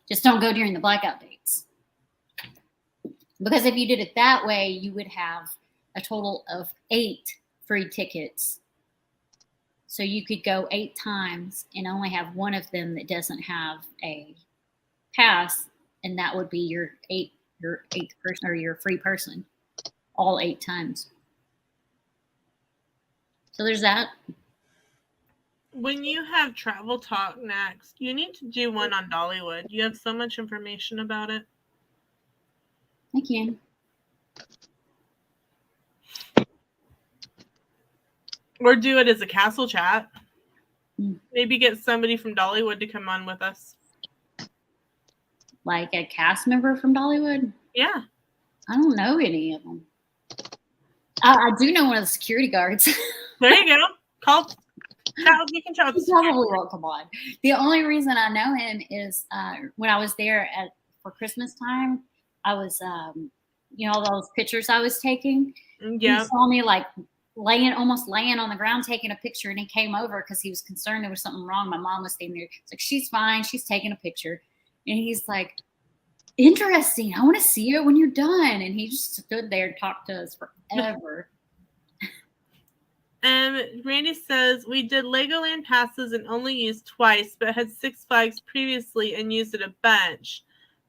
Speaker 3: Just don't go during the blackout dates. Because if you did it that way, you would have a total of 8 free tickets. So you could go 8 times and only have 1 of them that doesn't have a pass, and that would be your 8th person or your free person, all 8 times. So there's that.
Speaker 1: When you have travel talk next, you need to do one on Dollywood. You have so much information about it.
Speaker 3: I can.
Speaker 1: Or do it as a castle chat.
Speaker 3: Mm.
Speaker 1: Maybe get somebody from Dollywood to come on with us.
Speaker 3: Like a cast member from Dollywood?
Speaker 1: Yeah.
Speaker 3: I don't know any of them. I do know one of the security guards.
Speaker 1: There you go. Call. You can chat.
Speaker 3: He probably won't come on. The only reason I know him is when I was there for Christmas time. I was, all those pictures I was taking.
Speaker 1: Yeah.
Speaker 3: He saw me like almost laying on the ground taking a picture, and he came over because he was concerned there was something wrong. My mom was standing there. It's like, she's fine. She's taking a picture. And he's like, interesting. I want to see you when you're done. And he just stood there and talked to us forever.
Speaker 1: Randy says, we did Legoland passes and only used twice, but had 6 Flags previously and used it a bunch.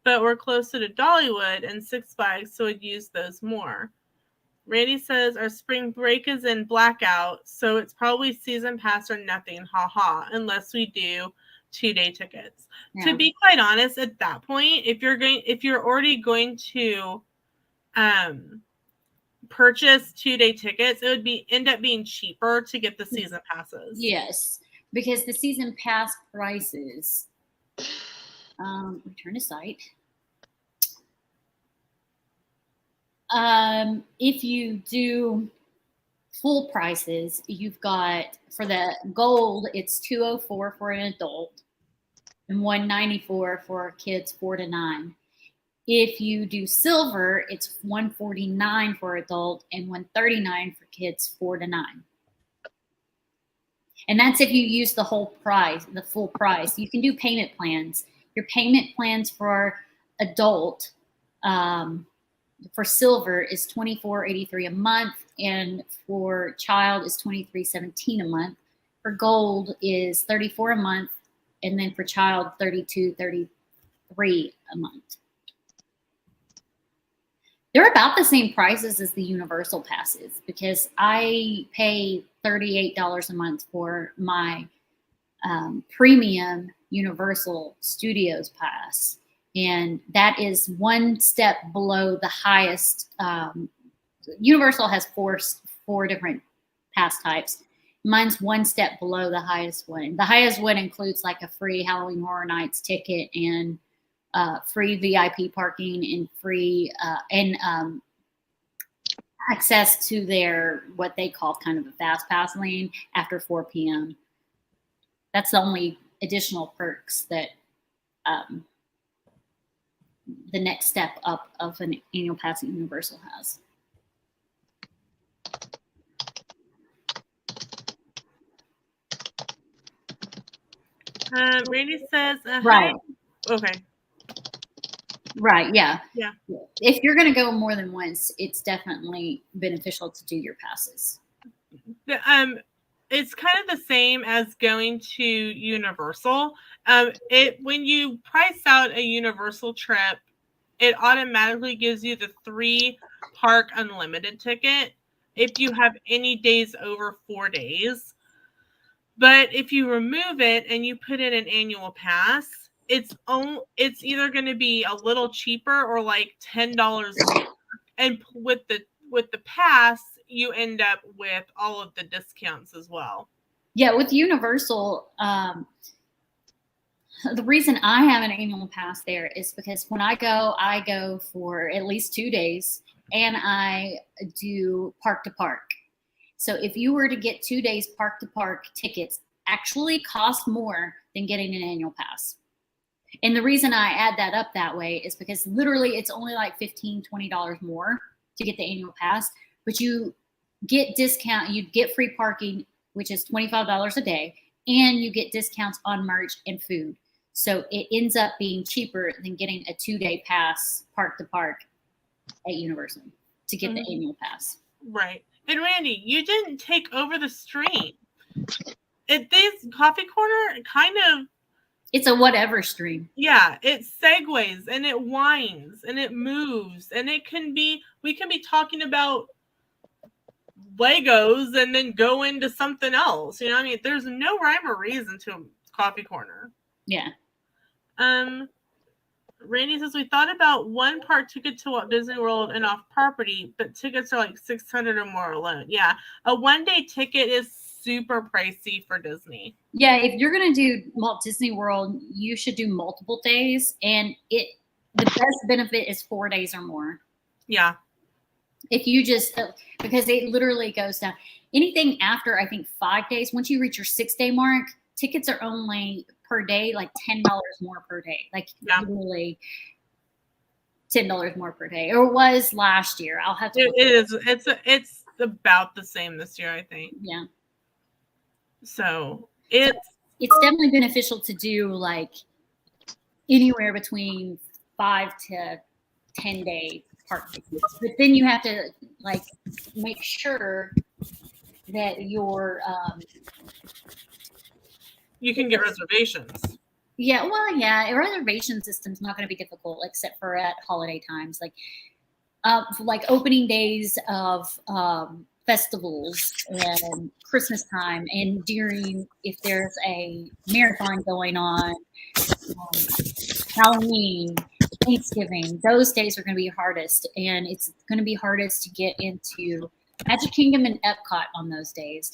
Speaker 1: but we're closer to Dollywood and Six Flags, so we'd use those more. Randy says our spring break is in blackout, so it's probably season pass or nothing, haha, unless we do 2-day tickets.
Speaker 3: Yeah.
Speaker 1: To be quite honest, at that point, if you're already going to purchase 2-day tickets, it would end up being cheaper to get the season passes.
Speaker 3: Yes, because the season pass prices. Return to site. If you do full prices, you've got for the gold, it's $204 for an adult and $194 for kids 4 to 9. If you do silver, it's $149 for adult and $139 for kids 4 to 9. And that's if you use the whole price, the full price. You can do payment plans. Your payment plans for adult, for silver is $24.83 a month, and for child is $23.17 a month. For gold is $34 a month, and then for child $32.33 a month. They're about the same prices as the universal passes because I pay $38 a month for my premium Universal Studios pass. And that is one step below the highest. Universal has four different pass types. Mine's one step below the highest one. The highest one includes like a free Halloween Horror Nights ticket and free VIP parking and free access to their what they call kind of a fast pass lane after 4 p.m. That's the only additional perks that the next step up of an annual pass at Universal has.
Speaker 1: Randy says,
Speaker 3: right.
Speaker 1: Okay.
Speaker 3: Right. Yeah.
Speaker 1: Yeah.
Speaker 3: If you're going to go more than once, it's definitely beneficial to do your passes.
Speaker 1: It's kind of the same as going to Universal. When you price out a Universal trip, it automatically gives you the 3 park unlimited ticket if you have any days over 4 days. But if you remove it and you put in an annual pass, it's either going to be a little cheaper or like $10 more. And with the pass, you end up with all of the discounts as well.
Speaker 3: Yeah, with Universal, the reason I have an annual pass there is because when I go for at least 2 days, and I do park to park. So if you were to get 2 days park to park tickets, actually cost more than getting an annual pass. And the reason I add that up that way is because literally it's only like $15, $20 more to get the annual pass, but you get discount, you get free parking, which is $25 a day, and you get discounts on merch and food. So it ends up being cheaper than getting a 2-day pass park to park at Universal to get the annual pass.
Speaker 1: Right. And Randy, you didn't take over the stream. This coffee corner kind of,
Speaker 3: it's a whatever stream.
Speaker 1: Yeah, it segues and it winds and it moves, and we can be talking about Legos and then go into something else. You know what I mean? There's no rhyme or reason to a coffee corner.
Speaker 3: Yeah.
Speaker 1: Randy says we thought about 1 park ticket to Walt Disney World and off property, but tickets are like $600 or more alone. Yeah, a 1-day ticket is super pricey for Disney.
Speaker 3: Yeah, if you're gonna do Walt Disney World, you should do multiple days, and the best benefit is 4 days or more.
Speaker 1: Yeah.
Speaker 3: If you just because it literally goes down. Anything after I think 5 days, once you reach your 6-day mark, tickets are only per day like $10 more per day. Like literally $10 more per day. Or it was last year. I'll have to.
Speaker 1: It's about the same this year, I think.
Speaker 3: Yeah.
Speaker 1: So
Speaker 3: it's definitely beneficial to do like anywhere between 5 to 10 day park tickets. But then you have to like make sure that your
Speaker 1: you can get reservations.
Speaker 3: Yeah, well, yeah, a reservation system's not going to be difficult except for at holiday times, like opening days of festivals and Christmas time, and during if there's a marathon going on, Halloween, Thanksgiving, those days are going to be hardest, and it's going to be hardest to get into Magic Kingdom and Epcot on those days.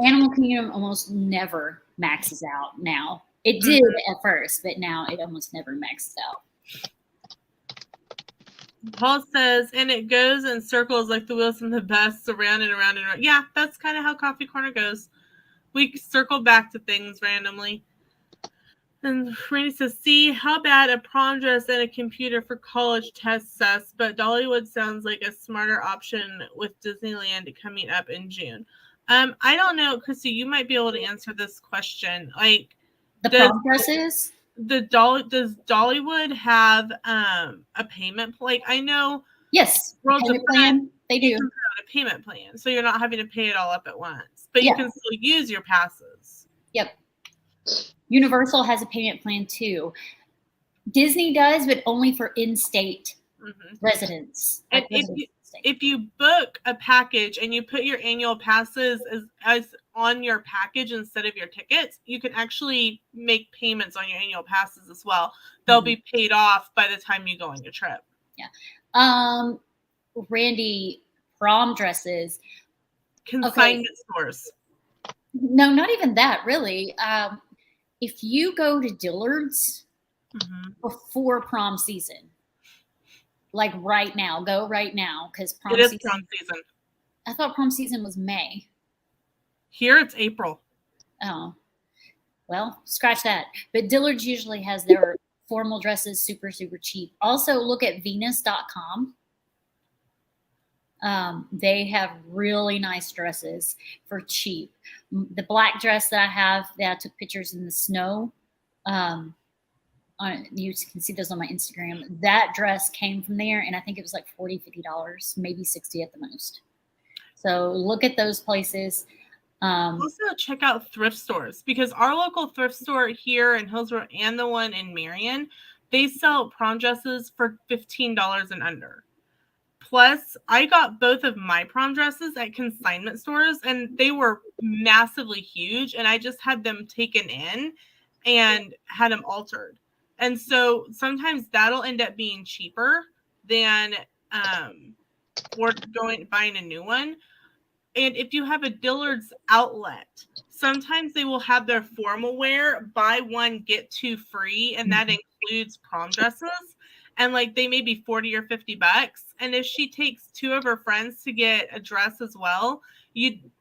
Speaker 3: Animal Kingdom almost never maxes out now. It did at first, but now it almost never maxes out.
Speaker 1: Paul says, and it goes in circles like the wheels from the bus, around and around and around. Yeah, that's kind of how Coffee Corner goes. We circle back to things randomly. And Randy says, see how bad a prom dress and a computer for college tests us, but Dollywood sounds like a smarter option with Disneyland coming up in June. I don't know, Chrissy, you might be able to answer this question. Like
Speaker 3: the prom dresses?
Speaker 1: Does Dollywood have a payment? Like I know,
Speaker 3: yes, payment plan. They do
Speaker 1: a payment plan, so you're not having to pay it all up at once, but you can still use your passes.
Speaker 3: Yep. Universal has a payment plan too. Disney does, but only for in-state residents.
Speaker 1: And if you book a package and you put your annual passes as on your package instead of your tickets, you can actually make payments on your annual passes as well. They'll be paid off by the time you go on your trip.
Speaker 3: Yeah. Randy, prom dresses.
Speaker 1: Consignment stores.
Speaker 3: No, not even that, really. If you go to Dillard's before prom season, like right now, go right now, because prom
Speaker 1: season.
Speaker 3: I thought prom season was May.
Speaker 1: Here it's April.
Speaker 3: Oh, well, scratch that. But Dillard's usually has their formal dresses super, super cheap. Also, look at Venus.com. They have really nice dresses for cheap. The black dress that I have, that I took pictures in the snow, you can see those on my Instagram. That dress came from there, and I think it was like $40, $50, maybe $60 at the most. So look at those places.
Speaker 1: Also check out thrift stores, because our local thrift store here in Hillsborough and the one in Marion, they sell prom dresses for $15 and under. Plus, I got both of my prom dresses at consignment stores, and they were massively huge, and I just had them taken in and had them altered. And so sometimes that'll end up being cheaper than buying a new one. And if you have a Dillard's outlet, sometimes they will have their formal wear, buy one, get two free, and that includes prom dresses. And like they may be $40 or $50. And if she takes two of her friends to get a dress as well,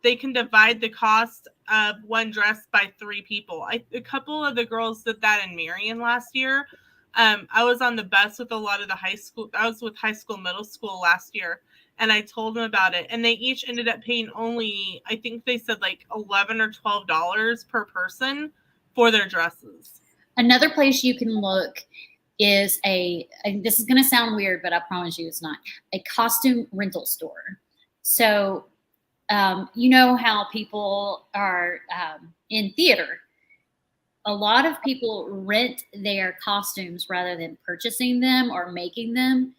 Speaker 1: they can divide the cost of one dress by three people. A couple of the girls did that in Marion last year. I was on the bus with a lot of the high school. I was with high school, middle school last year, and I told them about it. And they each ended up paying only, I think they said like $11 or $12 per person for their dresses.
Speaker 3: Another place you can look is this is going to sound weird, but I promise you it's not, a costume rental store. So, you know how people are in theater. A lot of people rent their costumes rather than purchasing them or making them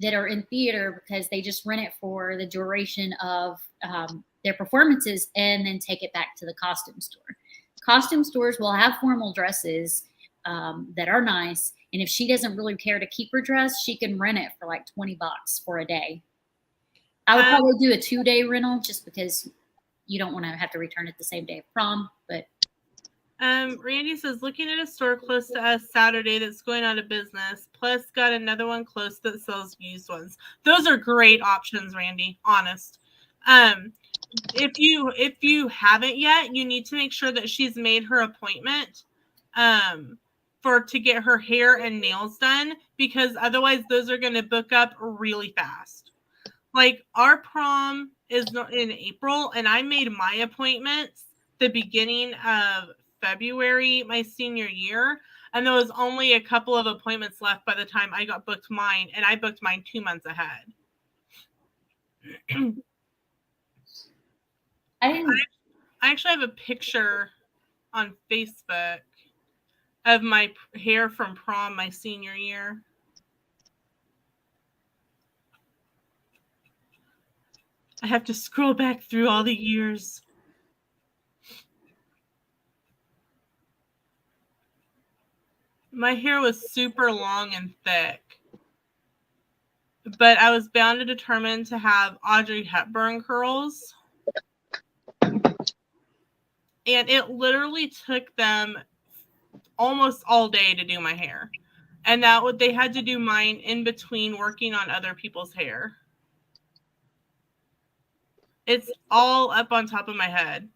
Speaker 3: that are in theater, because they just rent it for the duration of their performances and then take it back to the costume store. Costume stores will have formal dresses that are nice. And if she doesn't really care to keep her dress, she can rent it for like $20 for a day. I would probably do a 2-day rental just because you don't want to have to return it the same day of prom. But
Speaker 1: Randy says, looking at a store close to us Saturday that's going out of business, plus got another one close that sells used ones. Those are great options, Randy, honest. If you haven't yet, you need to make sure that she's made her appointment to get her hair and nails done, because otherwise those are going to book up really fast. Like our prom is in April, and I made my appointments the beginning of February, my senior year, and there was only a couple of appointments left by the time I got booked mine, and I booked mine 2 months ahead. I actually have a picture on Facebook of my hair from prom my senior year. I have to scroll back through all the years. My hair was super long and thick. But I was bound and determined to have Audrey Hepburn curls. And it literally took them almost all day to do my hair. And that what they had to do mine in between working on other people's hair. It's all up on top of my head.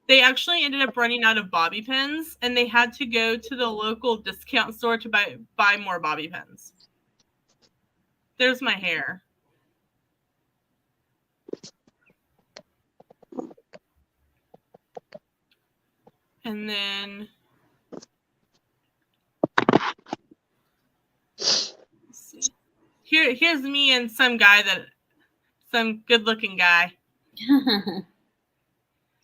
Speaker 1: They actually ended up running out of bobby pins, and they had to go to the local discount store to buy more bobby pins. There's my hair. And then let's see. Here's me and some good-looking guy.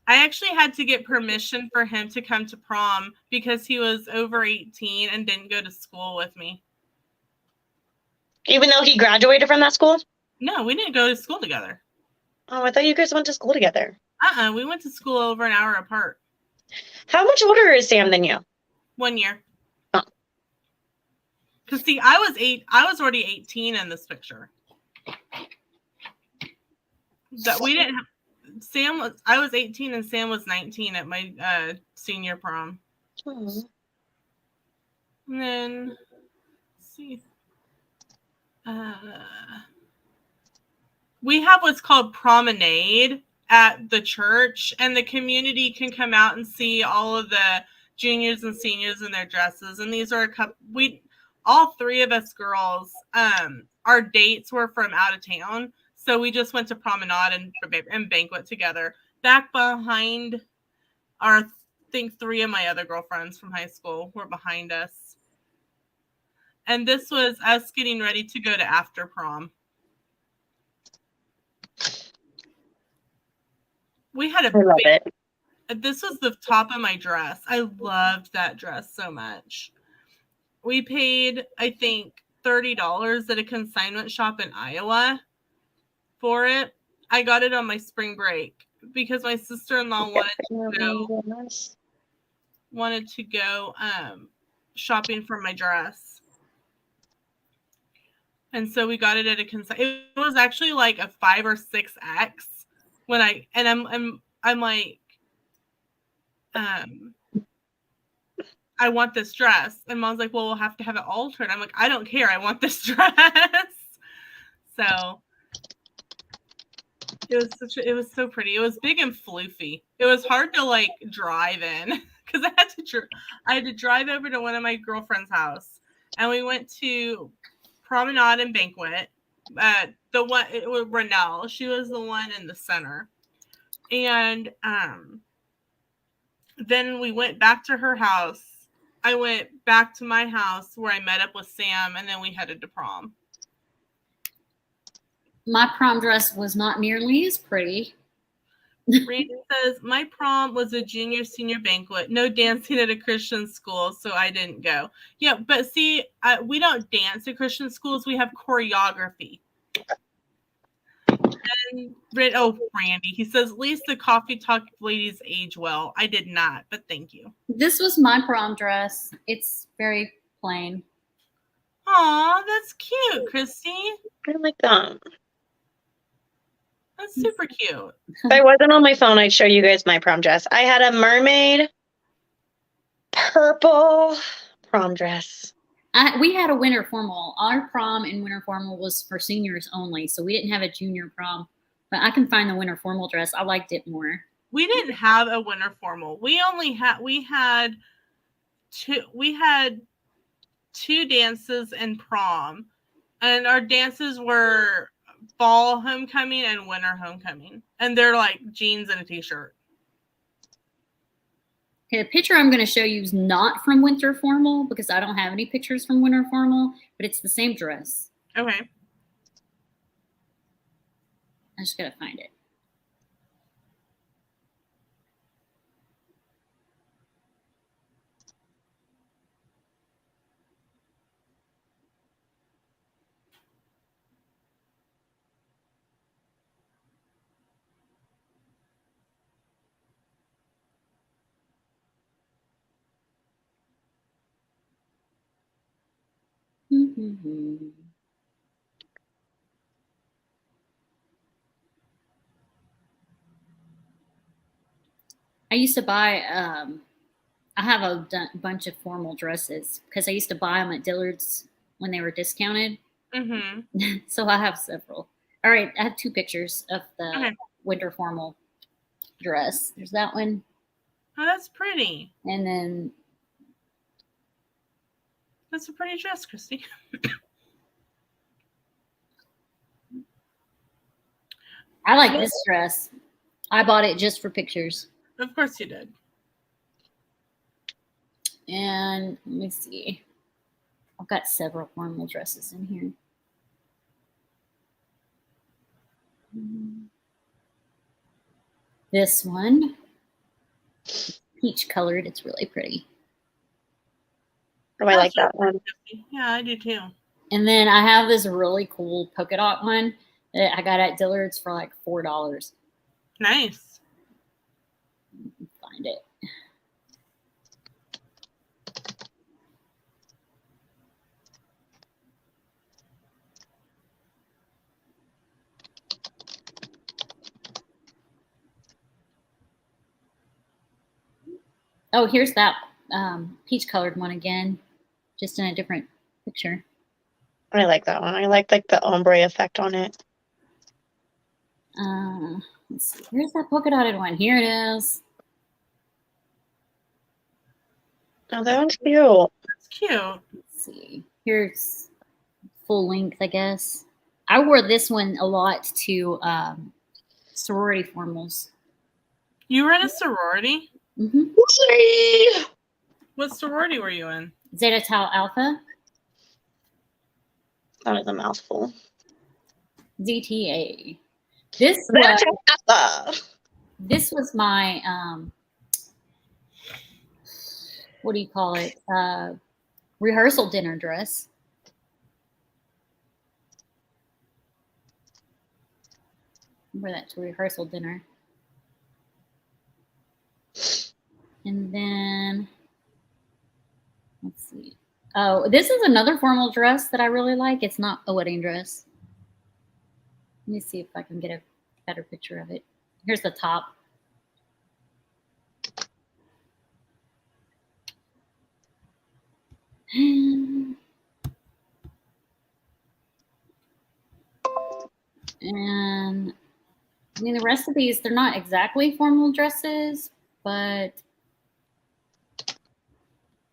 Speaker 1: I actually had to get permission for him to come to prom because he was over 18 and didn't go to school with me.
Speaker 2: Even though he graduated from that school?
Speaker 1: No, we didn't go to school together.
Speaker 2: Oh, I thought you guys went to school together.
Speaker 1: We went to school over an hour apart.
Speaker 2: How much older is Sam than you?
Speaker 1: 1 year.
Speaker 2: Oh.
Speaker 1: Because see, I was already 18 in this picture. That we didn't have, I was 18 and Sam was 19 at my senior prom.
Speaker 2: Oh.
Speaker 1: And then let's see. We have what's called promenade at the church, and the community can come out and see all of the juniors and seniors in their dresses. And these are all three of us girls, our dates were from out of town. So we just went to promenade and banquet together. Back behind I think 3 of my other girlfriends from high school were behind us. And this was us getting ready to go to after prom. We had
Speaker 2: I love it.
Speaker 1: This was the top of my dress. I loved that dress so much. We paid, I think, $30 at a consignment shop in Iowa for it. I got it on my spring break because my sister-in-law wanted to go shopping for my dress. And so we got it at a consignment. It was actually like a 5 or 6X when I'm like, I want this dress. And Mom's like, well, we'll have to have it altered. I'm like, I don't care. I want this dress. So it was so pretty. It was big and floofy. It was hard to like drive in because I had to drive over to one of my girlfriend's house, and we went to promenade and banquet. The one it was Renelle. She was the one in the center, and then we went back to her house. I went back to my house where I met up with Sam, and then we headed to prom.
Speaker 3: My prom dress was not nearly as pretty.
Speaker 1: Randy says, my prom was a junior senior banquet. No dancing at a Christian school, so I didn't go. Yeah, but see, we don't dance at Christian schools. We have choreography. And Randy, he says, at least the coffee talk ladies age well. I did not, but thank you.
Speaker 3: This was my prom dress. It's very plain.
Speaker 1: Aw, that's cute, Christy.
Speaker 2: I like that.
Speaker 1: That's super cute.
Speaker 2: If I wasn't on my phone, I'd show you guys my prom dress. I had a mermaid purple prom dress.
Speaker 3: We had a winter formal. Our prom and winter formal was for seniors only, so we didn't have a junior prom. But I can find the winter formal dress. I liked it more.
Speaker 1: We didn't have a winter formal. We had two dances in prom, and our dances were fall homecoming and winter homecoming, and they're like jeans and a t-shirt.
Speaker 3: Okay, the picture I'm going to show you is not from winter formal because I don't have any pictures from winter formal, but it's the same dress.
Speaker 1: Okay.
Speaker 3: I just got to find it. I used to buy, I have a bunch of formal dresses because I used to buy them at Dillard's when they were discounted.
Speaker 1: Mm-hmm.
Speaker 3: So I have several. All right, I have 2 pictures of the
Speaker 1: Okay.
Speaker 3: winter formal dress. There's that one.
Speaker 1: Oh, that's pretty.
Speaker 3: And then
Speaker 1: That's a pretty dress, Christy.
Speaker 3: I like this dress. I bought it just for pictures.
Speaker 1: Of course you did.
Speaker 3: And let me see. I've got several formal dresses in here. This one, peach colored. It's really pretty.
Speaker 2: Oh, I like that one.
Speaker 1: Yeah, I do too.
Speaker 3: And then I have this really cool polka dot one that I got at Dillard's for like $4.
Speaker 1: Nice.
Speaker 3: Find it. Oh, here's that peach colored one again, just in a different picture.
Speaker 2: I like that one. I like the ombre effect on it.
Speaker 3: Let's see. Where's that polka dotted one? Here it is.
Speaker 2: Oh, that one's cute.
Speaker 1: That's cute.
Speaker 3: Let's see. Here's full length, I guess. I wore this one a lot to sorority formals.
Speaker 1: You were in a sorority?
Speaker 3: Mm-hmm.
Speaker 1: What sorority were you in?
Speaker 3: Zeta Tau Alpha.
Speaker 2: That was a mouthful.
Speaker 3: ZTA. This was my what do you call it? Rehearsal dinner dress. Wear that to rehearsal dinner. And then let's see. Oh, this is another formal dress that I really like. It's not a wedding dress. Let me see if I can get a better picture of it. Here's the top. And I mean, the rest of these, they're not exactly formal dresses, but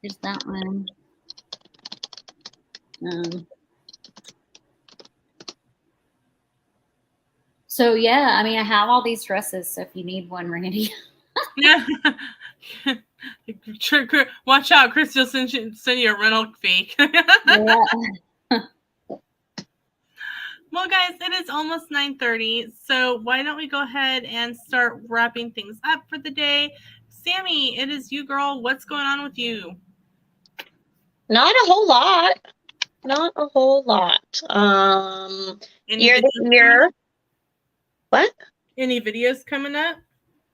Speaker 3: here's that one. So yeah, I mean, I have all these dresses. So if you need one, Randy.
Speaker 1: Yeah. Watch out, Chris will send you a rental fee.
Speaker 3: Yeah.
Speaker 1: Well, guys, it is almost 9:30, so why don't we go ahead and start wrapping things up for the day? Sammy, it is you, girl. What's going on with you?
Speaker 2: Not a whole lot. Not a whole lot. Year of the year. What?
Speaker 1: Any videos coming up?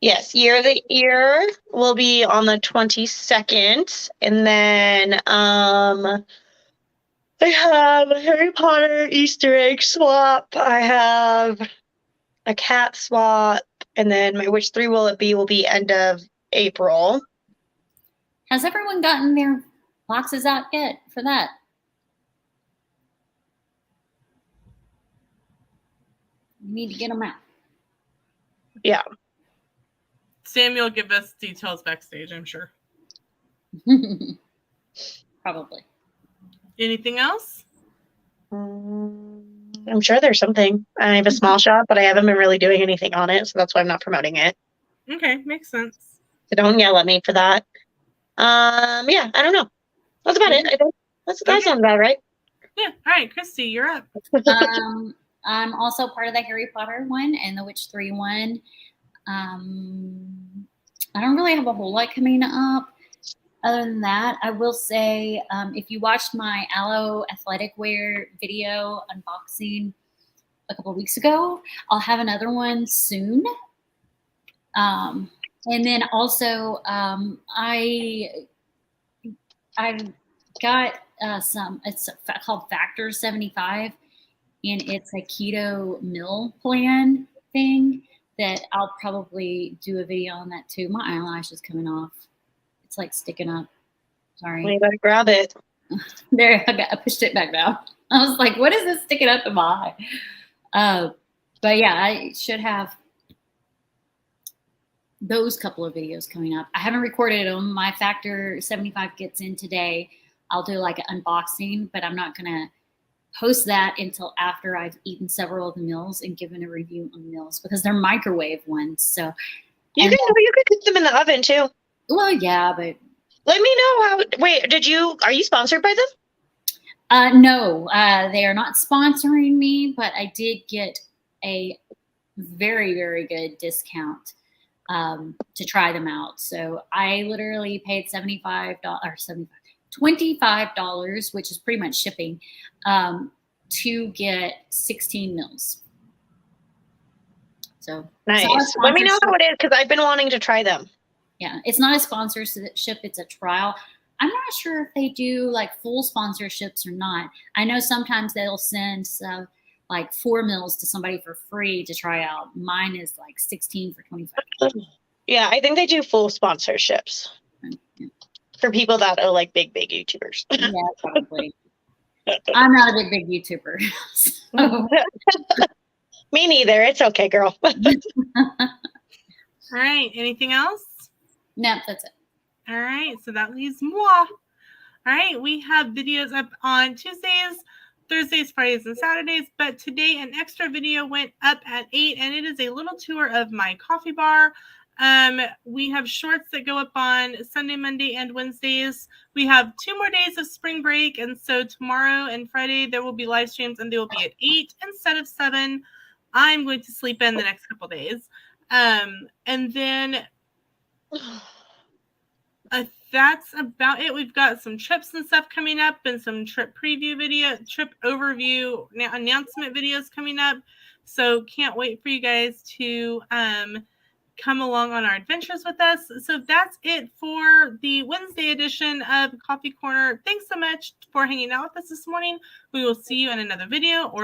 Speaker 2: Yes, year of the year will be on the 22nd, and then I have a Harry Potter Easter egg swap. I have a cat swap, and then my which 3 will it be will be end of April.
Speaker 3: Has everyone gotten their boxes out yet for that? You need to get them out.
Speaker 2: Yeah.
Speaker 1: Samuel will give us details backstage, I'm sure.
Speaker 3: Probably.
Speaker 1: Anything else?
Speaker 2: I'm sure there's something. I have a small shop, but I haven't been really doing anything on it, so that's why I'm not promoting it.
Speaker 1: Okay, makes sense.
Speaker 2: So don't yell at me for that. Yeah, I don't know. That's about it. I think that sounds about right.
Speaker 1: Yeah. All right, Christy, you're up.
Speaker 3: I'm also part of the Harry Potter one and the Witch 3 one. I don't really have a whole lot coming up. Other than that, I will say, if you watched my Aloe athletic wear video unboxing a couple of weeks ago, I'll have another one soon. And then also, I got it's called Factor 75, and it's a keto meal plan thing that I'll probably do a video on that too. My eyelash is coming off. It's like sticking up. Sorry.
Speaker 2: Well, you better grab it.
Speaker 3: There, I pushed it back down. I was like, what is this sticking up in my eye? But yeah, I should have those couple of videos coming up. I haven't recorded them. My Factor 75 gets in today. I'll do like an unboxing, but I'm not going to post that until after I've eaten several of the meals and given a review on the meals because they're microwave ones. So
Speaker 2: you can cook them in the oven too.
Speaker 3: Well, yeah, but
Speaker 2: let me know how. Wait, are you sponsored by them?
Speaker 3: No, they are not sponsoring me, but I did get a very, very good discount to try them out. So I literally paid $25, which is pretty much shipping, to get 16 meals. So
Speaker 2: nice. Let me know how it is because I've been wanting to try them.
Speaker 3: Yeah, it's not a sponsorship; it's a trial. I'm not sure if they do like full sponsorships or not. I know sometimes they'll send like 4 meals to somebody for free to try out. Mine is like 16 for $25.
Speaker 2: Yeah, I think they do full sponsorships for people that are like big YouTubers.
Speaker 3: Yeah, probably. I'm not a big YouTuber. So.
Speaker 2: Me neither. It's okay, girl.
Speaker 1: All right. Anything else?
Speaker 3: No, that's it.
Speaker 1: All right. So that leaves moi. All right. We have videos up on Tuesdays, Thursdays, Fridays, and Saturdays. But today, an extra video went up at 8, and it is a little tour of my coffee bar. We have shorts that go up on Sunday, Monday, and Wednesdays. We have 2 more days of spring break, and so tomorrow and Friday there will be live streams, and they will be at 8 instead of 7. I'm going to sleep in the next couple days, and then that's about it. We've got some trips and stuff coming up, and some trip overview announcement videos coming up. So can't wait for you guys to come along on our adventures with us. So that's it for the Wednesday edition of Coffee Corner. Thanks so much for hanging out with us this morning. We will see you in another video or